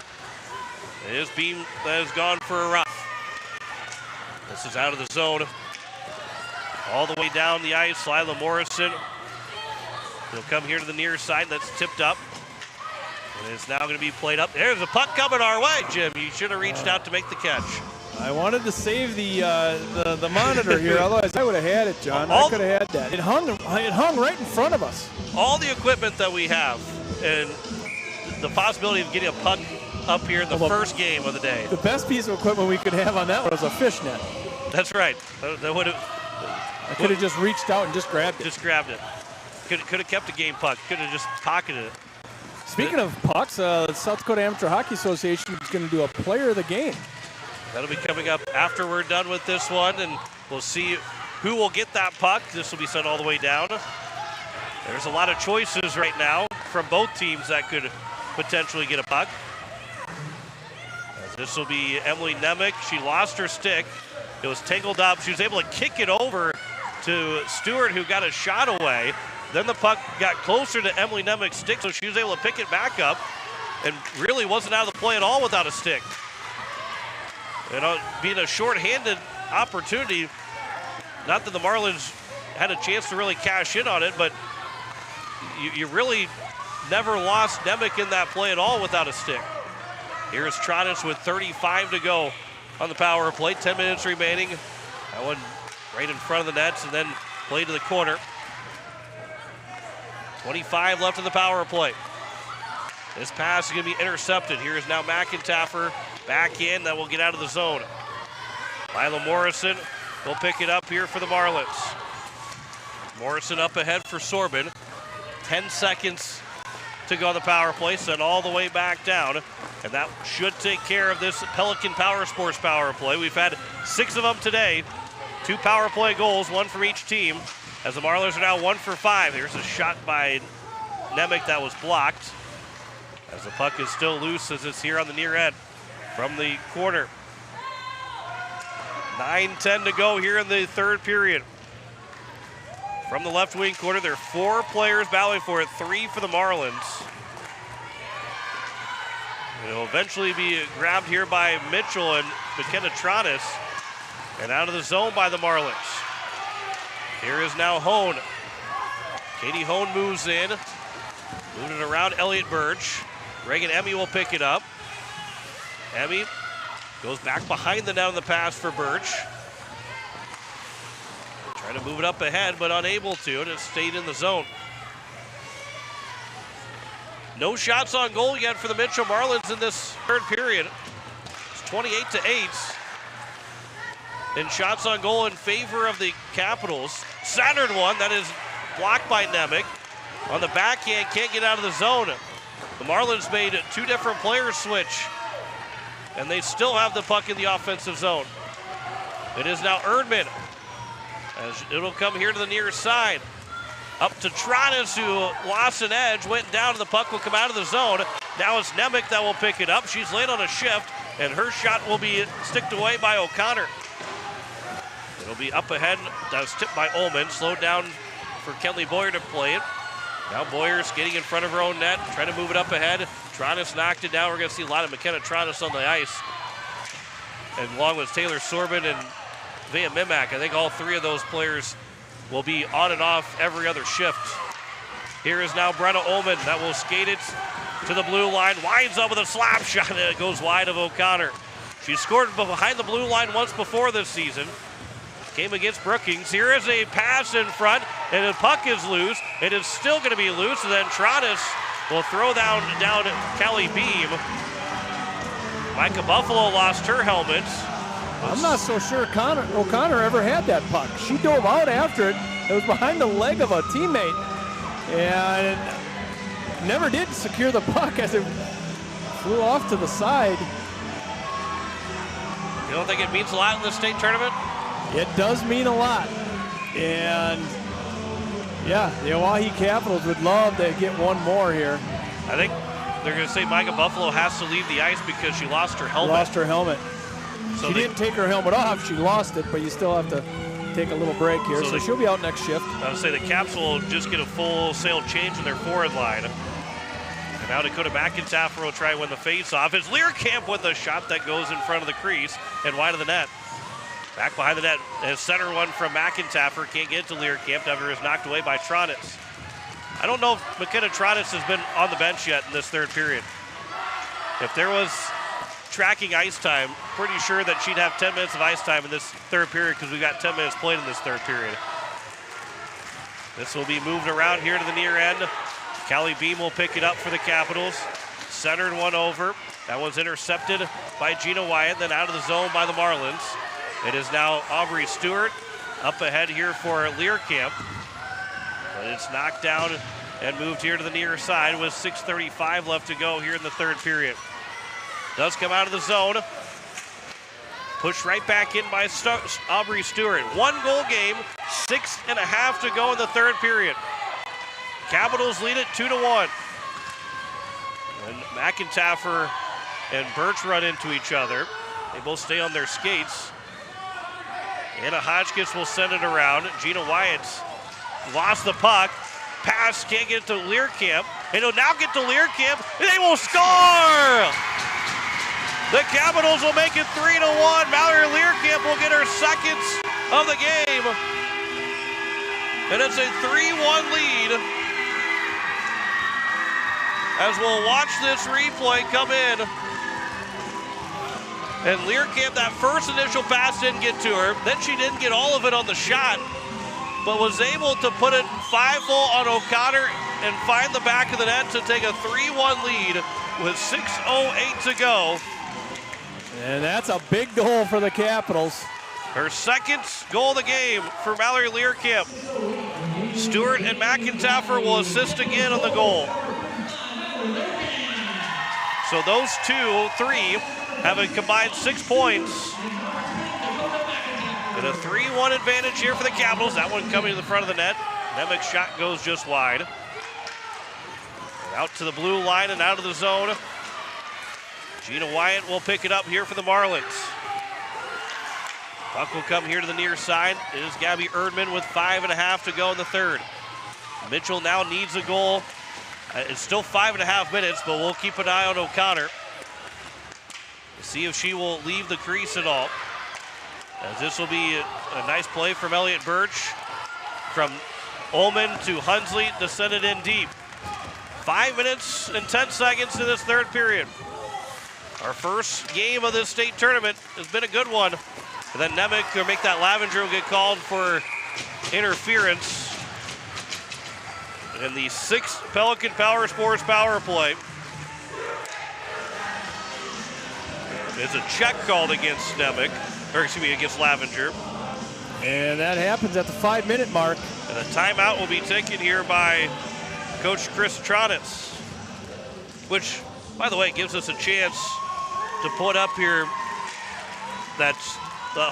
[SPEAKER 1] It is Beam that has gone for a rough. This is out of the zone. All the way down the ice, Lila Morrison. He'll come here to the near side. That's tipped up. And it's now going to be played up. There's a puck coming our way, Jim. You should have reached out to make the catch.
[SPEAKER 2] I wanted to save the monitor here, otherwise I would have had it, John. I could have had that. It hung right in front of us.
[SPEAKER 1] All the equipment that we have and the possibility of getting a puck up here in the first game of the day.
[SPEAKER 2] The best piece of equipment we could have on that was a fish net.
[SPEAKER 1] That's right. That would have.
[SPEAKER 2] I could have just reached out and just grabbed it.
[SPEAKER 1] Could have kept a game puck. Could have just pocketed it.
[SPEAKER 2] Speaking of pucks, the South Dakota Amateur Hockey Association is going to do a player of the game.
[SPEAKER 1] That'll be coming up after we're done with this one, and we'll see who will get that puck. This will be sent all the way down. There's a lot of choices right now from both teams that could potentially get a puck. As this will be Emily Nemec. She lost her stick. It was tangled up. She was able to kick it over to Stewart, who got a shot away. Then the puck got closer to Emily Nemec's stick, so she was able to pick it back up and really wasn't out of the play at all without a stick. And being a short-handed opportunity, not that the Marlins had a chance to really cash in on it, but you really never lost Nemec in that play at all without a stick. Here's Tronis with 35 to go on the power play. 10 minutes remaining. That one right in front of the nets and then play to the corner. 25 left in the power play. This pass is going to be intercepted. Here is now McIntyre back in. That will get out of the zone. Lila Morrison will pick it up here for the Marlins. Morrison up ahead for Sorbin. 10 seconds to go on the power play. Sent all the way back down. And that should take care of this Pelican Power Sports power play. We've had 6 of them today. 2 power play goals, 1 from each team. As the Marlins are now 1 for 5. Here's a shot by Nemec that was blocked. As the puck is still loose as it's here on the near end from the corner. 9:10 to go here in the third period. From the left wing corner, there are 4 players battling for it, 3 for the Marlins. It'll eventually be grabbed here by Mitchell and McKenna Tronis. And out of the zone by the Marlins. Here is now Hone. Katie Hone moves in. Moving it around Elliott Birch. Reagan Emmy will pick it up. Emmy goes back behind the net on the pass for Birch. Trying to move it up ahead, but unable to, and it stayed in the zone. No shots on goal yet for the Mitchell Marlins in this third period. It's 28-8. And shots on goal in favor of the Capitals. Centered one, that is blocked by Nemec. On the backhand, can't get out of the zone. The Marlins made 2 different players switch. And they still have the puck in the offensive zone. It is now Erdman. As it'll come here to the near side. Up to Tronis, who lost an edge, went down, and the puck will come out of the zone. Now it's Nemec that will pick it up. She's late on a shift, and her shot will be sticked away by O'Connor. It'll be up ahead. That was tipped by Ullman. Slowed down for Kelly Boyer to play it. Now Boyer's getting in front of her own net, trying to move it up ahead. Tronis knocked it down. We're going to see a lot of McKenna Tronis on the ice. And along with Taylor Sorbin and Vea Mimak, I think all 3 of those players will be on and off every other shift. Here is now Brenna Ullman that will skate it to the blue line. Winds up with a slap shot, and it goes wide of O'Connor. She scored behind the blue line once before this season. Came against Brookings. Here is a pass in front, and the puck is loose. It is still going to be loose, and then Tronis will throw down Kelly Beam. Micah Buffalo lost her helmet.
[SPEAKER 2] I'm not so sure O'Connor ever had that puck. She dove out after it. It was behind the leg of a teammate, and never did secure the puck as it flew off to the side.
[SPEAKER 1] You don't think it means a lot in the state tournament?
[SPEAKER 2] It does mean a lot. And yeah, the Oahe Capitals would love to get one more here.
[SPEAKER 1] I think they're going to say Micah Buffalo has to leave the ice because she lost her helmet.
[SPEAKER 2] So she didn't take her helmet off. She lost it, but you still have to take a little break here. So she'll be out next shift.
[SPEAKER 1] I would say the Caps will just get a full sail change in their forward line. And now Dakota McIntyre will try and win the faceoff. It's Learcamp with a shot that goes in front of the crease and wide of the net. Back behind the net, a center one from McIntyre. Can't get to Learcamp after it's knocked away by Tronitz. I don't know if McKenna Tronitz has been on the bench yet in this third period. If there was tracking ice time, pretty sure that she'd have 10 minutes of ice time in this third period because we've got 10 minutes played in this third period. This will be moved around here to the near end. Callie Beam will pick it up for the Capitals. Centered one over. That one's intercepted by Gina Wyatt, then out of the zone by the Marlins. It is now Aubrey Stewart up ahead here for Learcamp. But it's knocked down and moved here to the near side with 6:35 left to go here in the third period. Does come out of the zone. Pushed right back in by Aubrey Stewart. 1 goal game, 6.5 to go in the third period. Capitals lead it 2-1. And McIntyre and Birch run into each other. They both stay on their skates. Anna Hodgkiss will send it around. Gina Wyatt lost the puck. Pass, can't get to Learcamp. It'll now get to Learcamp. They will score! The Capitals will make it 3-1. Mallory Learcamp will get her second of the game. And it's a 3-1 lead. As we'll watch this replay come in. And Learcamp, that first initial pass didn't get to her. Then she didn't get all of it on the shot, but was able to put it 5-full on O'Connor and find the back of the net to take a 3-1 lead with 6:08 to go.
[SPEAKER 2] And that's a big goal for the Capitals.
[SPEAKER 1] Her second goal of the game for Mallory Learcamp. Stewart and McIntyre will assist again on the goal. So those three, have a combined 6 points. And a 3-1 advantage here for the Capitals. That one coming to the front of the net. Nemec's shot goes just wide. And out to the blue line and out of the zone. Gina Wyatt will pick it up here for the Marlins. Puck will come here to the near side. It is Gabby Erdman with 5.5 to go in the third. Mitchell now needs a goal. It's still 5.5 minutes, but we'll keep an eye on O'Connor. See if she will leave the crease at all. As this will be a nice play from Elliott Birch. From Ullman to Hunsley to send it in deep. 5 minutes and 10 seconds in this third period. Our first game of this state tournament has been a good one. And then Nemec will make that Lavenger will get called for interference. In the 6th Pelican Power Sports power play. There's a check called against Nemec, or excuse me, against Lavenger.
[SPEAKER 2] And that happens at the 5-minute mark.
[SPEAKER 1] And a timeout will be taken here by Coach Chris Tronitz, which, by the way, gives us a chance to put up here that's the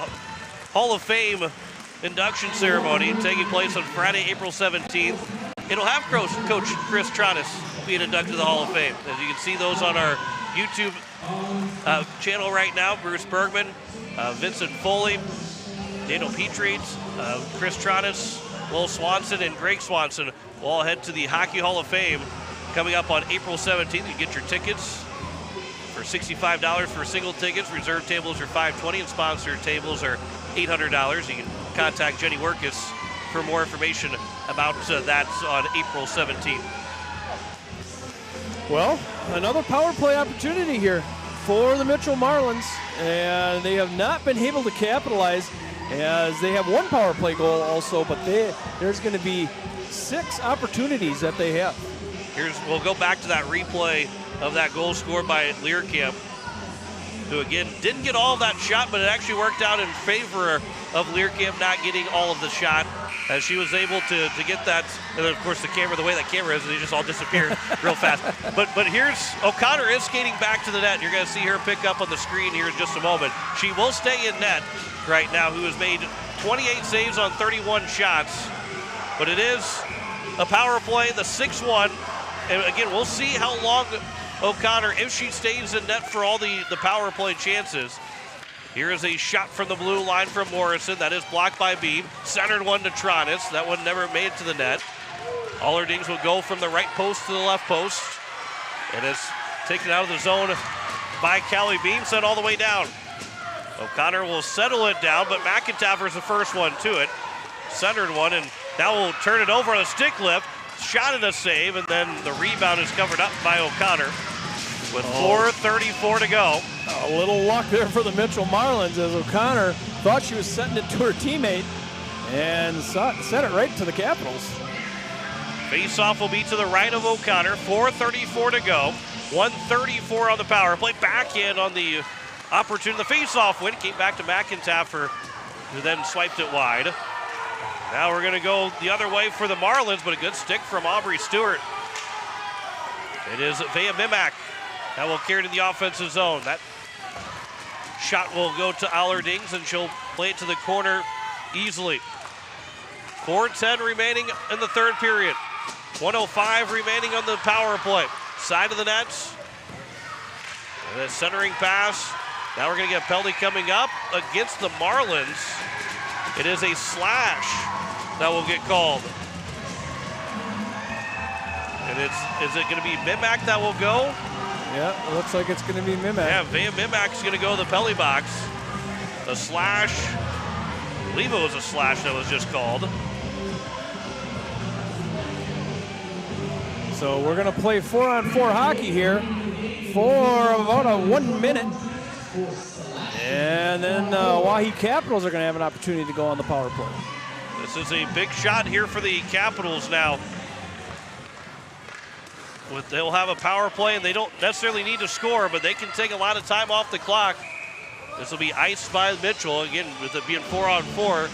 [SPEAKER 1] Hall of Fame induction ceremony taking place on Friday, April 17th. It'll have Coach Chris Tronitz being inducted to the Hall of Fame. As you can see those on our YouTube channel right now. Bruce Bergman, Vincent Foley, Daniel Petrie, Chris Tronitz, Will Swanson, and Greg Swanson will all head to the Hockey Hall of Fame coming up on April 17th. You can get your tickets for $65 for single tickets. Reserve tables are $520 and sponsored tables are $800. You can contact Jenny Workus for more information about that on April 17th.
[SPEAKER 2] Well, another power play opportunity here for the Mitchell Marlins, and they have not been able to capitalize as they have one power play goal also, but there's going to be 6 opportunities that they have.
[SPEAKER 1] We'll go back to that replay of that goal scored by Learcamp. who again didn't get all of that shot, but it actually worked out in favor of Learcamp not getting all of the shot, as she was able to get that. And then of course the way that camera is, they just all disappeared real fast. But here's O'Connor is skating back to the net. You're going to see her pick up on the screen here in just a moment. She will stay in net right now, who has made 28 saves on 31 shots. But it is a power play, the 6-1. And again, we'll see how long O'Connor, if she stays in net for all the power play chances. Here is a shot from the blue line from Morrison. That is blocked by Beam. Centered one to Tronis. That one never made it to the net. Allerdings will go from the right post to the left post. And it's taken out of the zone by Callie Beam, sent all the way down. O'Connor will settle it down, but McIntyre's the first one to it. Centered one, and now will turn it over on a stick lift. Shot and a save, and then the rebound is covered up by O'Connor with 4:34 to go.
[SPEAKER 2] A little luck there for the Mitchell Marlins, as O'Connor thought she was sending it to her teammate and sent it right to the Capitals.
[SPEAKER 1] Face-off will be to the right of O'Connor. 4:34 to go. 1:34 on the power play. Backhand on the opportunity. The face-off win came back to McIntyre, who then swiped it wide. Now we're going to go the other way for the Marlins, but a good stick from Aubrey Stewart. It is Vea Mimak that will carry to the offensive zone. That shot will go to Allerdings, and she'll play it to the corner easily. 4:10 remaining in the third period. 1:05 remaining on the power play. Side of the nets. And a centering pass. Now we're going to get a penalty coming up against the Marlins. It is a slash that will get called. And is it going to be Mimak that will go?
[SPEAKER 2] Yeah, it looks like it's going to be Mimak.
[SPEAKER 1] Yeah, Vea Mimak's going to go to the penalty box. A slash. I believe it was a slash that was just called.
[SPEAKER 2] So we're going to play 4-on-4 hockey here for about 1 minute. And then Oahe Capitals are going to have an opportunity to go on the power play.
[SPEAKER 1] This is a big shot here for the Capitals now. They'll have a power play, and they don't necessarily need to score, but they can take a lot of time off the clock. This will be iced by Mitchell. Again, with it being 4-on-4,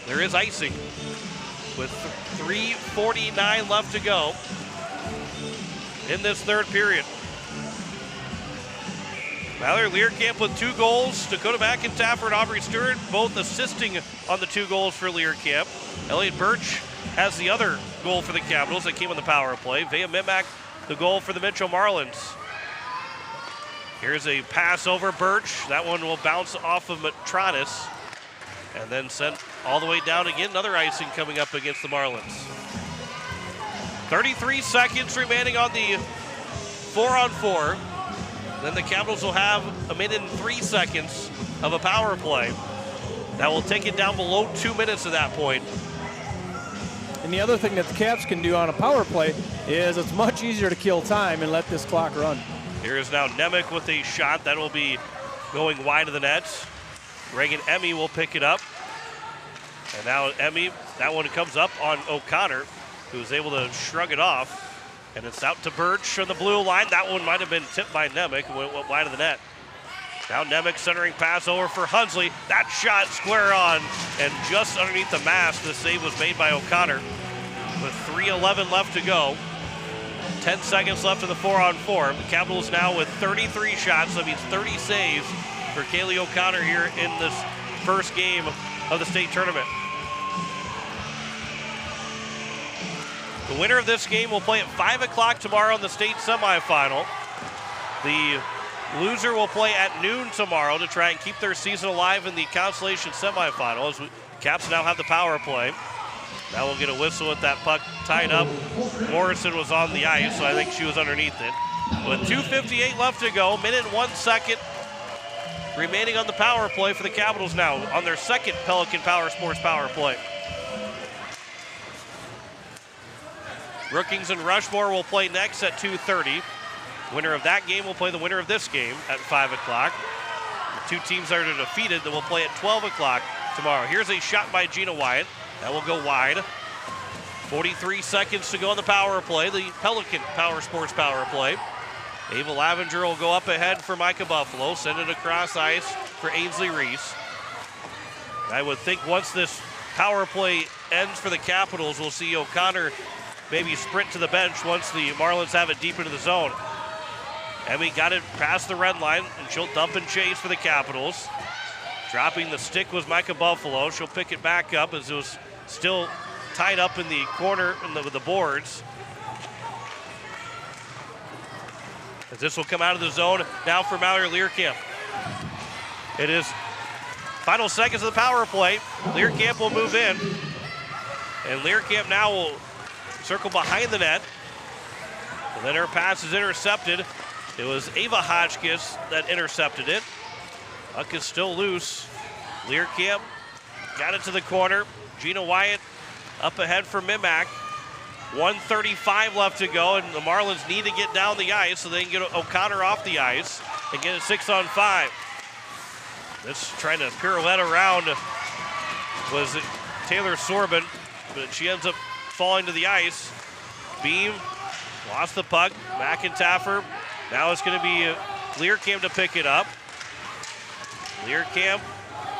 [SPEAKER 1] there is icing. With 3:49 left to go in this third period. Mallory Learcamp with 2 goals. Dakota McIntyre and Aubrey Stewart both assisting on the 2 goals for Learcamp. Elliot Birch has the other goal for the Capitals that came on the power play. Vea Mimak, the goal for the Mitchell Marlins. Here's a pass over Birch. That one will bounce off of Matronis and then sent all the way down again. Another icing coming up against the Marlins. 33 seconds remaining on the 4-on-4. Then the Capitals will have 1 minute and 3 seconds of a power play. That will take it down below 2 minutes at that point.
[SPEAKER 2] And the other thing that the Caps can do on a power play is it's much easier to kill time and let this clock run.
[SPEAKER 1] Here is now Nemec with a shot that will be going wide of the net. Reagan Emmy will pick it up. And now Emmy, that one comes up on O'Connor, who's able to shrug it off. And it's out to Birch on the blue line. That one might have been tipped by Nemec and went wide of the net. Now Nemec centering pass over for Hunsley. That shot square on, and just underneath the mask, the save was made by O'Connor. With 3:11 left to go. 10 seconds left in the 4-on-4. The Capitals now with 33 shots. That means 30 saves for Kaylee O'Connor here in this first game of the state tournament. The winner of this game will play at 5 o'clock tomorrow in the state semifinal. The loser will play at noon tomorrow to try and keep their season alive in the Constellation semifinal, as Caps now have the power play. Now we'll get a whistle with that puck tied up. Morrison was on the ice, so I think she was underneath it. With 2:58 left to go, minute and 1 second remaining on the power play for the Capitals now on their second Pelican Power Sports power play. Brookings and Rushmore will play next at 2:30. Winner of that game will play the winner of this game at 5 o'clock. The 2 teams that are defeated that will play at 12 o'clock tomorrow. Here's a shot by Gina Wyatt. That will go wide. 43 seconds to go on the power play, the Pelican Power Sports power play. Ava Lavenger will go up ahead for Micah Buffalo, send it across ice for Ainsley Reese. I would think once this power play ends for the Capitals, we'll see O'Connor maybe sprint to the bench once the Marlins have it deep into the zone. Emmy got it past the red line, and she'll dump and chase for the Capitals. Dropping the stick was Micah Buffalo. She'll pick it back up as it was still tied up in the corner with the boards. As this will come out of the zone now for Mallory Learcamp. It is final seconds of the power play. Learcamp will move in. And Learcamp now will circle behind the net. And then her pass is intercepted. It was Ava Hotchkiss that intercepted it. Puck is still loose. Learcamp got it to the corner. Gina Wyatt up ahead for Mimac. 1:35 left to go, and the Marlins need to get down the ice so they can get O'Connor off the ice and get it 6-on-5. This trying to pirouette around was Taylor Sorbin, but she ends up falling to the ice. Beam lost the puck. McIntaffer. Now it's going to be Learcamp to pick it up. Learcamp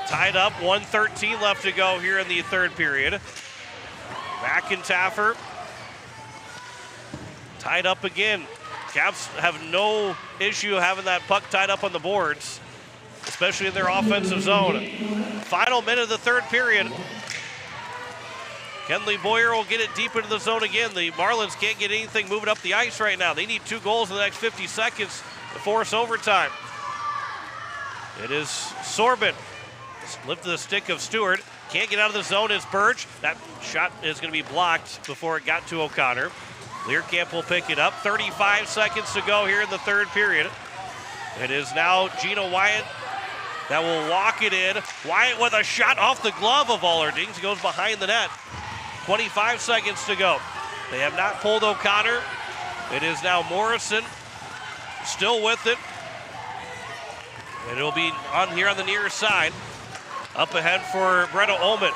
[SPEAKER 1] tied up. 1:13 left to go here in the third period. McIntaffer tied up again. Caps have no issue having that puck tied up on the boards, especially in their offensive zone. Final minute of the third period. Kenley Boyer will get it deep into the zone again. The Marlins can't get anything moving up the ice right now. They need 2 goals in the next 50 seconds to force overtime. It is Sorbin. Lifted the stick of Stewart. Can't get out of the zone is Birch. That shot is going to be blocked before it got to O'Connor. Learcamp will pick it up. 35 seconds to go here in the third period. It is now Gina Wyatt that will walk it in. Wyatt with a shot off the glove of Allerdings. Goes behind the net. 25 seconds to go. They have not pulled O'Connor. It is now Morrison still with it. And it'll be on here on the near side. Up ahead for Brenna Ullman.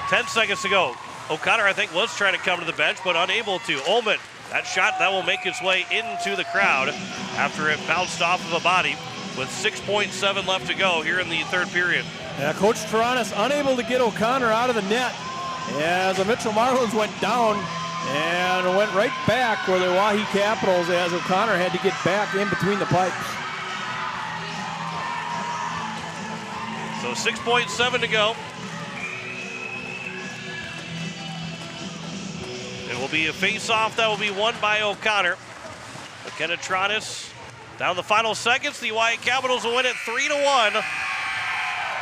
[SPEAKER 1] 10 seconds to go. O'Connor, I think, was trying to come to the bench, but unable to. Ullman, that shot, that will make its way into the crowd after it bounced off of a body with 6.7 left to go here in the third period.
[SPEAKER 2] Yeah, Coach Taranis unable to get O'Connor out of the net as the Mitchell Marlins went down and went right back where the Oahe Capitals, as O'Connor had to get back in between the pipes.
[SPEAKER 1] So 6.7 to go. It will be a face-off that will be won by O'Connor. McKenna Tronis down the final seconds. The Oahe Capitals will win it 3-1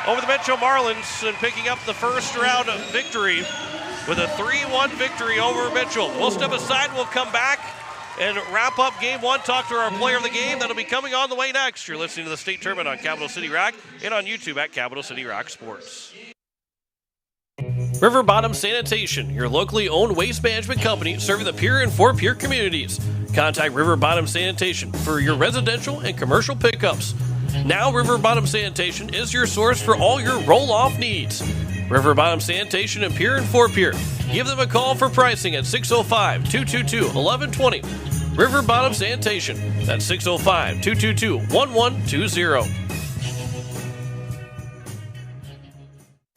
[SPEAKER 1] over the Mitchell Marlins and picking up the first round victory with a 3-1 victory over Mitchell. We'll step aside. We'll come back and wrap up game one. Talk to our player of the game. That'll be coming on the way next. You're listening to the state tournament on Capital City Rock and on YouTube at Capital City Rock Sports.
[SPEAKER 7] River Bottom Sanitation, your locally owned waste management company serving the Pierre and Fort Pierre communities. Contact River Bottom Sanitation for your residential and commercial pickups. Now River Bottom Sanitation is your source for all your roll-off needs. River Bottom Sanitation in Pierre and Fort Pierre. Give them a call for pricing at 605-222-1120. River Bottom Sanitation. That's 605-222-1120.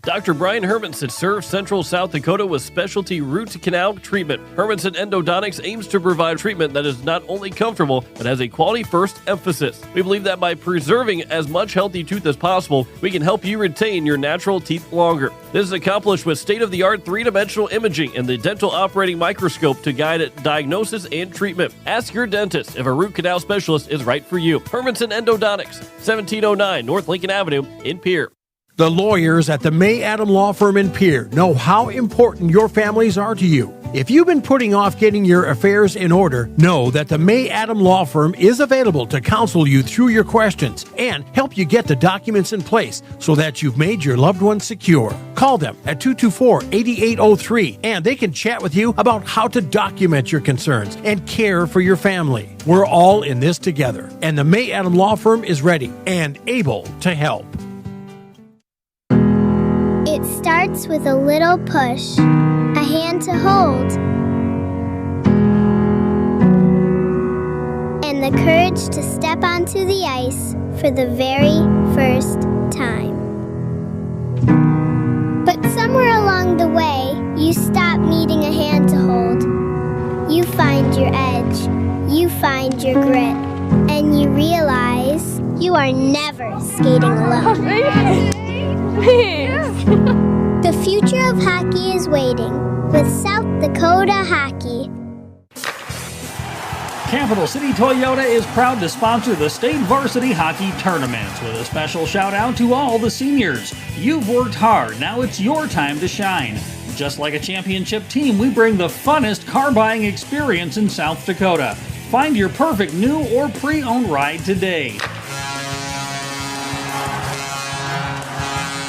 [SPEAKER 7] Dr. Brian Hermanson serves Central South Dakota with specialty root canal treatment. Hermanson Endodontics aims to provide treatment that is not only comfortable, but has a quality-first emphasis. We believe that by preserving as much healthy tooth as possible, we can help you retain your natural teeth longer. This is accomplished with state-of-the-art three-dimensional imaging and the dental operating microscope to guide diagnosis and treatment. Ask your dentist if a root canal specialist is right for you. Hermanson Endodontics, 1709 North Lincoln Avenue in Pierre.
[SPEAKER 8] The lawyers at the May Adam Law Firm in Pierre know how important your families are to you. If you've been putting off getting your affairs in order, know that the May Adam Law Firm is available to counsel you through your questions and help you get the documents in place so that you've made your loved ones secure. Call them at 224-8803 and they can chat with you about how to document your concerns and care for your family. We're all in this together, and the May Adam Law Firm is ready and able to help.
[SPEAKER 3] It starts with a little push, a hand to hold, and the courage to step onto the ice for the very first time. But somewhere along the way, you stop needing a hand to hold. You find your edge, you find your grit, and you realize you are never skating alone. The future of hockey is waiting with South Dakota Hockey.
[SPEAKER 14] Capital City Toyota is proud to sponsor the State Varsity Hockey Tournaments with a special shout out to all the seniors. You've worked hard, now it's your time to shine. Just like a championship team, we bring the funnest car buying experience in South Dakota. Find your perfect new or pre-owned ride today.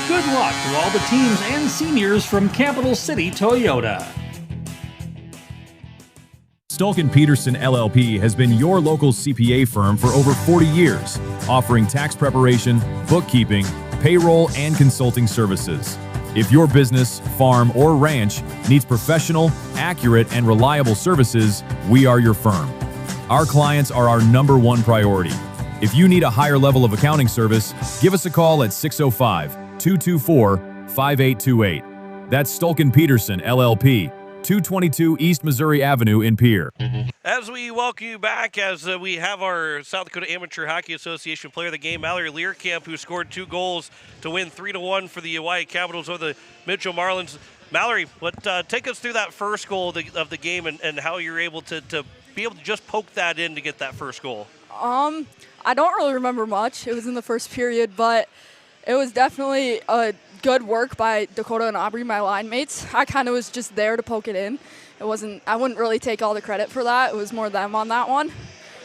[SPEAKER 14] Good luck to all the teams and seniors from Capital City Toyota.
[SPEAKER 17] Stulken Peterson LLP has been your local CPA firm for over 40 years, offering tax preparation, bookkeeping, payroll, and consulting services. If your business, farm, or ranch needs professional, accurate, and reliable services, we are your firm. Our clients are our #1 priority. If you need a higher level of accounting service, give us a call at 605-224-5828. That's Stulken Peterson LLP, 222 East Missouri Avenue in Pierre.
[SPEAKER 1] As we welcome you back, as we have our South Dakota Amateur Hockey Association player of the game, Mallory Learcamp, who scored 2 goals to win 3-1 for the Oahe Capitals over the Mitchell Marlins. Mallory, take us through that first goal of the game and how you're able to be able to just poke that in to get that first goal.
[SPEAKER 18] I don't really remember much. It was in the first period, but it was definitely a good work by Dakota and Aubrey, my line mates. I kind of was just there to poke it in. I wouldn't really take all the credit for that. It was more them on that one.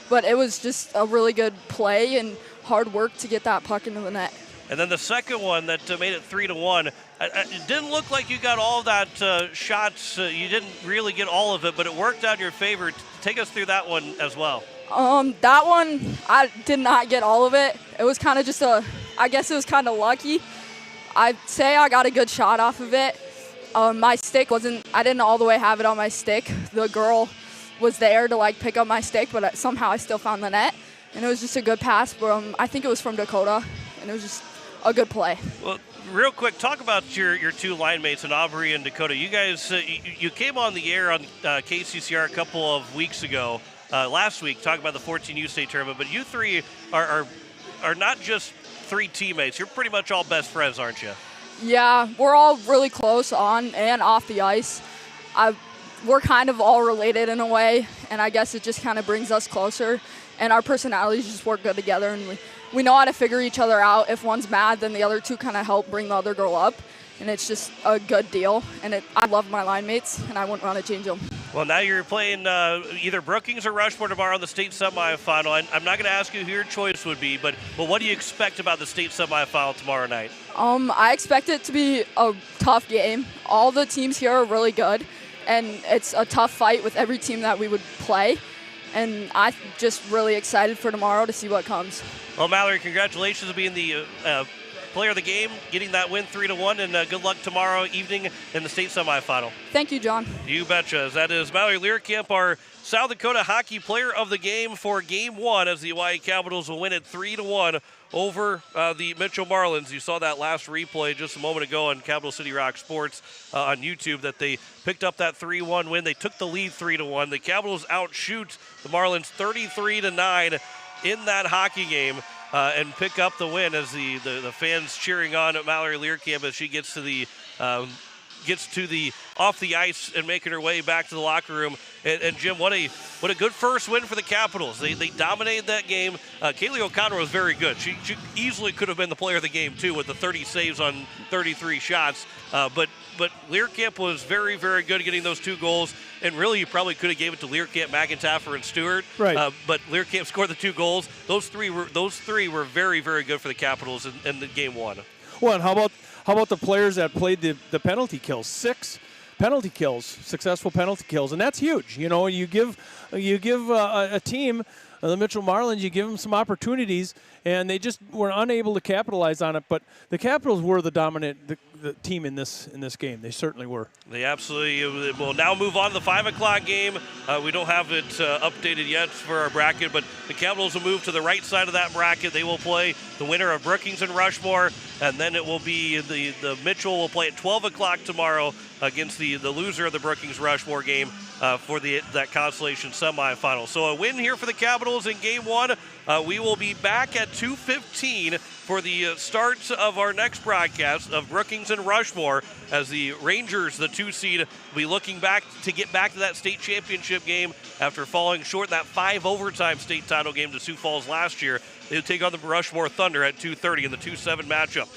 [SPEAKER 18] But it was just a really good play and hard work to get that puck into the net.
[SPEAKER 1] And then the second one that made it 3-1. It didn't look like you got all of that shots. You didn't really get all of it, but it worked out in your favor. Take us through that one as well.
[SPEAKER 18] That one, I did not get all of it. It was kind of just I guess it was kind of lucky. I'd say I got a good shot off of it. My stick I didn't all the way have it on my stick. The girl was there to pick up my stick, but somehow I still found the net. And it was just a good pass from, I think it was from Dakota, and it was just a good play.
[SPEAKER 1] Well, real quick, talk about your 2 line mates, and Aubrey and Dakota. You guys, you came on the air on KCCR a couple of weeks ago, last week, talking about the 14U state tournament, but you 3 are not just 3 teammates. You're pretty much all best friends, aren't you?
[SPEAKER 18] Yeah, we're all really close on and off the ice. We're kind of all related in a way, and I guess it just kind of brings us closer, and our personalities just work good together, and we know how to figure each other out. If one's mad, then the other 2 kind of help bring the other girl up, and it's just a good deal. And I love my line mates, and I wouldn't want to change them.
[SPEAKER 1] Well, now you're playing either Brookings or Rushmore tomorrow in the state semifinal. I'm not going to ask you who your choice would be, but what do you expect about the state semifinal tomorrow night?
[SPEAKER 18] I expect it to be a tough game. All the teams here are really good, and it's a tough fight with every team that we would play. And I'm just really excited for tomorrow to see what comes.
[SPEAKER 1] Well, Mallory, congratulations on being the player of the game, getting that win 3-1, and good luck tomorrow evening in the state semifinal.
[SPEAKER 18] Thank you, John.
[SPEAKER 1] You betcha. That is Mallory Learcamp, our South Dakota Hockey Player of the Game for Game 1, as the Oahe Capitals will win it 3-1 over the Mitchell Marlins. You saw that last replay just a moment ago on Capital City Rock Sports on YouTube, that they picked up that 3-1 win. They took the lead 3-1. The Capitals outshoot the Marlins 33-9 in that hockey game. And pick up the win, as the fans cheering on at Mallory Learcamp as she gets to the off the ice and making her way back to the locker room. And Jim, what a good first win for the Capitals. They dominated that game. Kaylee O'Connor was very good. She easily could have been the player of the game too, with the 30 saves on 33 shots. But Learcamp was very, very good at getting those 2 goals. And really, you probably could have gave it to Learcamp, McIntyre, and Stewart.
[SPEAKER 2] Right.
[SPEAKER 1] But Learcamp scored the 2 goals. Those three were very, very good for the Capitals in the game 1.
[SPEAKER 2] Well, and how about the players that played the penalty kills? 6 penalty kills, successful penalty kills, and that's huge. You know, you give a team, the Mitchell Marlins, you give them some opportunities, and they just were unable to capitalize on it. But the Capitals were the the team in this game. They certainly were.
[SPEAKER 1] They absolutely will. Now move on to the 5 o'clock game. We don't have it updated yet for our bracket, but the Capitals will move to the right side of that bracket. They will play the winner of Brookings and Rushmore, and then it will be the Mitchell will play at 12 o'clock tomorrow against the loser of the Brookings Rushmore game for that consolation semifinal. So a win here for the Capitals in Game 1. We will be back at 2:15 for the start of our next broadcast of Brookings and Rushmore, as the Rangers, the 2 seed, will be looking back to get back to that state championship game after falling short in that 5 overtime state title game to Sioux Falls last year. They'll take on the Rushmore Thunder at 2:30 in the 2-7 matchup.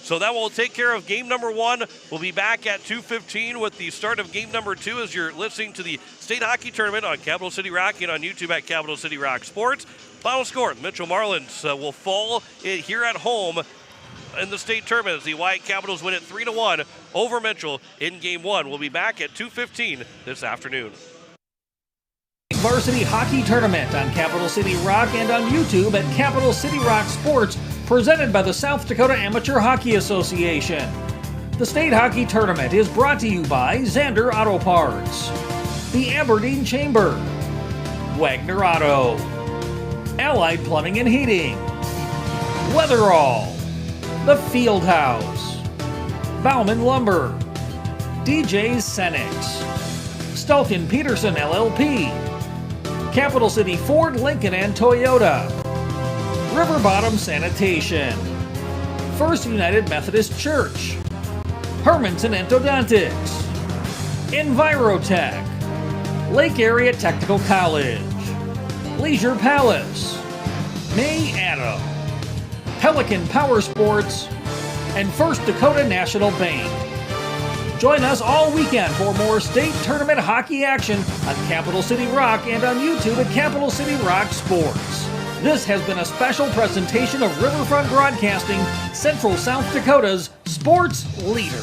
[SPEAKER 1] So that will take care of game number 1. We'll be back at 2:15 with the start of game number 2 as you're listening to the state hockey tournament on Capital City Rock and on YouTube at Capital City Rock Sports. Final score, Mitchell Marlins will fall here at home in the state tournament as the White Capitals win it 3-1 over Mitchell in game 1. We'll be back at 2:15 this afternoon.
[SPEAKER 14] Varsity Hockey Tournament on Capital City Rock and on YouTube at Capital City Rock Sports, presented by the South Dakota Amateur Hockey Association. The State Hockey Tournament is brought to you by Zander Auto Parts, the Aberdeen Chamber, Wagner Auto, Allied Plumbing and Heating, Weatherall, The Field House, Bauman Lumber, DJ's Cenex, Stulkin Peterson LLP, Capital City Ford, Lincoln and Toyota, River Bottom Sanitation, First United Methodist Church, Hermanson Endodontics, Envirotech, Lake Area Technical College, Leisure Palace, May Adam, Pelican Power Sports, and First Dakota National Bank. Join us all weekend for more state tournament hockey action on Capital City Rock and on YouTube at Capital City Rock Sports. This has been a special presentation of Riverfront Broadcasting, Central South Dakota's sports leader.